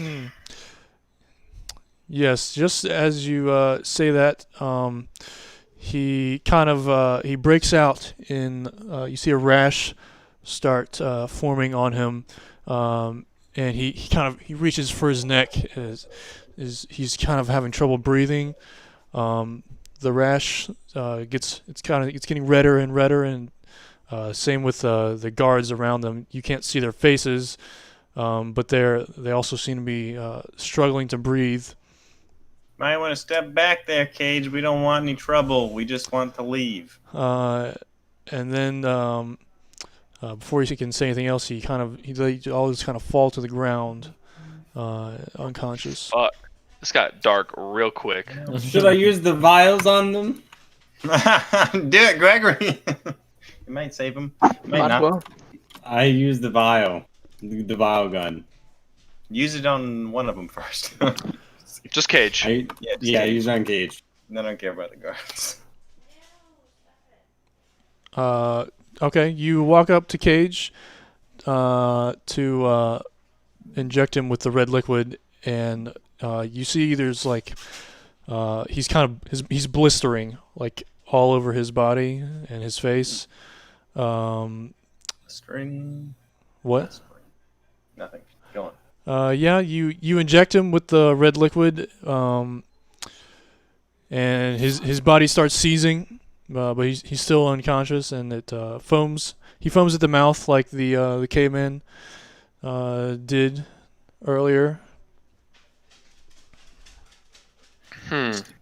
yes, just as you say that, he kind of he breaks out in. You see a rash start forming on him, and he reaches for his neck as he's kind of having trouble breathing. The rash it's getting redder and redder, and same with the guards around them. You can't see their faces, but they also seem to be struggling to breathe. Might want to step back there, Cage. We don't want any trouble. We just want to leave. And then before he can say anything else, they all just kind of fall to the ground, unconscious. Fuck. This got dark real quick. Should I use the vials on them? Do it, Gregory. You might save him. Might might as not. well. I use the vial gun. Use it on one of them first. Just Cage. Just I Cage. use it on Cage. I don't care about the guards. Okay, you walk up to Cage to inject him with the red liquid, and you see there's like he's blistering like all over his body and his face. String. What? Nothing. Go on. Yeah, you inject him with the red liquid, and his body starts seizing, but he's still unconscious, and it foams. He foams at the mouth like the caveman did earlier.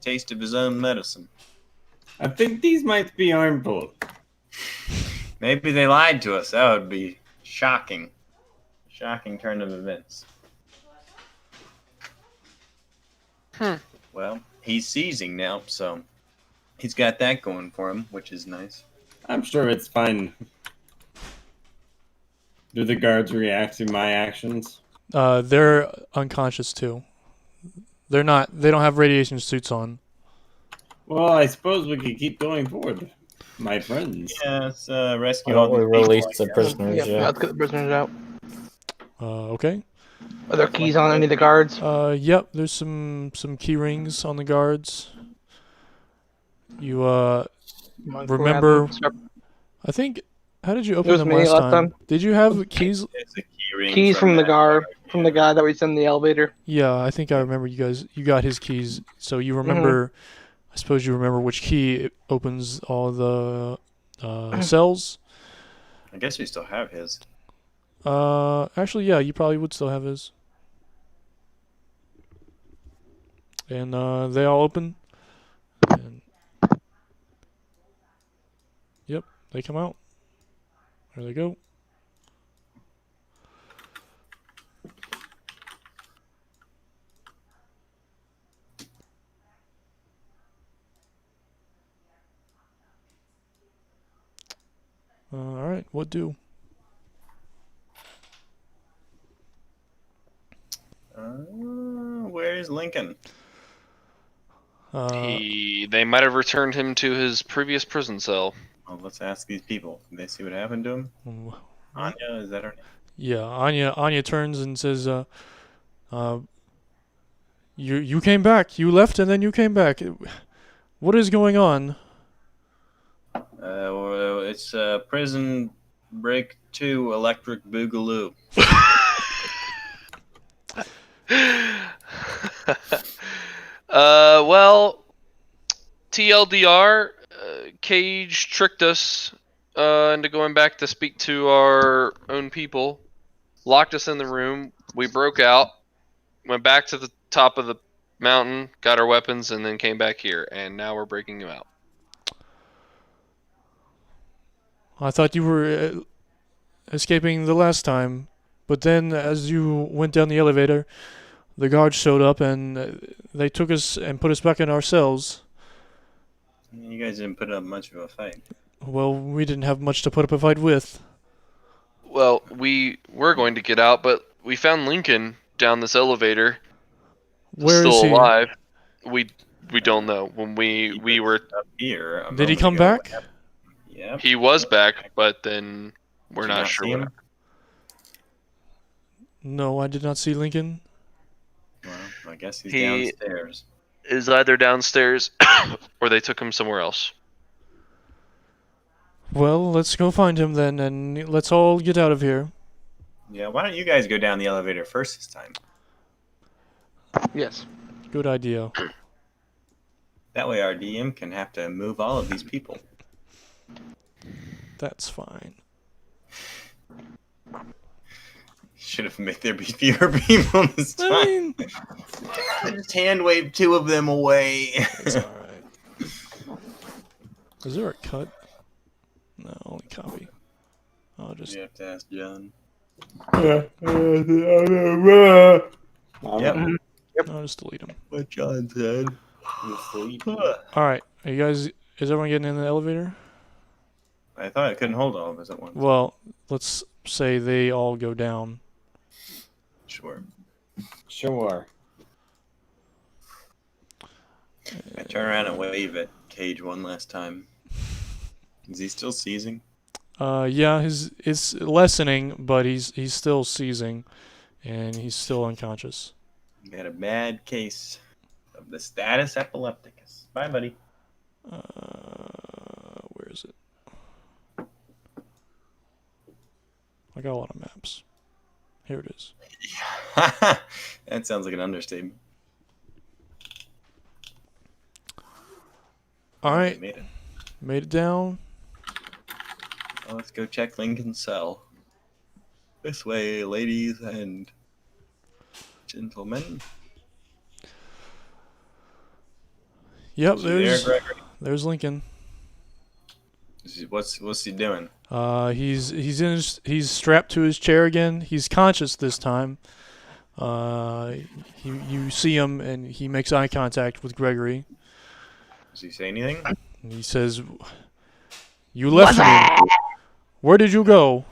Taste of his own medicine. I think these might be harmful. Maybe they lied to us. That would be shocking. Shocking turn of events. Well, he's seizing now, so he's got that going for him, which is nice. I'm sure it's fine. Do the guards react to my actions? They're unconscious too. They don't have radiation suits on. Well, I suppose we could keep going forward, my friends. Yeah, let's rescue Why all don't we these release people, the I guess. prisoners? Yeah, let's get the prisoners out. Okay. Are there keys on any of the guards? Yep. There's some key rings on the guards. You remember? I think. How did you open was them me last last time? time. Did you have keys? It's a key ring Keys from the that guard, from the guy that we sent in the elevator. Yeah, I think I remember you got his keys. So you remember, I suppose you remember which key opens all the cells. I guess we still have his. Actually, yeah, you probably would still have his. And they all open. And yep, they come out. There they go. All right, what do? Where's Lincoln? They might have returned him to his previous prison cell. Well, let's ask these people. Can they see what happened to him? Anya, is that her name? Yeah, Anya turns and says, you came back. You left and then you came back. What is going on? Well, it's Prison Break 2 Electric Boogaloo. Well, TLDR, Cage tricked us into going back to speak to our own people, locked us in the room, we broke out, went back to the top of the mountain, got our weapons, and then came back here, and now we're breaking you out. I thought you were escaping the last time, but then as you went down the elevator, the guards showed up and they took us and put us back in our cells. You guys didn't put up much of a fight. Well, we didn't have much to put up a fight with. Well, we were going to get out, but we found Lincoln down this elevator. Where still is he? alive. We don't know. When we were up here. Did he come back? Yep. He was back, but then we're not sure. See What him? No, I did not see Lincoln. Well, I guess he's He- downstairs. is either downstairs or they took him somewhere else. Well, let's go find him then, and let's all get out of here. Yeah, why don't you guys go down the elevator first this time? Yes. Good idea. That way our DM can have to move all of these people. That's fine. Should have made there be fewer people this I time. mean, Just hand wave 2 of them away. it's alright. Is there a cut? No, only copy. I'll just. You have to ask John. Yep. I'll just delete him. What John said. Alright, are you guys. Is everyone getting in the elevator? I thought I couldn't hold all of us at once. Well, let's say they all go down. Sure. Sure. I turn around and wave at Cage one last time. Is he still seizing? Yeah, it's lessening, but he's still seizing, and he's still unconscious. We got a bad case of the status epilepticus. Bye, buddy. Where is it? I got a lot of maps. Here it is. That sounds like an understatement. Alright, Made it. made it down. Well, let's go check Lincoln's cell. This way, ladies and gentlemen. Yep, Is he there, Gregory? there's Lincoln. What's he doing? He's strapped to his chair again. He's conscious this time. You see him and he makes eye contact with Gregory. Does he say anything? And he says, "You left me. Where did you go?"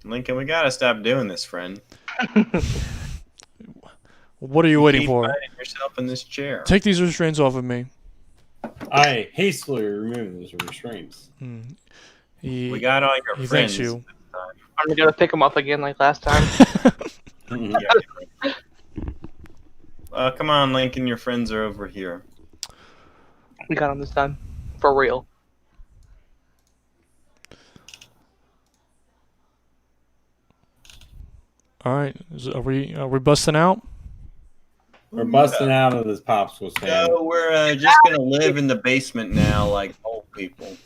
Lincoln, we gotta stop doing this, friend. What are you waiting Keep for? hiding yourself in this chair. Take these restraints off of me. I hastily remove those restraints. He We got all your he friends. thanks you. I'm gonna pick him up again like last time. Come on, Lincoln. Your friends are over here. We got him this time. For real. All right, are we busting out? We're busting out of this popsicle stand. So we're just gonna live in the basement now, like old people.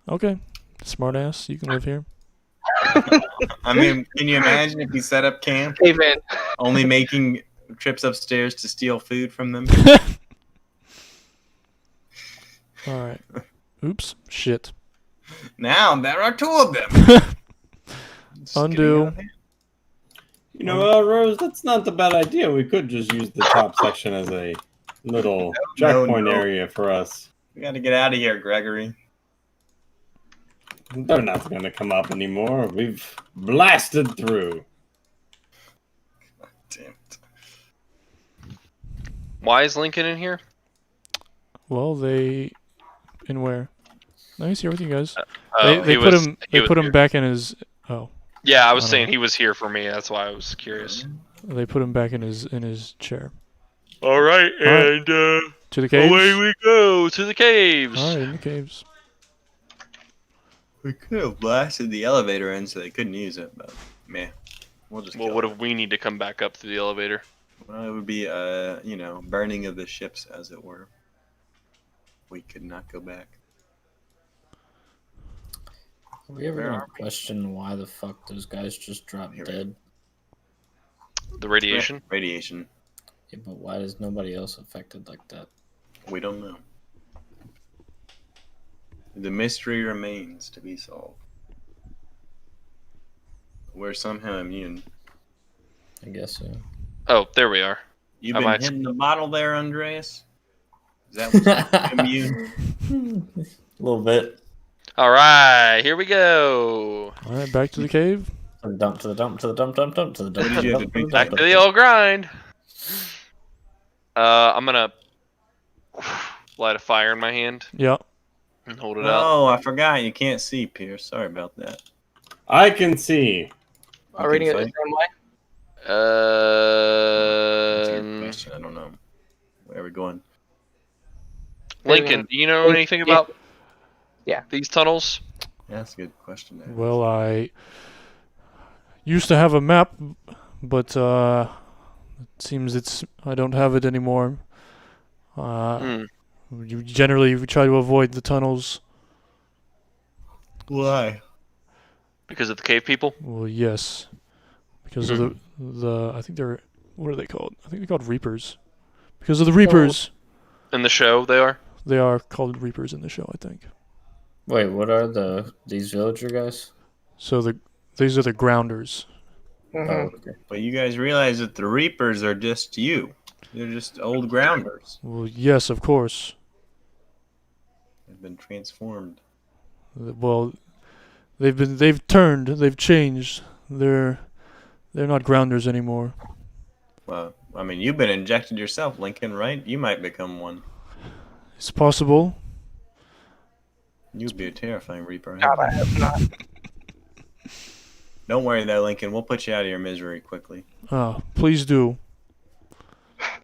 Okay, smartass, you can live here. I mean, can you imagine if we set up camp, Hey, man. only making trips upstairs to steal food from them. All right. Oops. Shit. Now there are 2 of them. It's Undo. getting out of hand. You know, Rose, that's not the bad idea. We could just use the top section as a little checkpoint area for us. We got to get out of here, Gregory. They're not going to come up anymore. We've blasted through. Damn it. Why is Lincoln in here? Well, they. In where? No, he's here with you guys. Oh, They he put was- him. he They was put him here. back in his. Oh. Yeah, I was I don't saying know. he was here for me. That's why I was curious. They put him back in his chair. All right, Alright. and To the caves. away we go to the caves. All right, in the caves. We could have blasted the elevator in so they couldn't use it, but meh. We'll just Well, kill what it. if we need to come back up through the elevator? Well, it would be burning of the ships, as it were. We could not go back. Have we ever Where gonna are we? question why the fuck those guys just dropped Here. dead? The radiation? Radiation. Yeah, but why is nobody else affected like that? We don't know. The mystery remains to be solved. We're somehow immune. I guess so. Oh, there we are. You've Am been I- hitting the bottle there, Andreas? Is that what's immune? A little bit. All right, here we go. All right, back to the cave. To the dump, to the dump, to the dump, dump, dump, to the dump. What did to the you have dump, to do? the Back dump, to the dump. old grind. I'm gonna light a fire in my hand Yeah. and hold it out. Oh, I forgot. You can't see, Pierce. Sorry about that. I can see. Are we reading it the fight? same way? That's a good Uh, question. I don't know. Where are we going? Lincoln, do you know anything Yeah. about Yeah. these tunnels? Yeah, that's a good question. There. Well, I used to have a map, but it seems I don't have it anymore. Hmm. You generally try to avoid the tunnels. Why? Because of the cave people? Well, yes, because of the I think they're what are they called? I think they're called Reapers. Because of the Reapers, In the show, they are? they are called Reapers in the show, I think. Wait, what are these villager guys? So these are the Grounders. Mhm. Oh, okay. But you guys realize that the Reapers are just you. They're just old grounders. Well, yes, of course. They've been transformed. Well, they've changed. They're not Grounders anymore. Well, I mean, you've been injected yourself, Lincoln, right? You might become one. It's possible. You'd be a terrifying Reaper. God, I hope not. Don't worry, though, Lincoln. We'll put you out of your misery quickly. Please do.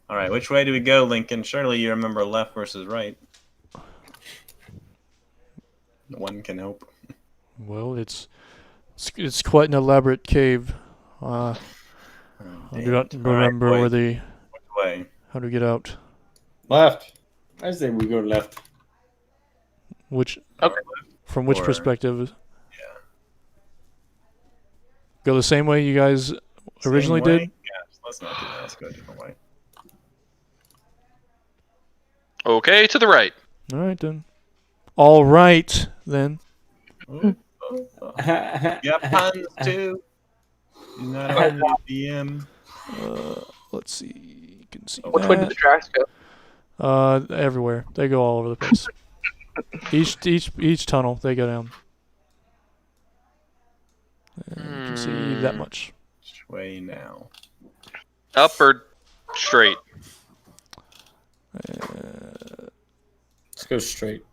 All right, which way do we go, Lincoln? Surely you remember left versus right. One can hope. Well, it's quite an elaborate cave. I Oh, do not damn it. All right, remember boys, where the which way? how to get out. Left. I say we go left. Which Okay. from which Or- perspective? Yeah. Go the same way you guys originally Same way? did. Yeah, let's not do that. Let's go a different way. Okay, to the right. All right then. All right then. Ooh, oh, oh. Got puns too. He's not on the DM. Let's see. You can see Which way did the tracks go? everywhere. They go all over the place. each tunnel they go down. And you can see that much. Which way now? Up or straight? Let's go straight.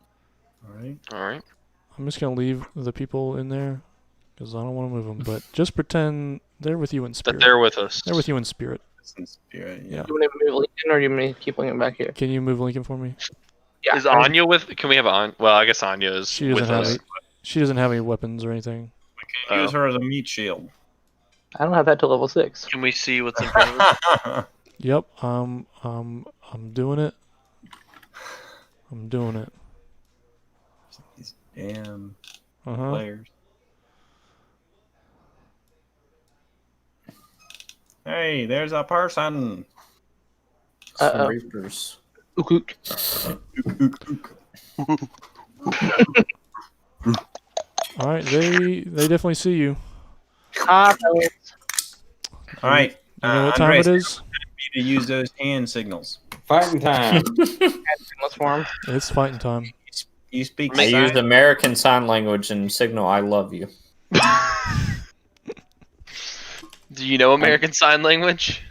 All right. All right. I'm just gonna leave the people in there because I don't want to move them. But just pretend they're with you in That spirit. they're with us. They're with you in spirit. It's in spirit. Yeah. Do you want me to move Lincoln or do you want me to keep Lincoln back here? Can you move Lincoln for me? Yeah. Is Anya with? Can we have Anya? Well, I guess Anya is She doesn't with have us. any. She doesn't have any weapons or anything. We can use her as a meat shield. I don't have that till level 6. Can we see what's in front of us? Yep. I'm doing it. I'm doing it. These damn Uh-huh. players. Hey, there's a person. Some Uh-oh. reapers. Ook, ook. All right, they definitely see you. Ah, fellas. All right. You know what time it is? To use those hand signals. Fighting time. Let's form. It's fighting time. You speak I sign? used American Sign Language and signal I love you. Do you know American Sign Language?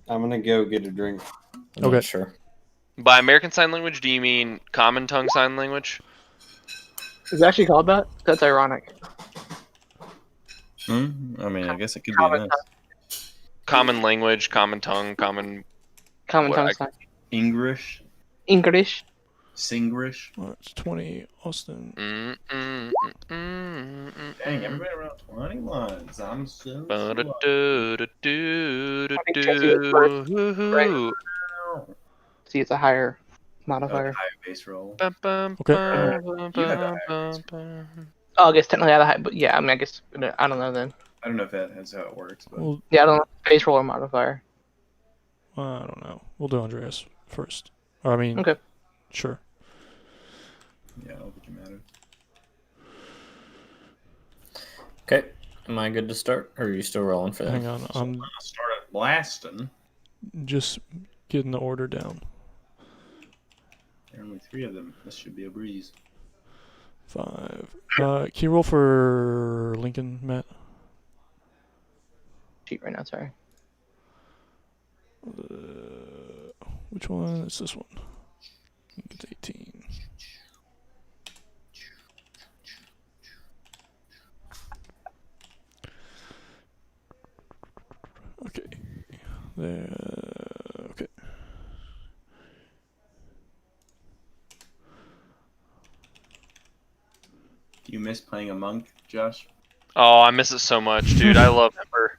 I'm gonna go get a drink. I'm Okay. not sure. By American Sign Language, do you mean Common Tongue Sign Language? Is it actually called that? That's ironic. I mean, I guess it could be Common nice. Common Language, Common Tongue, Common... Common What, tongue I- sign. English, English. Singlish. All right, it's 20, Austin. Dang, everybody around 20 lines. I'm so. See, it's a higher Higher modifier. base roll. Okay. Oh, I guess technically I have a high, but yeah, I mean, I guess I don't know then. I don't know if that's how it works, but Well, Yeah, I don't know. Base roll or modifier. I don't know. We'll do Andreas first. Or, I mean, Okay. sure. yeah, I don't think it matters. Okay. Am I good to start? Or are you still rolling for that? Hang on. I'm I started blasting. just getting the order down. There are only 3 of them. This should be a breeze. 5. Can you roll for Lincoln, Matt? Cheat right now, sorry. Which one? It's this one. It's 18. Okay. There. Okay. Do you miss playing a monk, Josh? Oh, I miss it so much, dude. I love Ember.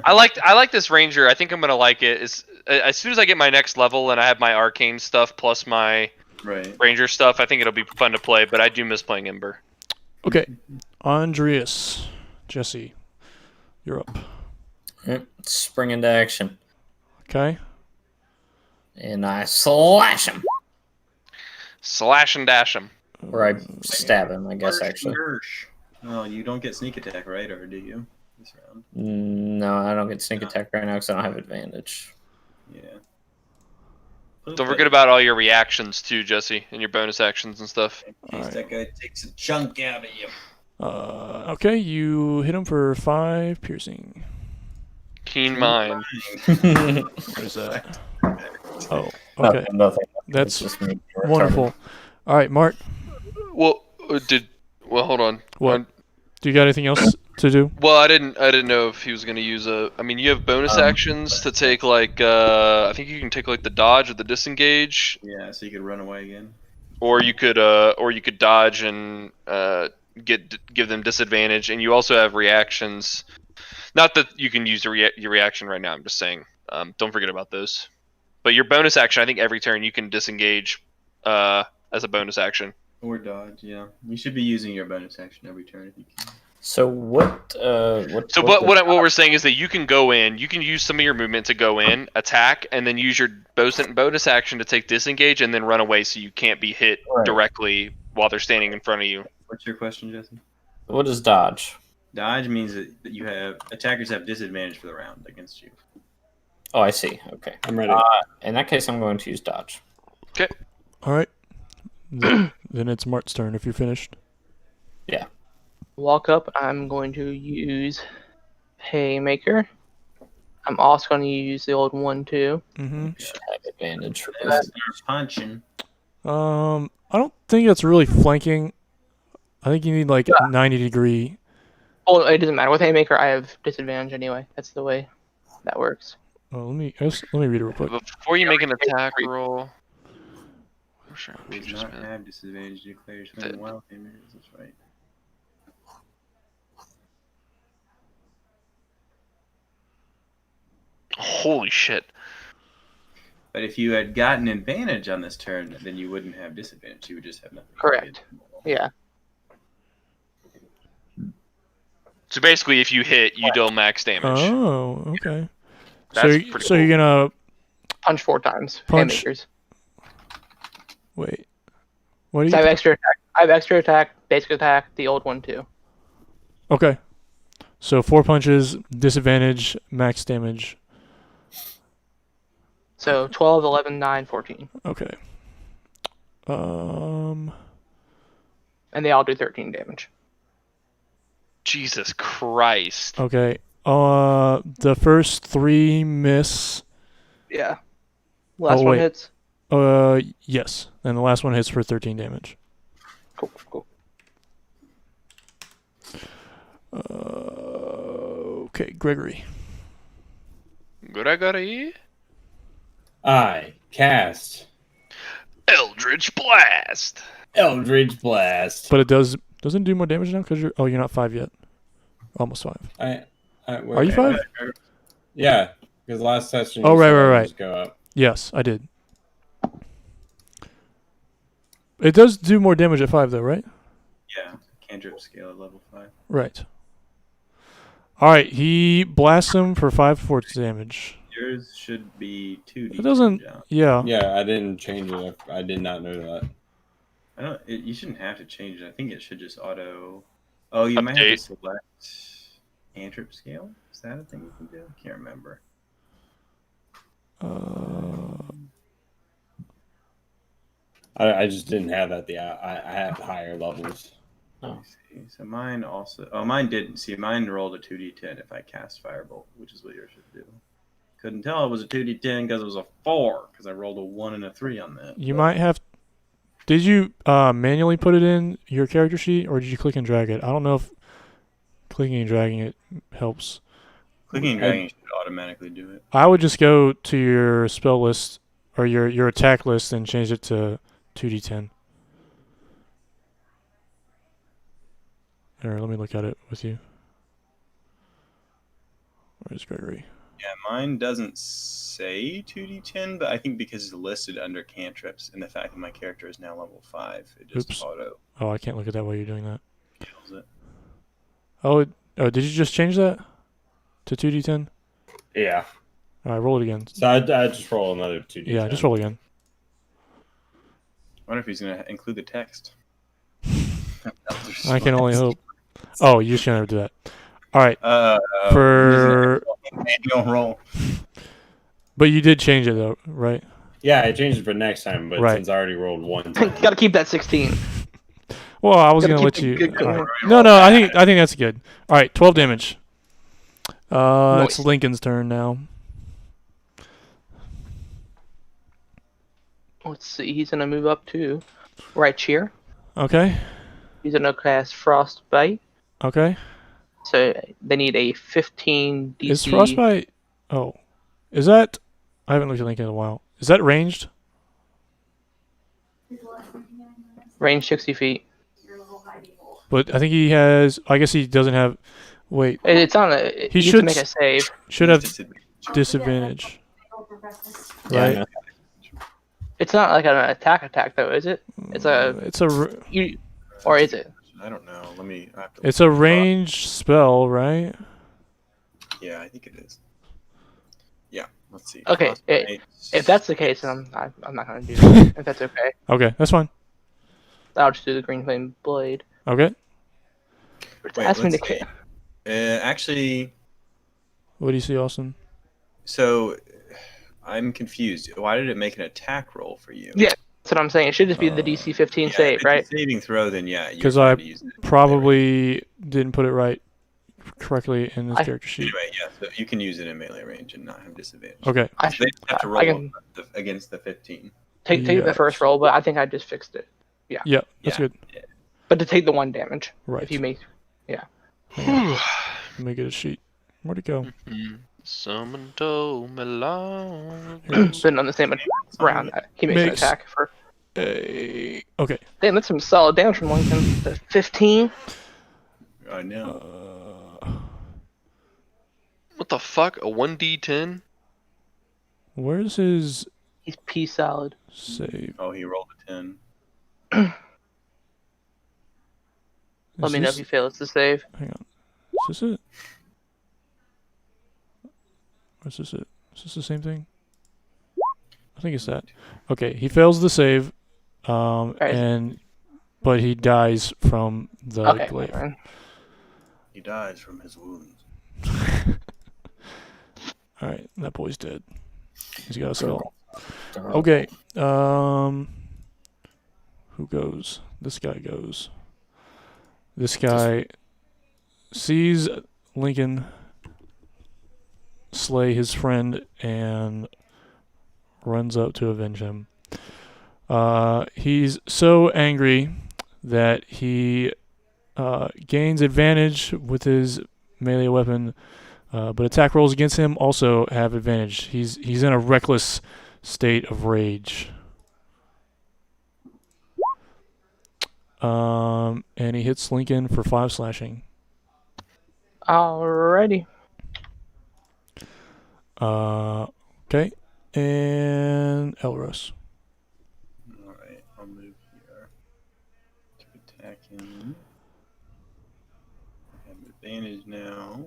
I like this ranger. I think I'm gonna like it. As soon as I get my next level and I have my arcane stuff plus my Right. ranger stuff, I think it'll be fun to play. But I do miss playing Ember. Okay. Andreas. Jesse. You're up. Yep. Spring into action. Okay. And I slash him. Slash and dash him. Or I stab him, I guess, actually. Oh, you don't get sneak attack, right? Or do you? This round. No, I don't get sneak attack right now because I don't have advantage. Yeah. Don't forget about all your reactions too, Jesse, and your bonus actions and stuff. In case that guy takes a chunk out of you. Okay, you hit him for 5 piercing. Keen mind. What is that? Oh, okay. Nothing. That's It's just me. wonderful. All right, Mark. Well, hold on. What? Do you got anything else to do? Well, I didn't know if he was gonna use a. I mean, you have bonus actions to take like. I think you can take like the dodge or the disengage, Yeah, so you could run away again. or you could dodge and give them disadvantage, and you also have reactions. Not that you can use your reaction right now. I'm just saying. Don't forget about those. But your bonus action, I think every turn you can disengage as a bonus action. Or dodge, yeah. You should be using your bonus action every turn if you can. So what? So what we're saying is that you can go in, you can use some of your movement to go in, attack, and then use your bonus action to take disengage and then run away so you can't be hit Right. directly while they're standing in front of you. What's your question, Jesse? What is dodge? Dodge means that you have attackers have disadvantage for the round against you. Oh, I see. Okay. I'm ready. In that case, I'm going to use dodge. All right. Then it's Mark's turn if you're finished. Walk up. I'm going to use Haymaker. I'm also going to use the old one too. Mm-hmm. Should have advantage for Start both. punching. I don't think that's really flanking. I think you need like a 90-degree. Oh, it doesn't matter. With Haymaker, I have disadvantage anyway. That's the way that works. Oh, let me read it real quick. Before you make an attack roll. Where's your Does computers, not man? have disadvantage declares swing wild hammers. That's right. Holy shit. But if you had gotten advantage on this turn, then you wouldn't have disadvantage. You would just have nothing. Correct. Yeah. So basically, if you hit, you deal max damage. Oh, okay. That's So pretty you're gonna punch 4 times. Punch. Haymakers. Wait. What do So you? I have extra attack. I have extra attack, basic attack, the old one too. Okay. So 4 punches, disadvantage, max damage. So 12, 11, 9, 14. Okay. And they all do 13 damage. Jesus Christ. Okay. The first 3 miss. Yeah. Last one wait. hits. Yes. And the last one hits for 13 damage. Cool. Okay, Gregory. Gregory? I cast Eldritch Blast. Eldritch Blast. But it doesn't do more damage now because you're not 5 yet. Almost 5. Are you 5? Yeah, because last session. Oh, you said right. just Go up. Yes, I did. It does do more damage at 5 though, right? Yeah, cantrip scale at level 5. Right. Alright, he blasts him for 5 force damage. Yours should be 2d. It doesn't. Yeah. Yeah, I didn't change it. I did not know that. You shouldn't have to change it. I think it should just auto. Oh, you might have to select cantrip scale. Is that a thing you can do? I can't remember. I just didn't have that. I have higher levels. Let me see. So mine also. Oh, mine didn't. See, mine rolled a 2d10 if I cast Firebolt, which is what yours should do. Couldn't tell it was a 2d10 because it was a 4, because I rolled a 1 and a 3 on that. You might have. Did you manually put it in your character sheet, or did you click and drag it? I don't know if clicking and dragging it helps. Clicking and dragging should automatically do it. I would just go to your spell list or your attack list and change it to 2d10. Here, let me look at it with you. Where's Gregory? Yeah, mine doesn't say 2d10, but I think because it's listed under cantrips and the fact that my character is now level 5, it just auto Oh, I can't look at that while you're doing that. kills it. Oh, did you just change that to 2d10? Yeah. All right, roll it again. So I just roll another 2d10. Yeah, just roll again. I wonder if he's going to include the text. I can only hope. Oh, you just gonna do that. All right. For manual roll. But you did change it though, right? Yeah, I changed it for next time, but Right. since I already rolled 1 Gotta keep that 16. Well, I was Gotta gonna keep let it you. good all right. going. No, I think that's good. All right, 12 damage. It's Nice. Lincoln's turn now. Let's see. He's gonna move up to right here. Okay. He's gonna cast Frostbite. Okay. So they need a 15 DC. Is Frostbite? Oh, is that? I haven't looked at Lincoln in a while. Is that ranged? Range 60 feet. But I think he has. I guess he doesn't have. Wait. It's on a. He He should should make a save. Should have disadvantage. Right. Yeah. It's not like an attack though, is it? It's a. It's a. Or is it? I don't know. I have to It's a ranged spell, right? Yeah, I think it is. Yeah, let's see. Okay, Frostbite. if that's the case, then I'm not gonna do that. If that's okay, Okay, that's fine. I'll just do the green flame blade. Okay. Wait, Ask me let's to see. Actually, What do you see, Austin? so I'm confused. Why did it make an attack roll for you? Yeah, that's what I'm saying. It should just be the DC 15 Yeah, save, if it's right? a saving throw, then yeah. you're Because fine I to use it. probably didn't put it correctly in this character sheet. Anyway, yeah, so you can use it in melee range and not have disadvantage. Okay. I So they just have to I roll can against the 15. take Yeah. the first roll, but I think I just fixed it. Yeah, that's Yeah. good. But to take the 1 damage, Right. if you make, Let me get a sheet. Where'd it go? Someone told me long. been on the same round, he makes an Makes- attack for. Okay. Damn, that's some solid damage from Lincoln. The 15. I know. What the fuck? A 1d10? Where's his He's P solid. save? Oh, he rolled a 10. Let Is me know this- if you fail. It's the save. Hang on. Is this it? Or is this it? Is this the same thing? I think it's that. Okay, he fails the save, but he dies from the Okay. glaive. Fine. He dies from his wounds. All right, that boy's dead. He's got a skull. Okay. Who goes? This guy goes. This guy sees Lincoln slay his friend and runs up to avenge him. He's so angry that he gains advantage with his melee weapon, but attack rolls against him also have advantage. He's in a reckless state of rage. And he hits Lincoln for 5 slashing. Alrighty. Okay. And Elros. Alright, I'll move here to attack him. I have advantage now.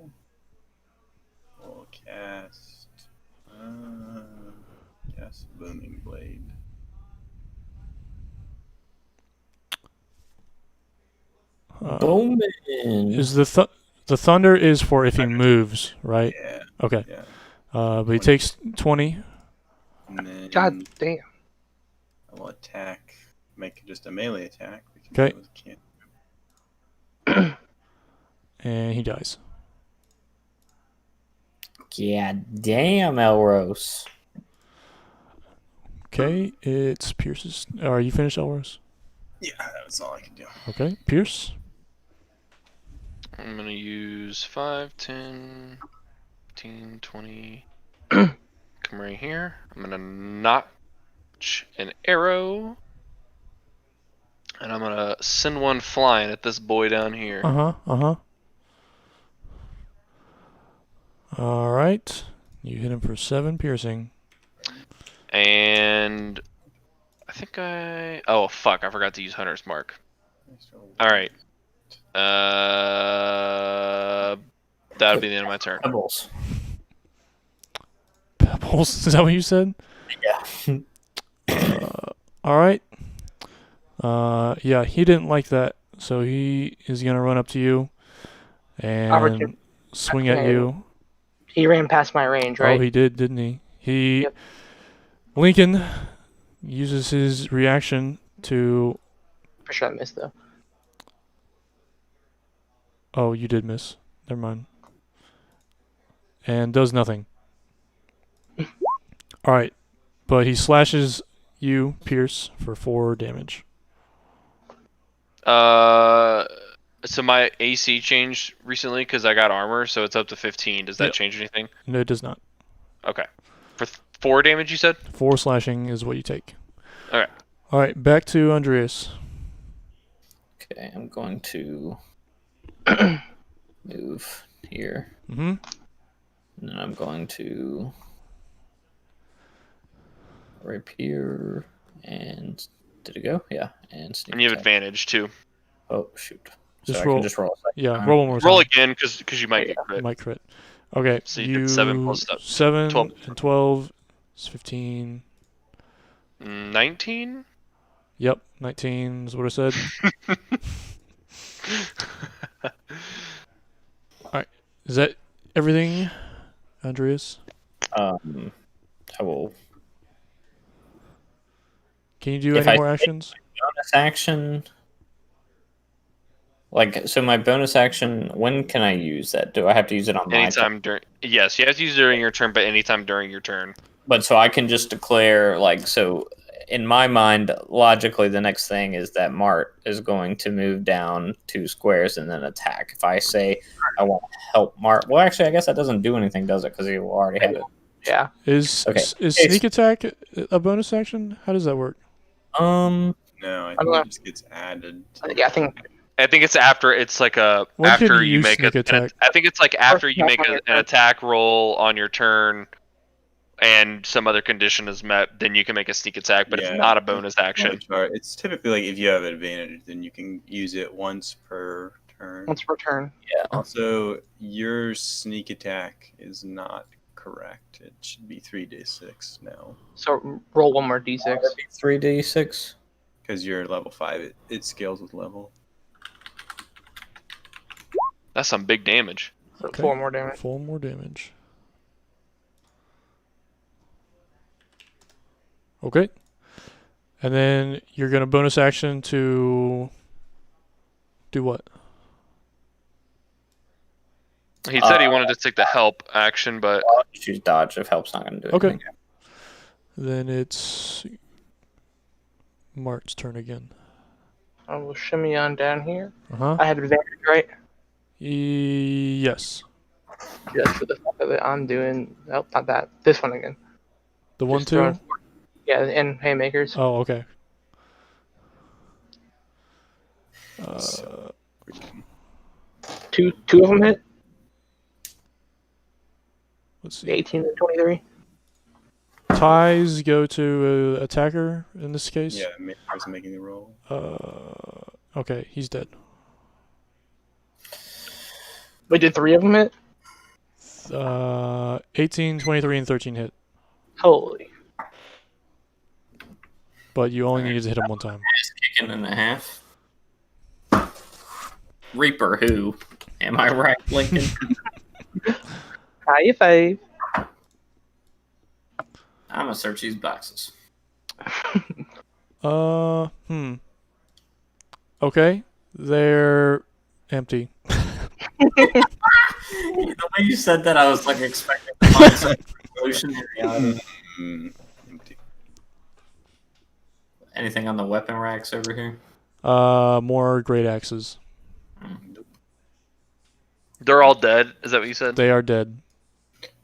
I'll cast Booming Blade. Booming. Is the thunder is for if he moves, right? Yeah. Okay. Yeah. But he takes 20. And then God damn. I will attack, make just a melee attack. Okay. those can't- And he dies. God damn, Elros. Okay, it's Pierce's. Are you finished, Elros? Yeah, that was all I could do. Okay, Pierce. I'm gonna use 5, 10, 15, 20. Come right here. I'm gonna notch an arrow. And I'm gonna send one flying at this boy down here. All right. You hit him for 7 piercing. And I think oh fuck, I forgot to use Hunter's Mark. Alright. That would be the end of my turn. Pebbles. Pebbles? Is that what you said? Yeah. All right. Yeah, he didn't like that, so he is gonna run up to you and swing at you. He ran past my range, right? Oh, he did, didn't he? Yep. Lincoln uses his reaction to. For sure I missed, though. Oh, you did miss. Never mind. And does nothing. All right, but he slashes you, Pierce, for 4 damage. So my AC changed recently because I got armor, so it's up to 15. Does that Yep. change anything? No, it does not. Okay. For 4 damage, you said? 4 slashing is what you take. Alright. All right, back to Andreas. Okay, I'm going to move here. Mm-hmm. And then I'm going to rapier and did it go? Yeah, and sneak And you have attack. advantage too. Oh shoot! Just so roll. I can just roll. A second Yeah, time. roll one more time. Roll again because you might get crit. Might crit. Okay, So you did 7 plus stuff. 7 12. and 12 is 15. 19? Yep, 19 is what I said. Alright, is that everything, Andreas? I will Can you do If any I more take- actions? bonus action. Like, so my bonus action, when can I use that? Do I have to use it on my turn? Anytime during. Yes, you have to use it during your turn, but anytime during your turn. But so I can just declare, like, so in my mind, logically, the next thing is that Mart is going to move down 2 squares and then attack. If I say I want to help Mart, well, actually, I guess that doesn't do anything, does it? Because he will already have it. Yeah. Is Okay. is sneak attack a bonus action? How does that work? No, I I think don't it just gets added. Yeah, I think I think it's after. It's like a When can after you you make sneak attack? I think it's like after you make on your an turn. attack roll on your turn, and some other condition is met. Then you can make a sneak attack, but Yeah. it's not a bonus action. It's typically like if you have advantage, then you can use it once per turn. once per turn. Also, your sneak attack is not correct. It should be 3d6 now. So roll one more d6. 3d6. Because you're level 5, it scales with level. That's some big damage. So Okay. 4 more damage. 4 more damage. Okay. And then you're going to bonus action to do what? He said he wanted to take the help action, but You choose dodge if help's not going to do Okay. anything. Then it's Mart's turn again. I will shimmy on down here. Uh-huh. I have advantage, right? Yes. Just for the fuck of it, I'm doing. Nope, not that. This one again. The 1, Just 2? throwing- Yeah, and haymakers. Oh, okay. So, Two of them hit. Let's see. 18 and 23. Ties go to attacker in this case. yeah, person making the roll. Okay, he's dead. Wait, did 3 of them hit? 18, 23, and 13 hit. Holy. But you only needed to hit him one time. Kicking and a half. Reaper who? Am I right, Lincoln? High five. I'm gonna search these boxes. Okay, they're empty. The way you said that, I was like expecting to find some revolutionary item. Empty. Anything on the weapon racks over here? More great axes. they're all dead. Is that what you said? They are dead.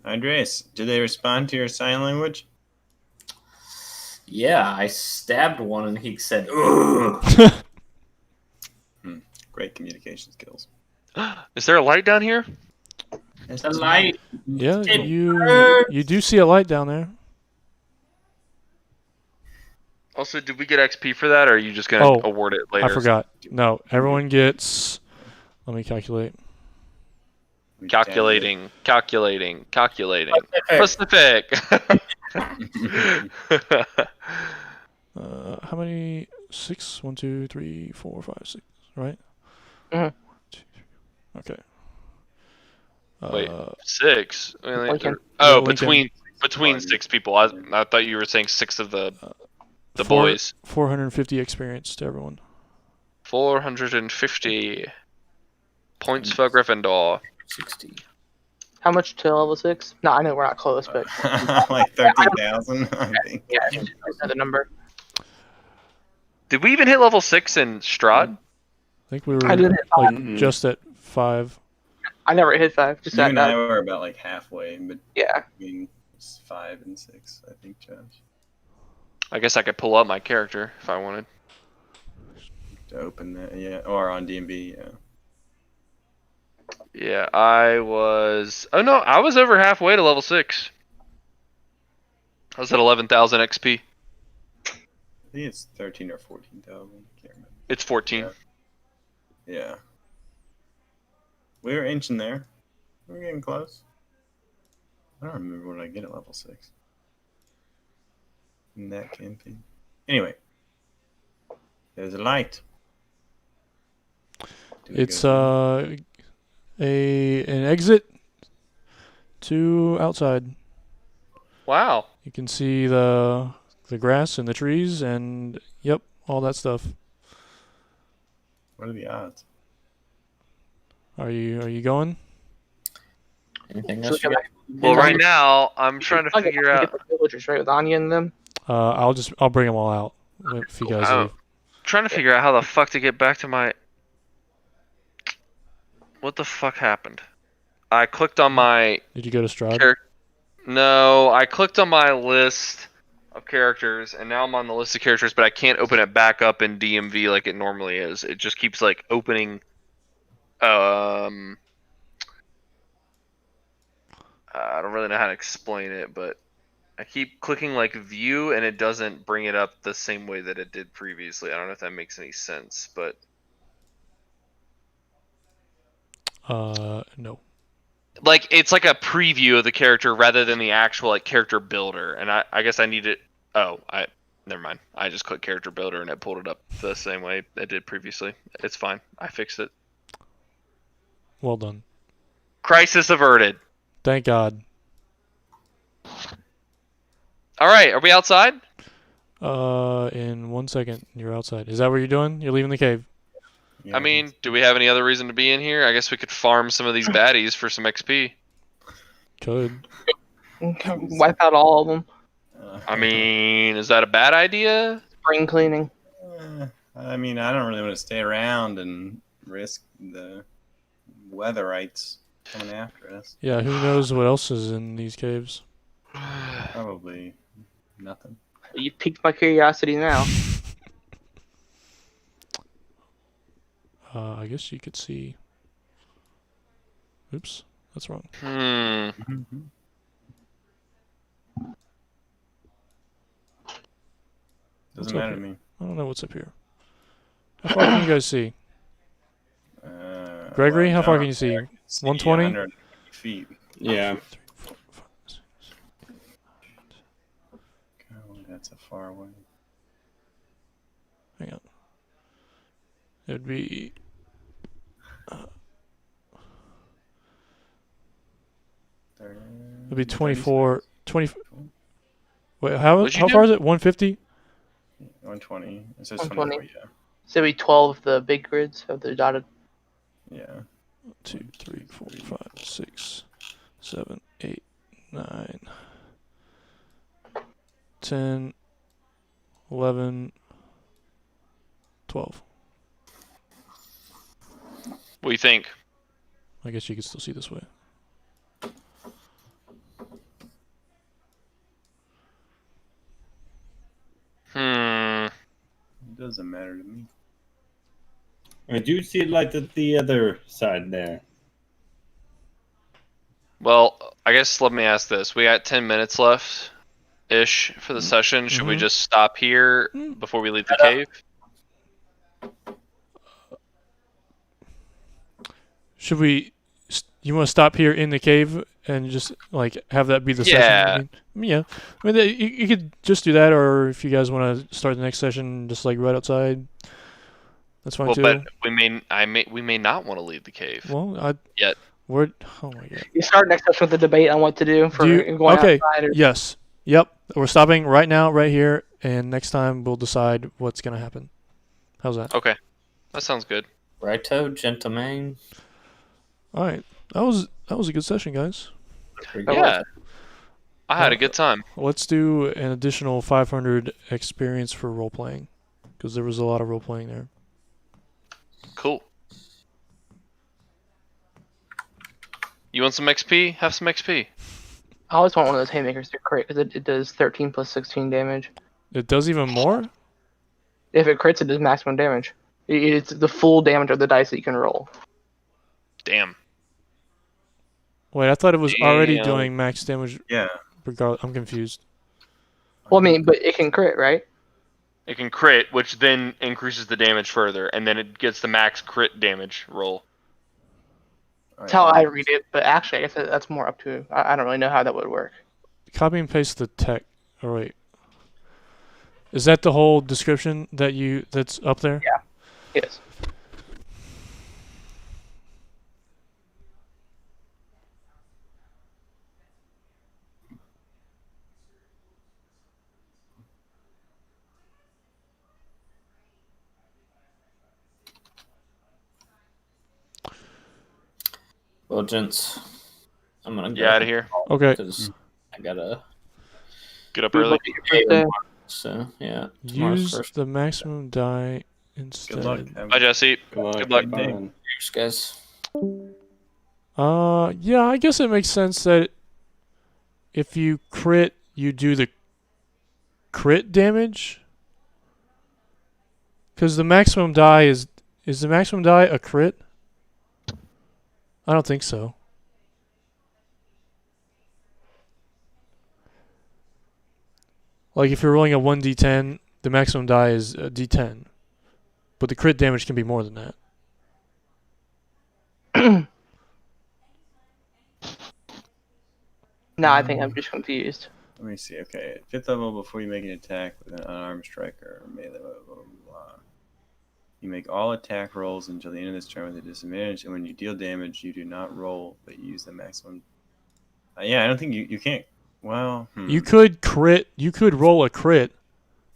Andres, did they respond to your sign language? Yeah, I stabbed one and he said, "Ugh." Great communication skills. Is there a light down here? The light. Yeah, It you do see a light down there. Also, did we get XP for that, or are you just gonna award it later? I forgot. No, everyone gets. Let me calculate. Calculating. Pacific. Pacific. How many? 6? 1, 2, 3, 4, 5, 6. Right? Mhm. Okay. Wait, 6? Lincoln. Oh, Lincoln. between 6 people. I thought you were saying 6 of the Four- boys. 450 experience to everyone. 450 points for Gryffindor. 60. How much to level 6? No, I know we're not close, but Like 13,000, I think. yeah, just know the number. Did we even hit level 6 in Strahd? I think we were I didn't hit 5. like just at 5. I never hit 5. Just You that. and I were about like halfway, but Yeah. between 5 and 6, I think, Josh. I guess I could pull up my character if I wanted. To open that, yeah, or on DMB, yeah. Yeah, I was. Oh no, I was over halfway to level 6. I was at 11,000 XP. I think it's 13 or 14,000. Can't remember. It's 14. Yeah. We were inching there. We were getting close. I don't remember what I get at level 6 in that campaign. Anyway, there's a light. Do we It's go an exit to outside. Wow. You can see the grass and the trees and yep, all that stuff. What are the odds? Are you going? Anything So else you can got? Well, right now I'm trying to I figure out. get the villagers right with Anya and them. I'll bring them all out if you guys Oh. leave. Trying to figure out how the fuck to get back to my. What the fuck happened? I clicked on my Did you go to Strahd? No, I clicked on my list of characters, and now I'm on the list of characters, but I can't open it back up in DMV like it normally is. It just keeps like opening. I don't really know how to explain it, but I keep clicking like view, and it doesn't bring it up the same way that it did previously. I don't know if that makes any sense, but No. like it's like a preview of the character rather than the actual like character builder. And I guess I need it. Oh, never mind. I just clicked character builder and it pulled it up the same way it did previously. It's fine. I fixed it. Well done. Crisis averted. Thank God. All right, are we outside? In 1 second, you're outside. Is that what you're doing? You're leaving the cave? Yeah, I mean, do we have any other reason to be in here? I guess we could farm some of these baddies for some XP. Could. Wipe out all of them. I mean, is that a bad idea? Spring cleaning. I mean, I don't really want to stay around and risk the weatherites coming after us. Yeah, who knows what else is in these caves? Probably nothing. You piqued my curiosity now. I guess you could see. Oops, that's wrong. Doesn't matter to me. I don't know what's up here. How far can you guys see? Gregory, how far can you see? 120? 100 feet. Yeah. Oh, that's a far away. Hang on. It'd be. It'd be 24. 20. Wait, how far is it? 150? 120. It says 120. 24, yeah. So it'd be 12 of the big grids of the dotted. Yeah. 2, 3, 4, 5, 6, 7, 8, 9, 10, 11, 12. What do you think? I guess you can still see this way. It doesn't matter to me. I do see light at the other side there. Well, I guess let me ask this. We got 10 minutes left ish for the session. Should we just stop here before we leave the cave? Should we? You want to stop here in the cave and just like have that be the Yeah. session? Yeah. I mean, you could just do that, or if you guys want to start the next session just like right outside, that's fine Well, too. but we may not want to leave the cave. Well, Yet. Oh my god. You start next session with a debate on what to do for going okay. outside. Or... Yes. Yep. We're stopping right now, right here, and next time we'll decide what's gonna happen. How's that? Okay, that sounds good. Righto, gentlemen. All right. That was a good session, guys. Yeah, I had a good time. Let's do an additional 500 experience for role playing, because there was a lot of role playing there. Cool. You want some XP? Have some XP. I always want one of those haymakers to crit because it does 13 plus 16 damage. It does even more? If it crits, it does maximum damage. It's the full damage of the dice that you can roll. Damn. Wait, I thought it was already Damn. doing max damage. Yeah. Regardless, I'm confused. Well, I mean, but it can crit, right? It can crit, which then increases the damage further, and then it gets the max crit damage roll. That's how I read it, but actually, I guess that's more up to... I don't really know how that would work. Copy and paste the tech. Oh wait, is that the whole description that's up there? Yeah. Yes. Well, gents, I'm gonna Get out of here. Okay. because I gotta Get up early. So yeah, tomorrow's Use first. the maximum die instead. Good luck. Bye, Jesse. Good luck. Cheers, guys. Yeah, I guess it makes sense that if you crit, you do the crit damage. Because the maximum die is the maximum die a crit? I don't think so. Like if you're rolling a 1d10, the maximum die is a d10. But the crit damage can be more than that. No, I think I'm just confused. Let me see. Okay, at 5th level, before you make an attack with an unarmed striker, melee, blah, blah, blah, blah. You make all attack rolls until the end of this turn with a disadvantage, and when you deal damage, you do not roll, but you use the maximum. Yeah, I don't think you can't. Well, You could crit. You could roll a crit.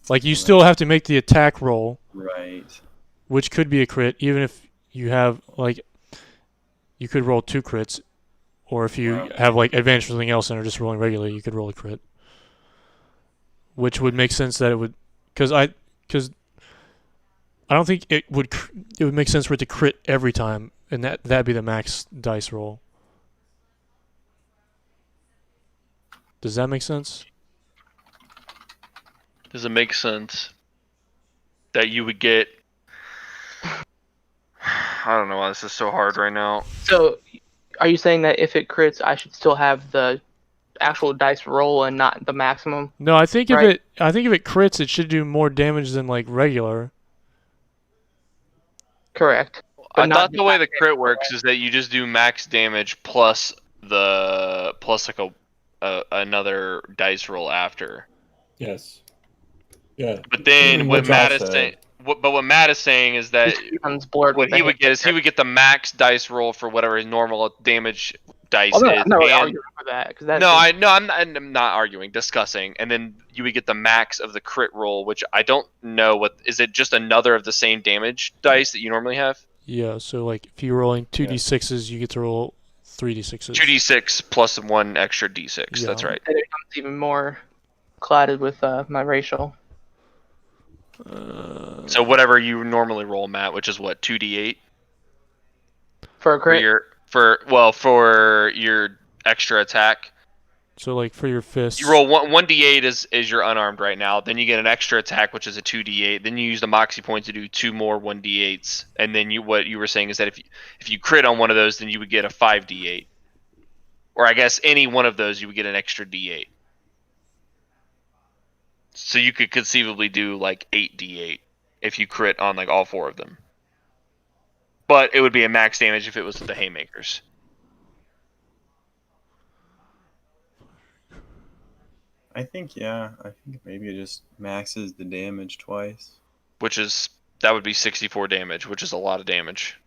Like you still have to make the attack roll, Right. which could be a crit, even if you have like. You could roll 2 crits, or if you have like advantage for something else and are just rolling regularly, you could roll a crit. Which would make sense that it would, because I don't think it would make sense for it to crit every time, and that'd be the max dice roll. Does that make sense? Does it make sense that you would get? I don't know why this is so hard right now. So, are you saying that if it crits, I should still have the actual dice roll and not the maximum? No, I think Right. if it crits, it should do more damage than like regular. Correct. I thought the way the crit works is that you just do max damage plus like another dice roll after. Yes. Yeah. But then what What Matt Josh is said. saying, what Matt is saying is that This becomes blurred what with the he would get is he handicap. would get the max dice roll for whatever his normal damage dice I'm is. not really and- arguing for that because that's No, I'm not arguing, discussing, and then you would get the max of the crit roll, which I don't know what is it. Just another of the same damage dice that you normally have. Yeah, so like if you're rolling 2d6s, you get to roll 3d6s. 2d6 plus 1 extra d6. Yeah. That's right. it becomes even more clouded with my racial. So whatever you normally roll, Matt, which is what 2d8 For a crit, for your extra attack. So like for your fists, You roll 1d8 is your unarmed right now. Then you get an extra attack, which is a 2d8. Then you use the moxie point to do 2 more 1d8s. And then what you were saying is that if you crit on one of those, then you would get a 5d8. Or I guess any one of those, you would get an extra d8. So you could conceivably do like 8d8 if you crit on like all 4 of them. But it would be a max damage if it was the haymakers. I think maybe it just maxes the damage twice. That would be 64 damage, which is a lot of damage.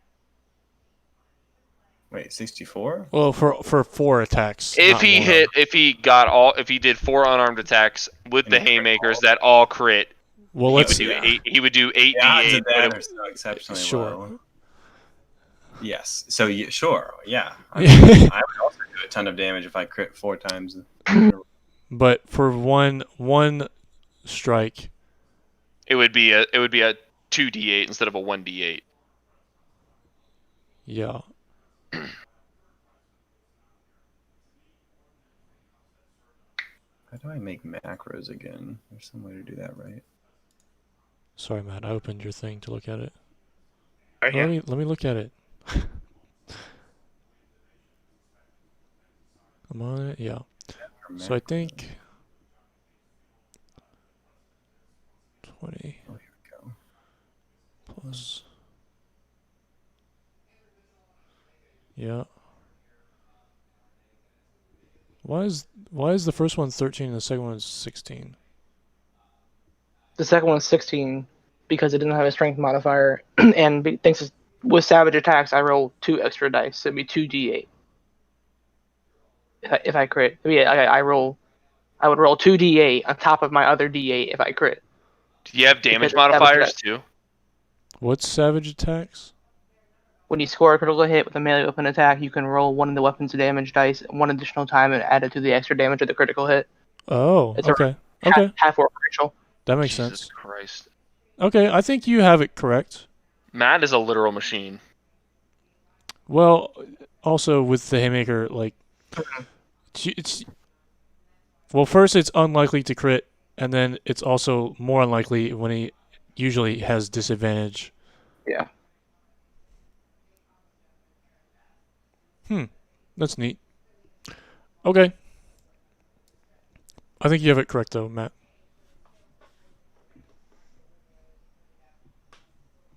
Wait, 64? well, for 4 attacks. If not he one. if he did 4 unarmed attacks with the haymakers that all crit, Well, he let's would do 8. He would do 8d8. The odds of but that it- are so exceptionally Sure. low. Yes. So sure, yeah. I would also do a ton of damage if I crit 4 times. But for one strike, it would be a 2d8 instead of a 1d8. yeah. How do I make macros again? There's some way to do that, right? Sorry, Matt. I opened your thing to look at it. right here. Let me look at it. I'm on it. Yeah. So I think 20 Oh, here we go. plus. Yeah. Why is the first one 13 and the second one is 16? The second one's 16 because it didn't have a strength modifier, and thanks to, with savage attacks, I roll 2 extra dice, so it'd be 2d8. If I crit, I would roll 2d8 on top of my other d8 if I crit. Do you have damage Because it's savage modifiers attack. too? What's savage attacks? When you score a critical hit with a melee weapon attack, you can roll one of the weapon's damage dice 1 additional time and add it to the extra damage of the critical hit. Oh, It's a- okay. Okay, Half orc racial. that makes Jesus sense. Christ. Okay, I think you have it correct. Matt is a literal machine. Well, also with the haymaker, like it's well, first it's unlikely to crit, and then it's also more unlikely when he usually has disadvantage. Yeah. That's neat. Okay. I think you have it correct though, Matt.